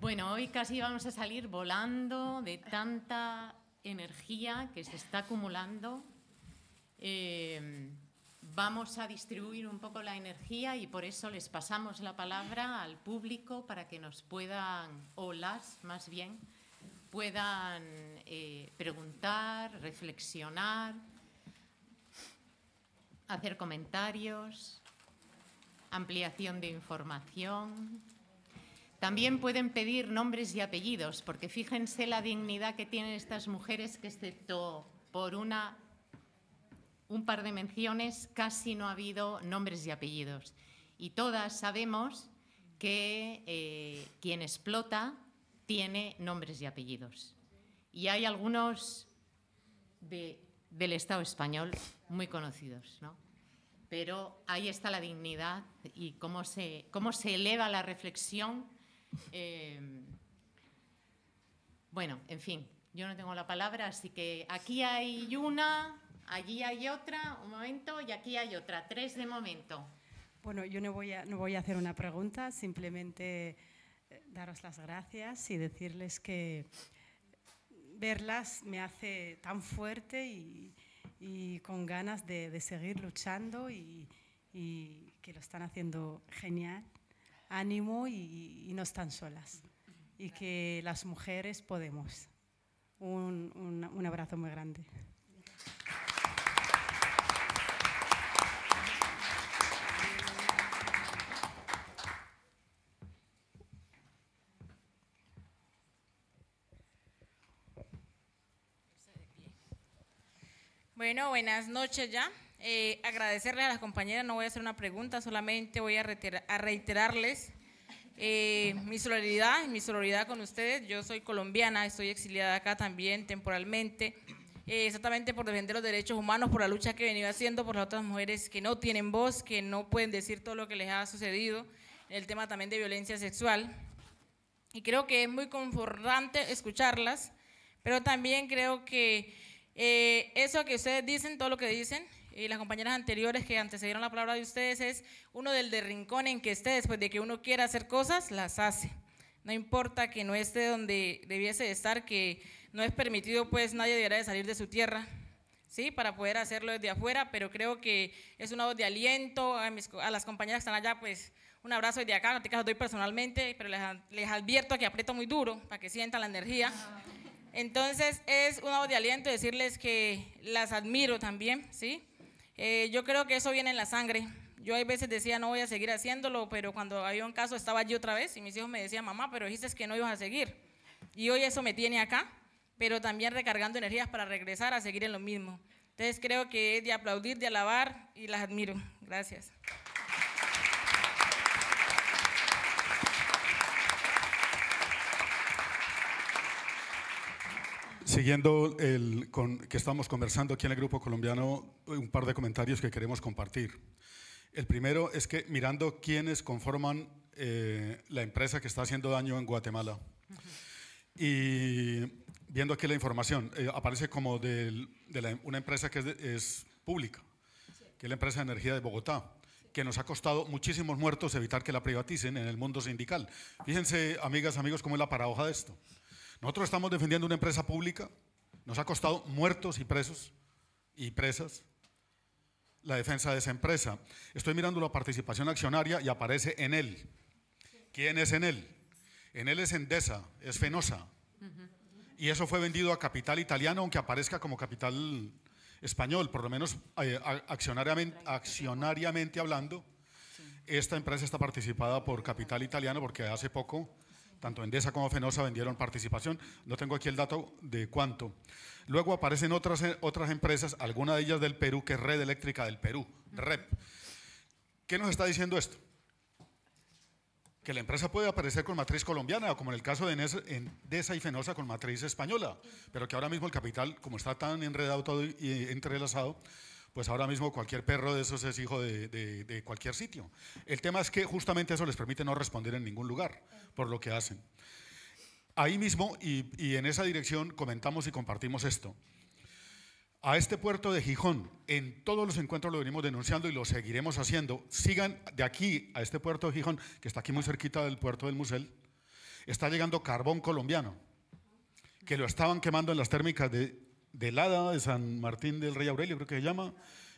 Bueno, hoy casi vamos a salir volando de tanta energía que se está acumulando. Vamos a distribuir un poco la energía y por eso les pasamos la palabra al público para que nos puedan, o las más bien, puedan preguntar, reflexionar, hacer comentarios, ampliación de información. También pueden pedir nombres y apellidos, porque fíjense la dignidad que tienen estas mujeres, que excepto por un par de menciones casi no ha habido nombres y apellidos. Y todas sabemos que quien explota tiene nombres y apellidos. Y hay algunos del Estado español muy conocidos, ¿no? Pero ahí está la dignidad y cómo se eleva la reflexión. Bueno, en fin, yo no tengo la palabra, así que aquí hay una, allí hay otra, un momento, y aquí hay otra, 3 de momento. Bueno, yo no voy a hacer una pregunta, simplemente daros las gracias y decirles que verlas me hace tan fuerte y con ganas de seguir luchando y que lo están haciendo genial. Ánimo y no están solas. Y que las mujeres podemos. Un abrazo muy grande. Bueno, buenas noches ya. Agradecerles a las compañeras, no voy a hacer una pregunta, solamente voy a reiterarles mi solidaridad con ustedes. Yo soy colombiana, estoy exiliada acá también temporalmente, exactamente por defender los derechos humanos, por la lucha que he venido haciendo por las otras mujeres que no tienen voz, que no pueden decir todo lo que les ha sucedido, el tema también de violencia sexual. Y creo que es muy confortante escucharlas, pero también creo que eso que ustedes dicen, todo lo que dicen, y las compañeras anteriores que antecedieron la palabra de ustedes, es uno del de rincón en que esté, después de que uno quiera hacer cosas, las hace. No importa que no esté donde debiese de estar, que no es permitido, pues nadie deberá de salir de su tierra, ¿sí? Para poder hacerlo desde afuera, pero creo que es una voz de aliento. A las compañeras que están allá, pues un abrazo desde acá, no te los doy personalmente, pero les advierto que aprieto muy duro para que sientan la energía. Entonces es una voz de aliento decirles que las admiro también, ¿sí? Yo creo que eso viene en la sangre. Yo hay veces decía no voy a seguir haciéndolo, pero cuando había un caso estaba allí otra vez y mis hijos me decían, mamá, pero dijiste que no ibas a seguir. Y hoy eso me tiene acá, pero también recargando energías para regresar a seguir en lo mismo. Entonces creo que es de aplaudir, de alabar y las admiro. Gracias. Siguiendo que estamos conversando aquí en el Grupo Colombiano, un par de comentarios que queremos compartir. El primero es que mirando quiénes conforman la empresa que está haciendo daño en Guatemala y viendo aquí la información, aparece como una empresa que es pública, que es la empresa de energía de Bogotá, que nos ha costado muchísimos muertos evitar que la privaticen en el mundo sindical. Fíjense, amigas, amigos, cómo es la paradoja de esto. Nosotros estamos defendiendo una empresa pública, nos ha costado muertos y presos y presas la defensa de esa empresa. Estoy mirando la participación accionaria y aparece Enel. ¿Quién es Enel? Enel es Endesa, es Fenosa. Y eso fue vendido a capital italiano, aunque aparezca como capital español, por lo menos accionariamente hablando. Esta empresa está participada por capital italiano porque hace poco tanto Endesa como Fenosa vendieron participación. No tengo aquí el dato de cuánto. Luego aparecen otras empresas, alguna de ellas del Perú, que es Red Eléctrica del Perú, REP. ¿Qué nos está diciendo esto? Que la empresa puede aparecer con matriz colombiana, como en el caso de Endesa y Fenosa con matriz española, pero que ahora mismo el capital, como está tan enredado todo y entrelazado, pues ahora mismo cualquier perro de esos es hijo de cualquier sitio. El tema es que justamente eso les permite no responder en ningún lugar por lo que hacen. Ahí mismo y en esa dirección comentamos y compartimos esto. A este puerto de Gijón, en todos los encuentros lo venimos denunciando y lo seguiremos haciendo. Sigan de aquí a este puerto de Gijón, que está aquí muy cerquita del puerto del Musel, está llegando carbón colombiano, que lo estaban quemando en las térmicas de Lada, de San Martín del Rey Aurelio, creo que se llama,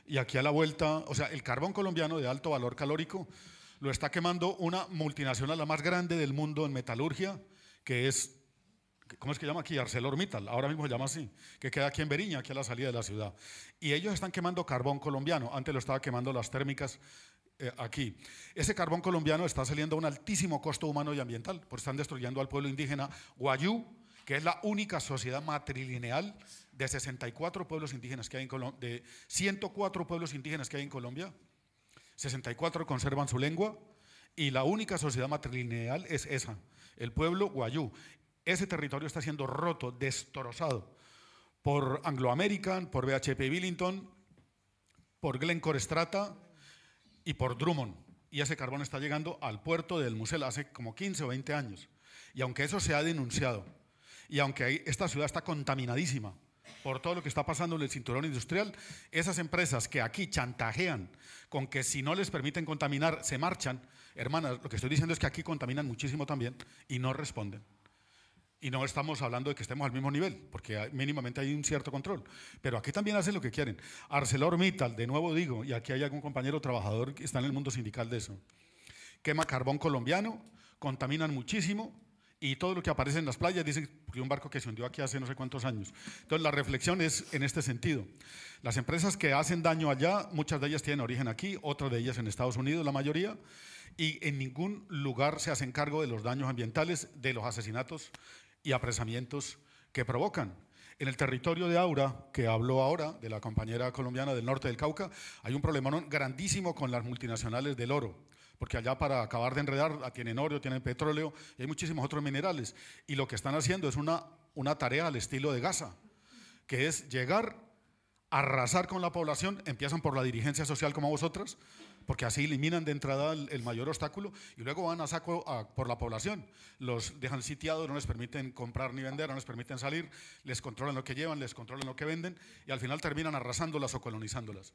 y aquí a la vuelta, o sea, el carbón colombiano de alto valor calórico lo está quemando una multinacional, la más grande del mundo en metalurgia, que es, ¿cómo es que se llama aquí? ArcelorMittal, ahora mismo se llama así, que queda aquí en Beriña, aquí a la salida de la ciudad. Y ellos están quemando carbón colombiano, antes lo estaba quemando las térmicas aquí. Ese carbón colombiano está saliendo a un altísimo costo humano y ambiental, porque están destruyendo al pueblo indígena Wayuu, que es la única sociedad matrilineal de 64 pueblos indígenas que hay en Colombia, de 104 pueblos indígenas que hay en Colombia. 64 conservan su lengua y la única sociedad matrilineal es esa, el pueblo Wayuu. Ese territorio está siendo roto, destrozado por Anglo American, por BHP Billington, por Glencore Strata y por Drummond. Y ese carbón está llegando al puerto del Musel hace como 15 o 20 años. Y aunque eso se ha denunciado, y aunque esta ciudad está contaminadísima por todo lo que está pasando en el cinturón industrial, esas empresas que aquí chantajean con que si no les permiten contaminar se marchan, hermanas, lo que estoy diciendo es que aquí contaminan muchísimo también y no responden. Y no estamos hablando de que estemos al mismo nivel, porque mínimamente hay un cierto control. Pero aquí también hacen lo que quieren. ArcelorMittal, de nuevo digo, y aquí hay algún compañero trabajador que está en el mundo sindical de eso, quema carbón colombiano, contaminan muchísimo, y todo lo que aparece en las playas dicen que un barco que se hundió aquí hace no sé cuántos años. Entonces la reflexión es en este sentido. Las empresas que hacen daño allá, muchas de ellas tienen origen aquí, otras de ellas en Estados Unidos, la mayoría, y en ningún lugar se hacen cargo de los daños ambientales, de los asesinatos y apresamientos que provocan. En el territorio de Aura, que habló ahora, de la compañera colombiana del norte del Cauca, hay un problema grandísimo con las multinacionales del oro, porque allá para acabar de enredar tienen oro, tienen petróleo y hay muchísimos otros minerales. Y lo que están haciendo es una tarea al estilo de Gaza, que es llegar, arrasar con la población, empiezan por la dirigencia social como vosotras, porque así eliminan de entrada el mayor obstáculo y luego van a saco por la población. Los dejan sitiados, no les permiten comprar ni vender, no les permiten salir, les controlan lo que llevan, les controlan lo que venden y al final terminan arrasándolas o colonizándolas.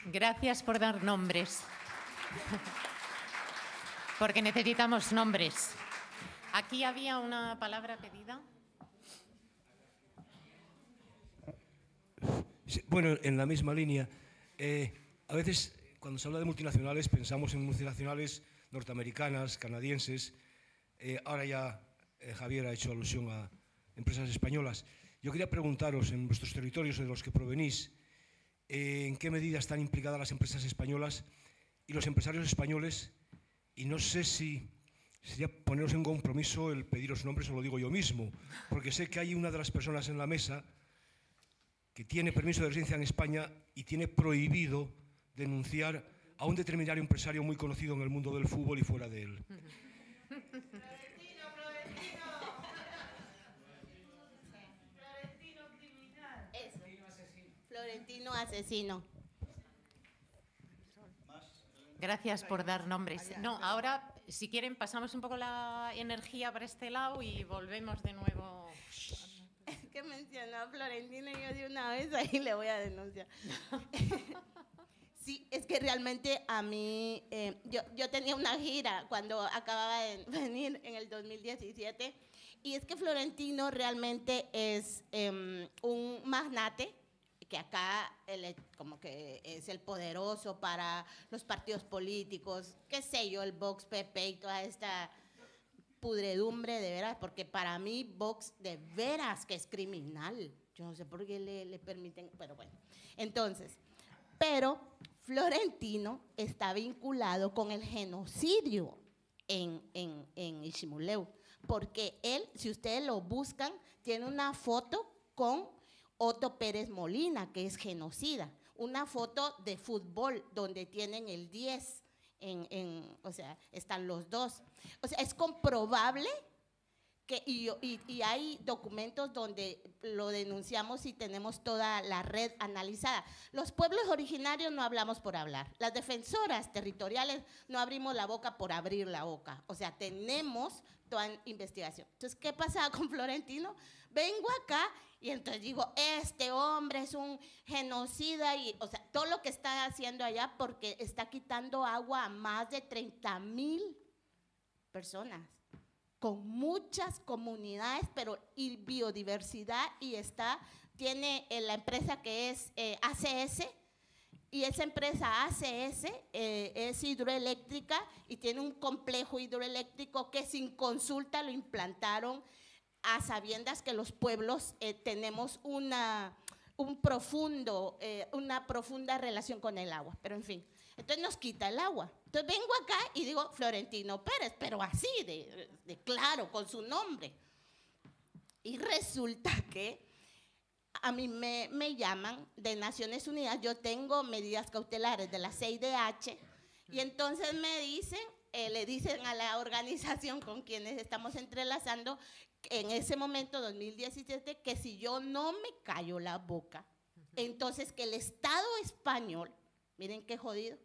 Gracias por dar nombres. Porque necesitamos nombres. Aquí había una palabra pedida. Sí, bueno, en la misma línea. A veces, cuando se habla de multinacionales, pensamos en multinacionales norteamericanas, canadienses. Ahora ya Javier ha hecho alusión a empresas españolas. Yo quería preguntaros, en vuestros territorios de los que provenís, ¿en qué medida están implicadas las empresas españolas y los empresarios españoles? Y no sé si sería poneros en compromiso el pediros nombres, o lo digo yo mismo, porque sé que hay una de las personas en la mesa que tiene permiso de residencia en España y tiene prohibido denunciar a un determinado empresario muy conocido en el mundo del fútbol y fuera de él. Florentino asesino. Gracias por dar nombres. No, ahora, si quieren, pasamos un poco la energía para este lado y volvemos de nuevo. Es que mencionó a Florentino y yo de una vez ahí le voy a denunciar. Sí, es que realmente a mí, yo tenía una gira cuando acababa de venir en el 2017 y es que Florentino realmente es un magnate que acá como que es el poderoso para los partidos políticos, qué sé yo, el Vox, PP y toda esta pudredumbre de veras, porque para mí Vox de veras que es criminal. Yo no sé por qué le permiten, pero bueno. Entonces, pero Florentino está vinculado con el genocidio en Ishimuleu, porque él, si ustedes lo buscan, tiene una foto con Otto Pérez Molina, que es genocida, una foto de fútbol donde tienen el 10, o sea, están los dos. O sea, es comprobable que, y hay documentos donde lo denunciamos y tenemos toda la red analizada. Los pueblos originarios no hablamos por hablar, las defensoras territoriales no abrimos la boca por abrir la boca, o sea, tenemos toda investigación. Entonces, ¿qué pasaba con Florentino? Vengo acá y entonces digo, este hombre es un genocida y, o sea, todo lo que está haciendo allá porque está quitando agua a más de 30,000 personas, con muchas comunidades, pero y biodiversidad y tiene la empresa que es ACS, y esa empresa ACS es hidroeléctrica y tiene un complejo hidroeléctrico que sin consulta lo implantaron a sabiendas que los pueblos tenemos una profunda relación con el agua. Pero en fin, Entonces nos quita el agua. Entonces vengo acá y digo Florentino Pérez, pero así, de claro, con su nombre. Y resulta que a mí me llaman de Naciones Unidas. Yo tengo medidas cautelares de la CIDH y entonces me dicen, le dicen a la organización con quienes estamos entrelazando en ese momento, 2017, que si yo no me callo la boca, entonces que el Estado español, miren qué jodido,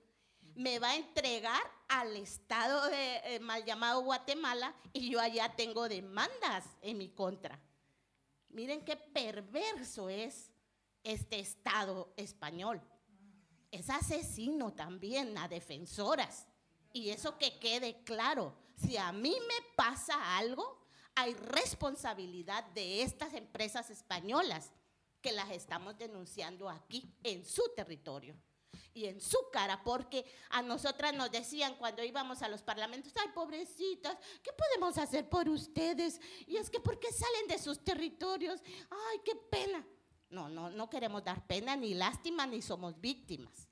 me va a entregar al Estado de mal llamado Guatemala y yo allá tengo demandas en mi contra. Miren qué perverso es este Estado español. Es asesino también a defensoras. Y eso que quede claro, si a mí me pasa algo, hay responsabilidad de estas empresas españolas que las estamos denunciando aquí, en su territorio y en su cara, porque a nosotras nos decían cuando íbamos a los parlamentos, ay, pobrecitas, ¿qué podemos hacer por ustedes? Y es que ¿por qué salen de sus territorios? Ay, qué pena. No queremos dar pena ni lástima, ni somos víctimas.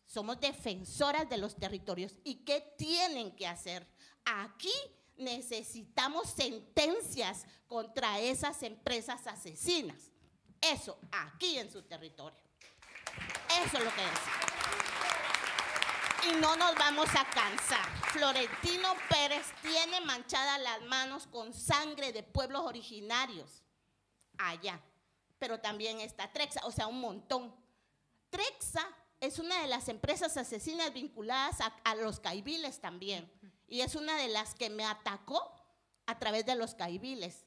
Somos defensoras de los territorios. ¿Y qué tienen que hacer? Aquí necesitamos sentencias contra esas empresas asesinas. Eso, aquí en su territorio. Eso es lo que decimos. Y no nos vamos a cansar. Florentino Pérez tiene manchadas las manos con sangre de pueblos originarios allá. Pero también está Trexa, o sea, un montón. Trexa es una de las empresas asesinas vinculadas a los caibiles también. Y es una de las que me atacó a través de los caibiles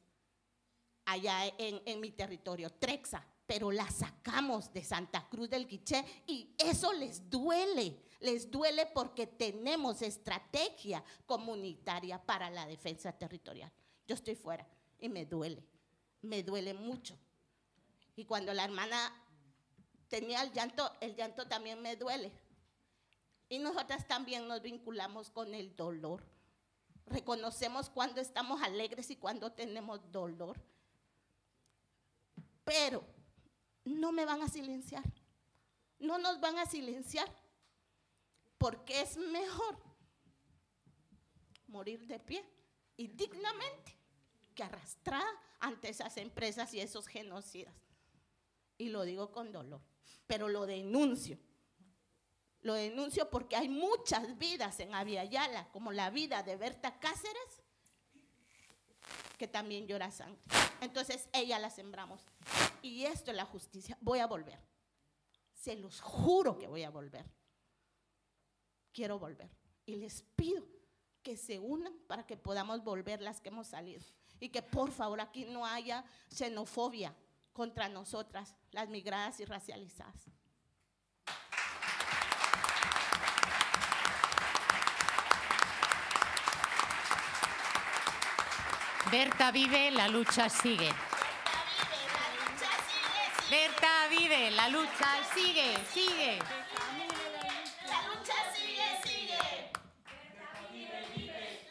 allá en mi territorio, Trexa. Pero la sacamos de Santa Cruz del Quiché y eso les duele porque tenemos estrategia comunitaria para la defensa territorial. Yo estoy fuera y me duele mucho. Y cuando la hermana tenía el llanto también me duele. Y nosotras también nos vinculamos con el dolor. Reconocemos cuando estamos alegres y cuando tenemos dolor. Pero no me van a silenciar, no nos van a silenciar, porque es mejor morir de pie y dignamente que arrastrada ante esas empresas y esos genocidas. Y lo digo con dolor, pero lo denuncio porque hay muchas vidas en Abya Yala, como la vida de Berta Cáceres, que también llora sangre. Entonces ella la sembramos. Y esto es la justicia. Voy a volver. Se los juro que voy a volver. Quiero volver. Y les pido que se unan para que podamos volver las que hemos salido. Y que por favor aquí no haya xenofobia contra nosotras, las migradas y racializadas. Berta vive, la lucha sigue. Berta vive, la lucha sigue. La lucha sigue.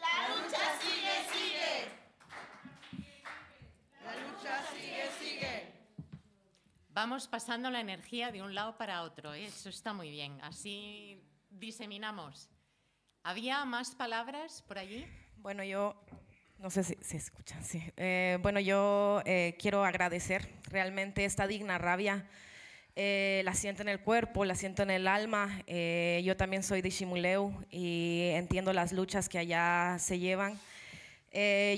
La lucha sigue. La lucha sigue. Vamos pasando la energía de un lado para otro, ¿eh? Eso está muy bien, así diseminamos. ¿Había más palabras por allí? Bueno, yo no sé si se escuchan, sí. Bueno, yo quiero agradecer realmente esta digna rabia. La siento en el cuerpo, la siento en el alma. Yo también soy de Ximuleu y entiendo las luchas que allá se llevan.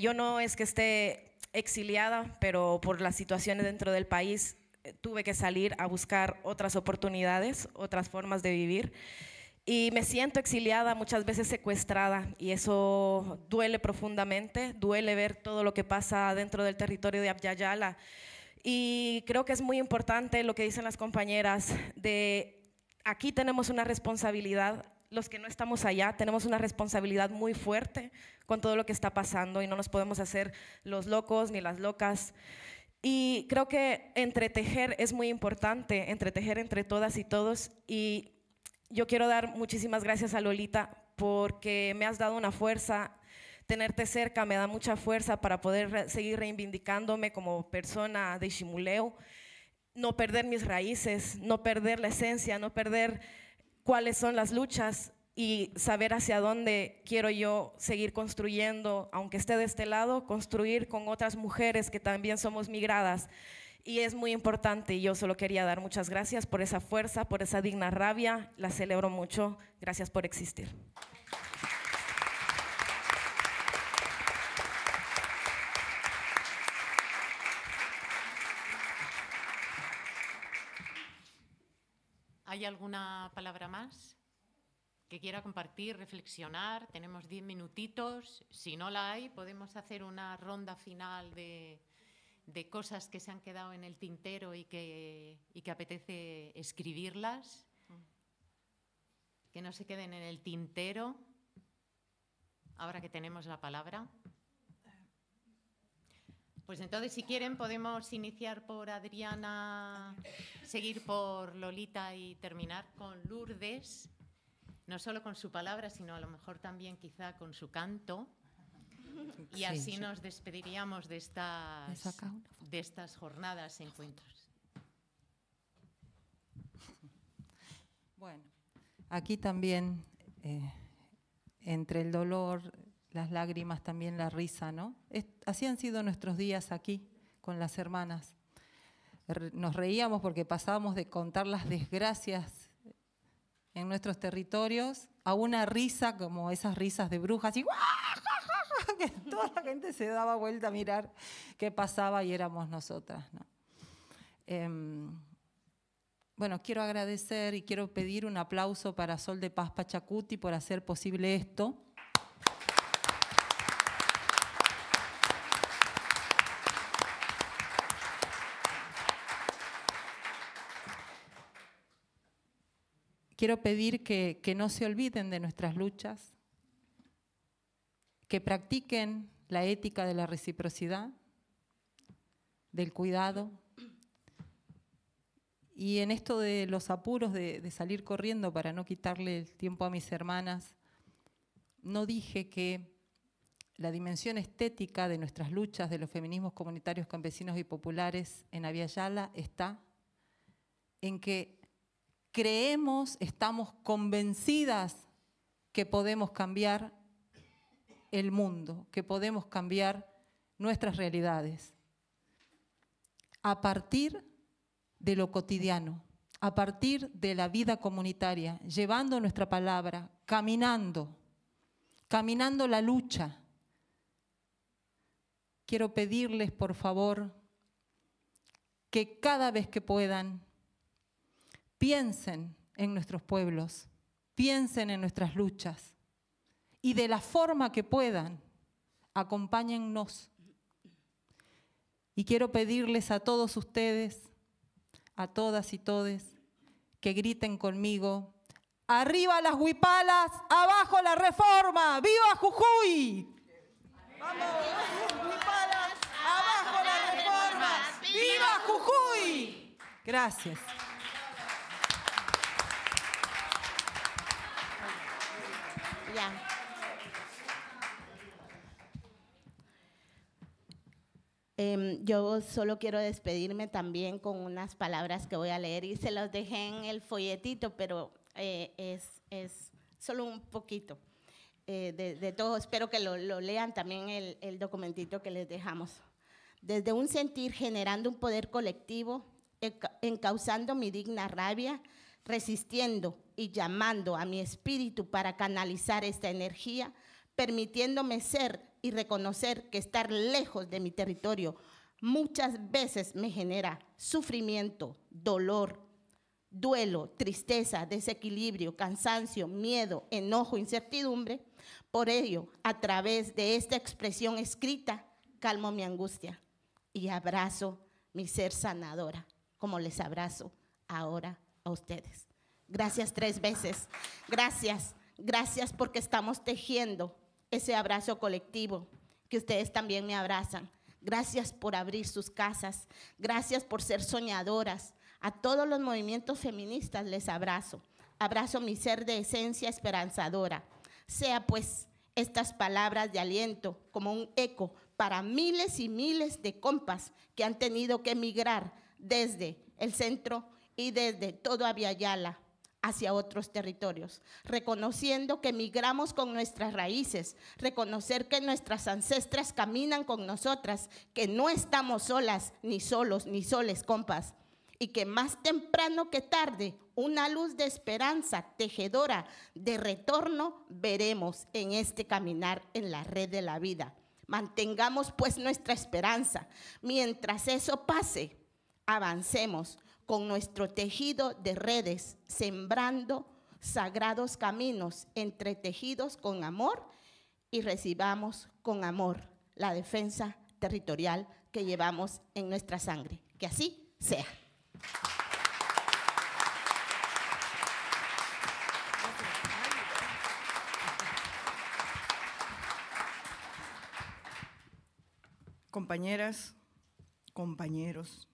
Yo no es que esté exiliada, pero por las situaciones dentro del país tuve que salir a buscar otras oportunidades, otras formas de vivir. Y me siento exiliada, muchas veces secuestrada, y eso duele profundamente, duele ver todo lo que pasa dentro del territorio de Abya Yala. Y creo que es muy importante lo que dicen las compañeras, de aquí tenemos una responsabilidad, los que no estamos allá tenemos una responsabilidad muy fuerte con todo lo que está pasando y no nos podemos hacer los locos ni las locas. Y creo que entretejer es muy importante, entretejer entre todas y todos. Y yo quiero dar muchísimas gracias a Lolita porque me has dado una fuerza. Tenerte cerca me da mucha fuerza para poder seguir reivindicándome como persona de Ximuleu, no perder mis raíces, no perder la esencia, no perder cuáles son las luchas y saber hacia dónde quiero yo seguir construyendo, aunque esté de este lado, construir con otras mujeres que también somos migradas. Y es muy importante, y yo solo quería dar muchas gracias por esa fuerza, por esa digna rabia. La celebro mucho. Gracias por existir. ¿Hay alguna palabra más que quiera compartir, reflexionar? Tenemos 10 minutitos. Si no la hay, podemos hacer una ronda final de cosas que se han quedado en el tintero y que apetece escribirlas. Que no se queden en el tintero. Ahora que tenemos la palabra. Pues entonces, si quieren, podemos iniciar por Adriana, seguir por Lolita y terminar con Lourdes, no solo con su palabra, sino a lo mejor también quizá con su canto. Y así nos despediríamos de estas jornadas, encuentros. Bueno, aquí también, entre el dolor, las lágrimas, también la risa, ¿no? Así han sido nuestros días aquí con las hermanas. Nos reíamos porque pasábamos de contar las desgracias en nuestros territorios a una risa como esas risas de brujas y que toda la gente se daba vuelta a mirar qué pasaba y éramos nosotras, ¿no? Bueno, quiero agradecer y quiero pedir un aplauso para Sol de Paz Pachacuti por hacer posible esto. Quiero pedir que no se olviden de nuestras luchas, que practiquen la ética de la reciprocidad, del cuidado. Y en esto de los apuros de salir corriendo para no quitarle el tiempo a mis hermanas, no dije que la dimensión estética de nuestras luchas, de los feminismos comunitarios, campesinos y populares en Abya Yala está en que creemos, estamos convencidas que podemos cambiar el mundo, que podemos cambiar nuestras realidades a partir de lo cotidiano, a partir de la vida comunitaria, llevando nuestra palabra, caminando la lucha. Quiero pedirles, por favor, que cada vez que puedan, piensen en nuestros pueblos, piensen en nuestras luchas y de la forma que puedan, acompáñennos. Y quiero pedirles a todos ustedes, a todas y todes, que griten conmigo: ¡arriba las huipalas, abajo la reforma! ¡Viva Jujuy! ¡Vamos, huipalas, abajo la reforma! ¡Viva Jujuy! Gracias. Ya. Yo solo quiero despedirme también con unas palabras que voy a leer y se los dejé en el folletito, pero es solo un poquito de todo. Espero que lo lean también el documentito que les dejamos. Desde un sentir generando un poder colectivo, encauzando mi digna rabia, resistiendo y llamando a mi espíritu para canalizar esta energía, permitiéndome ser y reconocer que estar lejos de mi territorio muchas veces me genera sufrimiento, dolor, duelo, tristeza, desequilibrio, cansancio, miedo, enojo, incertidumbre. Por ello, a través de esta expresión escrita, calmo mi angustia y abrazo mi ser sanadora, como les abrazo ahora a ustedes. Gracias 3 veces. Gracias, gracias porque estamos tejiendo ese abrazo colectivo, que ustedes también me abrazan. Gracias por abrir sus casas. Gracias por ser soñadoras. A todos los movimientos feministas les abrazo. Abrazo mi ser de esencia esperanzadora. Sea pues estas palabras de aliento como un eco para miles y miles de compas que han tenido que emigrar desde el centro y desde todo Abya Yala hacia otros territorios, reconociendo que migramos con nuestras raíces, reconocer que nuestras ancestras caminan con nosotras, que no estamos solas, ni solos, ni soles, compas, y que más temprano que tarde una luz de esperanza tejedora de retorno veremos en este caminar en la red de la vida. Mantengamos pues nuestra esperanza. Mientras eso pase, avancemos con nuestro tejido de redes, sembrando sagrados caminos entretejidos con amor y recibamos con amor la defensa territorial que llevamos en nuestra sangre. Que así sea. Compañeras, compañeros,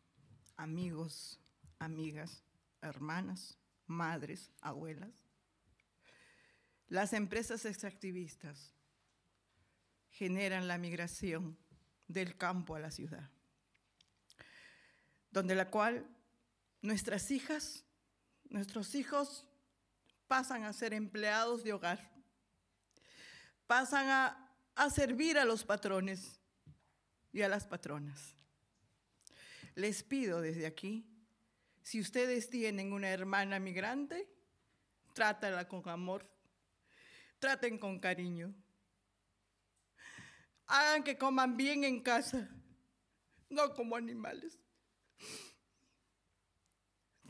amigos, amigas, hermanas, madres, abuelas. Las empresas extractivistas generan la migración del campo a la ciudad, donde la cual nuestras hijas, nuestros hijos pasan a ser empleados de hogar, pasan a servir a los patrones y a las patronas. Les pido desde aquí, si ustedes tienen una hermana migrante, trátala con amor, traten con cariño. Hagan que coman bien en casa, no como animales.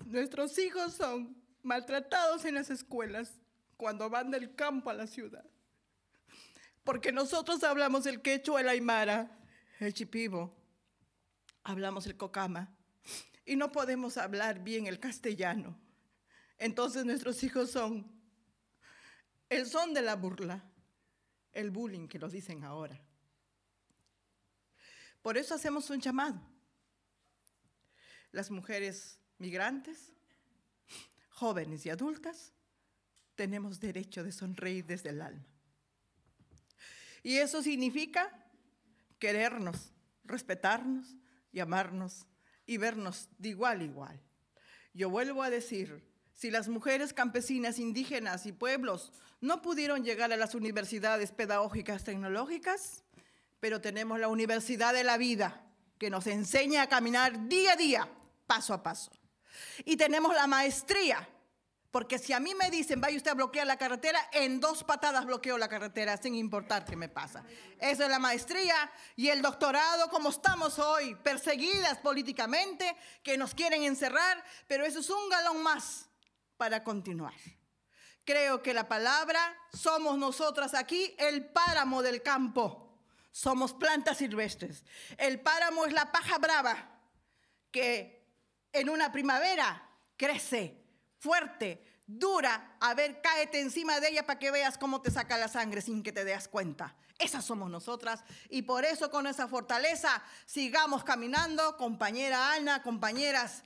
Nuestros hijos son maltratados en las escuelas cuando van del campo a la ciudad, porque nosotros hablamos el quechua, el aymara, el chipibo, hablamos el cocama, y no podemos hablar bien el castellano. Entonces nuestros hijos son el son de la burla, el bullying que lo dicen ahora. Por eso hacemos un llamado. Las mujeres migrantes, jóvenes y adultas, tenemos derecho de sonreír desde el alma. Y eso significa querernos, respetarnos y amarnos y vernos de igual a igual. Yo vuelvo a decir, si las mujeres campesinas, indígenas y pueblos no pudieron llegar a las universidades pedagógicas tecnológicas, pero tenemos la Universidad de la Vida, que nos enseña a caminar día a día, paso a paso. Y tenemos la maestría, porque si a mí me dicen, vaya usted a bloquear la carretera, en 2 patadas bloqueo la carretera, sin importar qué me pasa. Eso es la maestría y el doctorado, como estamos hoy, perseguidas políticamente, que nos quieren encerrar, pero eso es un galón más para continuar. Creo que la palabra, somos nosotras aquí, el páramo del campo. Somos plantas silvestres. El páramo es la paja brava, que en una primavera crece fuerte, dura, a ver, cáete encima de ella para que veas cómo te saca la sangre sin que te des cuenta. Esas somos nosotras y por eso con esa fortaleza sigamos caminando, compañera Ana, compañeras,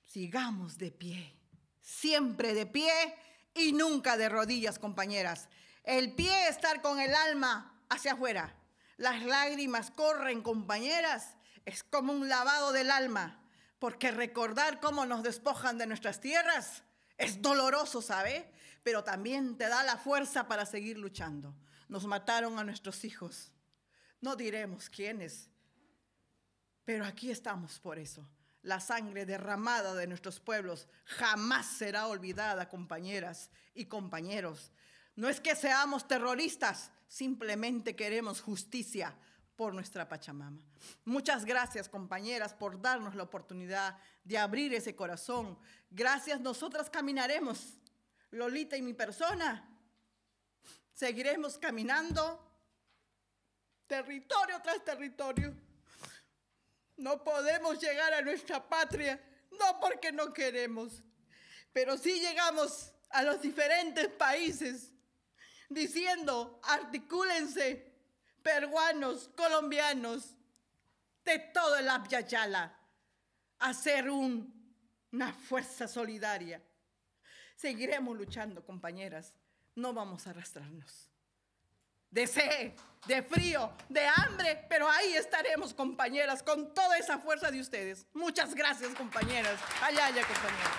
sigamos de pie, siempre de pie y nunca de rodillas, compañeras. El pie es estar con el alma hacia afuera. Las lágrimas corren, compañeras, es como un lavado del alma. Porque recordar cómo nos despojan de nuestras tierras es doloroso, ¿sabe? Pero también te da la fuerza para seguir luchando. Nos mataron a nuestros hijos. No diremos quiénes, pero aquí estamos por eso. La sangre derramada de nuestros pueblos jamás será olvidada, compañeras y compañeros. No es que seamos terroristas, simplemente queremos justicia por nuestra Pachamama. Muchas gracias, compañeras, por darnos la oportunidad de abrir ese corazón. Gracias, nosotras caminaremos, Lolita y mi persona. Seguiremos caminando territorio tras territorio. No podemos llegar a nuestra patria, no porque no queremos, pero sí llegamos a los diferentes países diciendo, articúlense, peruanos, colombianos, de todo el Abya Yala, hacer una fuerza solidaria. Seguiremos luchando, compañeras, no vamos a arrastrarnos. De sed, de frío, de hambre, pero ahí estaremos, compañeras, con toda esa fuerza de ustedes. Muchas gracias, compañeras. Allá, compañeras.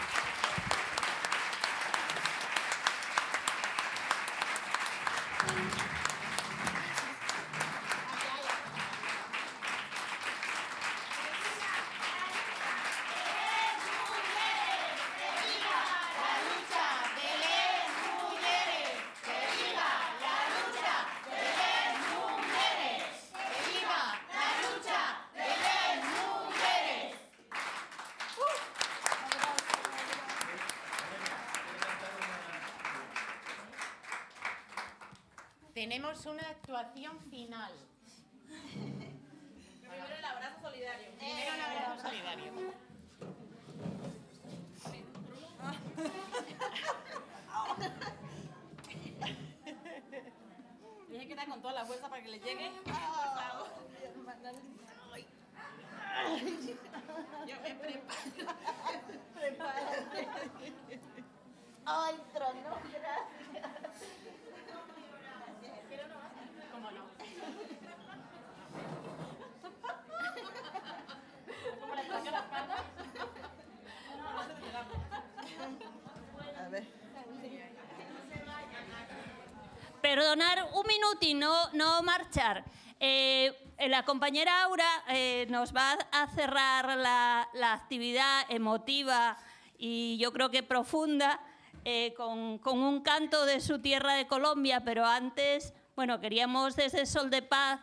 Tenemos una actuación final. Primero el abrazo solidario. Primero el abrazo solidario. Dije que era con toda la fuerza para que le llegue. Yo me preparo. Prepárate. Ay, trono, gracias. ¿Cómo no? ¿Cómo le toca la espalda? A ver. Perdonar un minuto y no marchar. La compañera Aura nos va a cerrar la actividad emotiva y yo creo que profunda con un canto de su tierra de Colombia, pero antes, bueno, queríamos desde Sol de Paz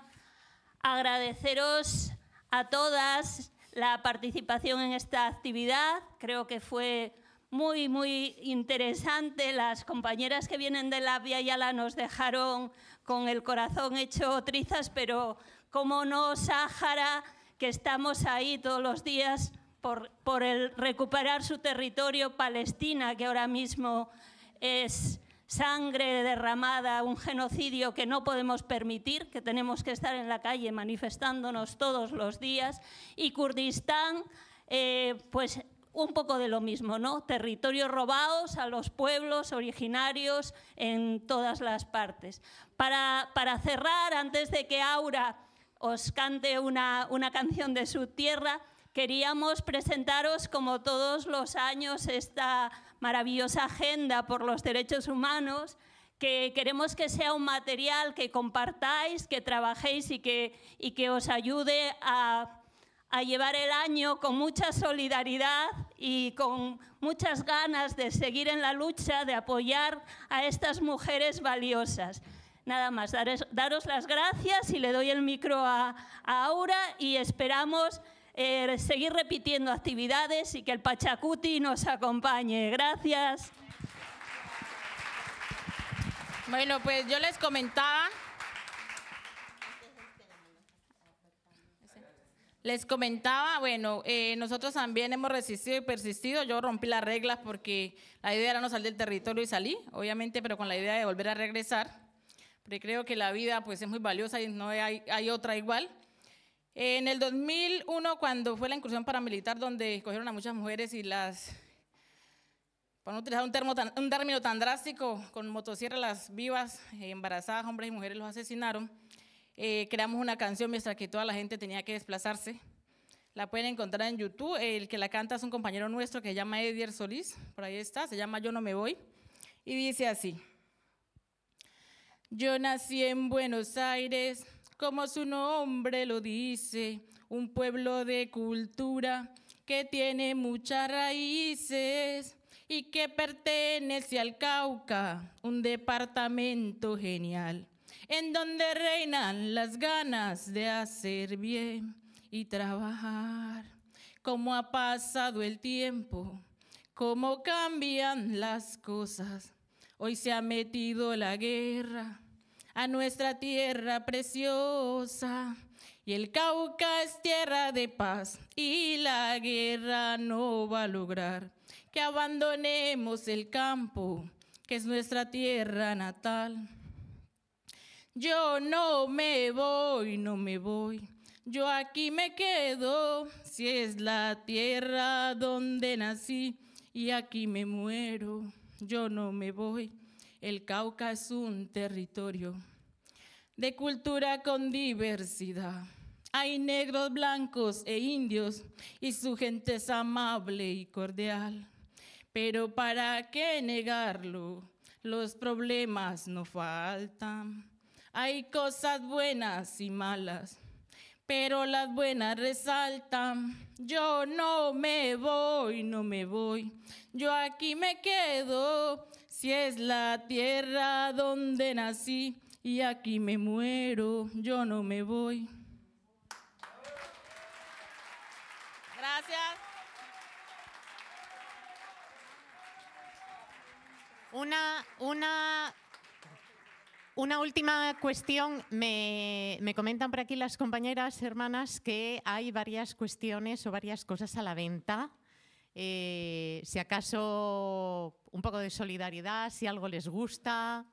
agradeceros a todas la participación en esta actividad. Creo que fue muy, muy interesante. Las compañeras que vienen de la Via Yala nos dejaron con el corazón hecho trizas, pero cómo no, Sáhara, que estamos ahí todos los días por el recuperar su territorio, Palestina, que ahora mismo es sangre derramada, un genocidio que no podemos permitir, que tenemos que estar en la calle manifestándonos todos los días, y Kurdistán, pues un poco de lo mismo, ¿no? Territorios robados a los pueblos originarios en todas las partes. Para cerrar, antes de que Aura os cante una canción de su tierra, queríamos presentaros, como todos los años, esta maravillosa agenda por los derechos humanos, que queremos que sea un material que compartáis, que trabajéis y que os ayude a llevar el año con mucha solidaridad y con muchas ganas de seguir en la lucha, de apoyar a estas mujeres valiosas. Nada más, daros las gracias y le doy el micro a Aura y esperamos seguir repitiendo actividades y que el Pachacuti nos acompañe. Gracias. Bueno, pues yo les comentaba bueno, nosotros también hemos resistido y persistido. Yo rompí las reglas porque la idea era no salir del territorio y salí, obviamente, pero con la idea de volver a regresar, porque creo que la vida pues es muy valiosa y no hay otra igual. En el 2001, cuando fue la incursión paramilitar, donde cogieron a muchas mujeres y las, por no utilizar un término tan drástico, con motosierra las vivas, embarazadas, hombres y mujeres, los asesinaron, creamos una canción mientras que toda la gente tenía que desplazarse. La pueden encontrar en YouTube. El que la canta es un compañero nuestro que se llama Edier Solís, por ahí está, se llama Yo no me voy, y dice así: yo nací en Buenos Aires, como su nombre lo dice, un pueblo de cultura que tiene muchas raíces y que pertenece al Cauca, un departamento genial, en donde reinan las ganas de hacer bien y trabajar. Cómo ha pasado el tiempo, cómo cambian las cosas. Hoy se ha metido la guerra a nuestra tierra preciosa, y el Cauca es tierra de paz, y la guerra no va a lograr que abandonemos el campo, que es nuestra tierra natal. Yo no me voy, no me voy, yo aquí me quedo, si es la tierra donde nací, y aquí me muero. Yo no me voy, el Cauca es un territorio de cultura con diversidad. Hay negros, blancos e indios y su gente es amable y cordial. Pero ¿para qué negarlo? los problemas no faltan. Hay cosas buenas y malas, pero las buenas resaltan. Yo no me voy, no me voy, yo aquí me quedo. Si es la tierra donde nací y aquí me muero, yo no me voy. Gracias. Una última cuestión. Me comentan por aquí las compañeras hermanas que hay varias cuestiones o varias cosas a la venta. Si acaso un poco de solidaridad, si algo les gusta,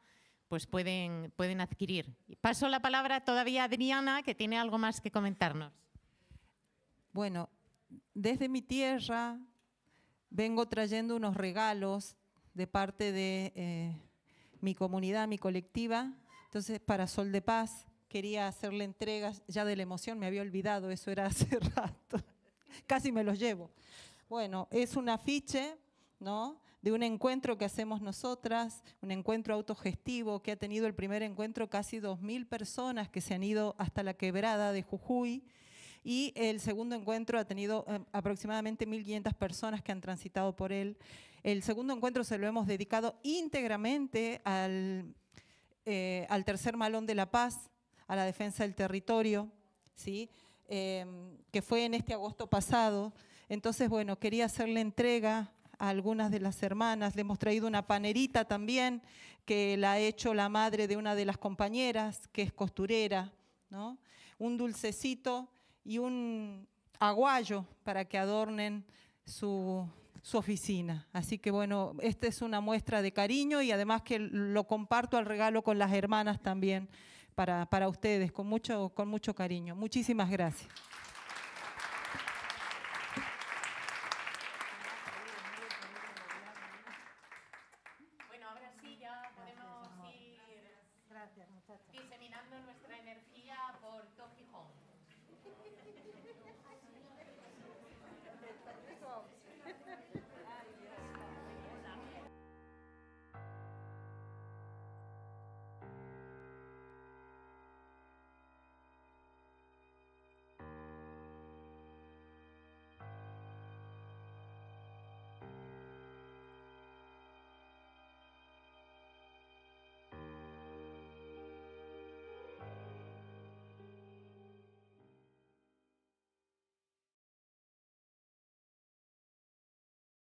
pues pueden adquirir. Paso la palabra todavía a Adriana, que tiene algo más que comentarnos. Bueno, desde mi tierra vengo trayendo unos regalos de parte de mi comunidad, mi colectiva. Entonces, para Sol de Paz, quería hacerle entregas ya de la emoción, me había olvidado, eso era hace rato, casi me los llevo. Bueno, es un afiche, ¿no?, de un encuentro que hacemos nosotras, un encuentro autogestivo que ha tenido el primer encuentro casi 2.000 personas que se han ido hasta la quebrada de Jujuy, y el segundo encuentro ha tenido aproximadamente 1.500 personas que han transitado por él. El segundo encuentro se lo hemos dedicado íntegramente al tercer Malón de la Paz, a la defensa del territorio, ¿sí? Que fue en este agosto pasado. Entonces, bueno, quería hacerle entrega a algunas de las hermanas. Le hemos traído una panerita también, que la ha hecho la madre de una de las compañeras, que es costurera, ¿no? Un dulcecito y un aguayo para que adornen su oficina. Así que bueno, esta es una muestra de cariño y además que lo comparto al regalo con las hermanas también para ustedes, con mucho cariño. Muchísimas gracias. Bueno, ahora sí ya podemos ir diseminando nuestra energía por todo Gijón.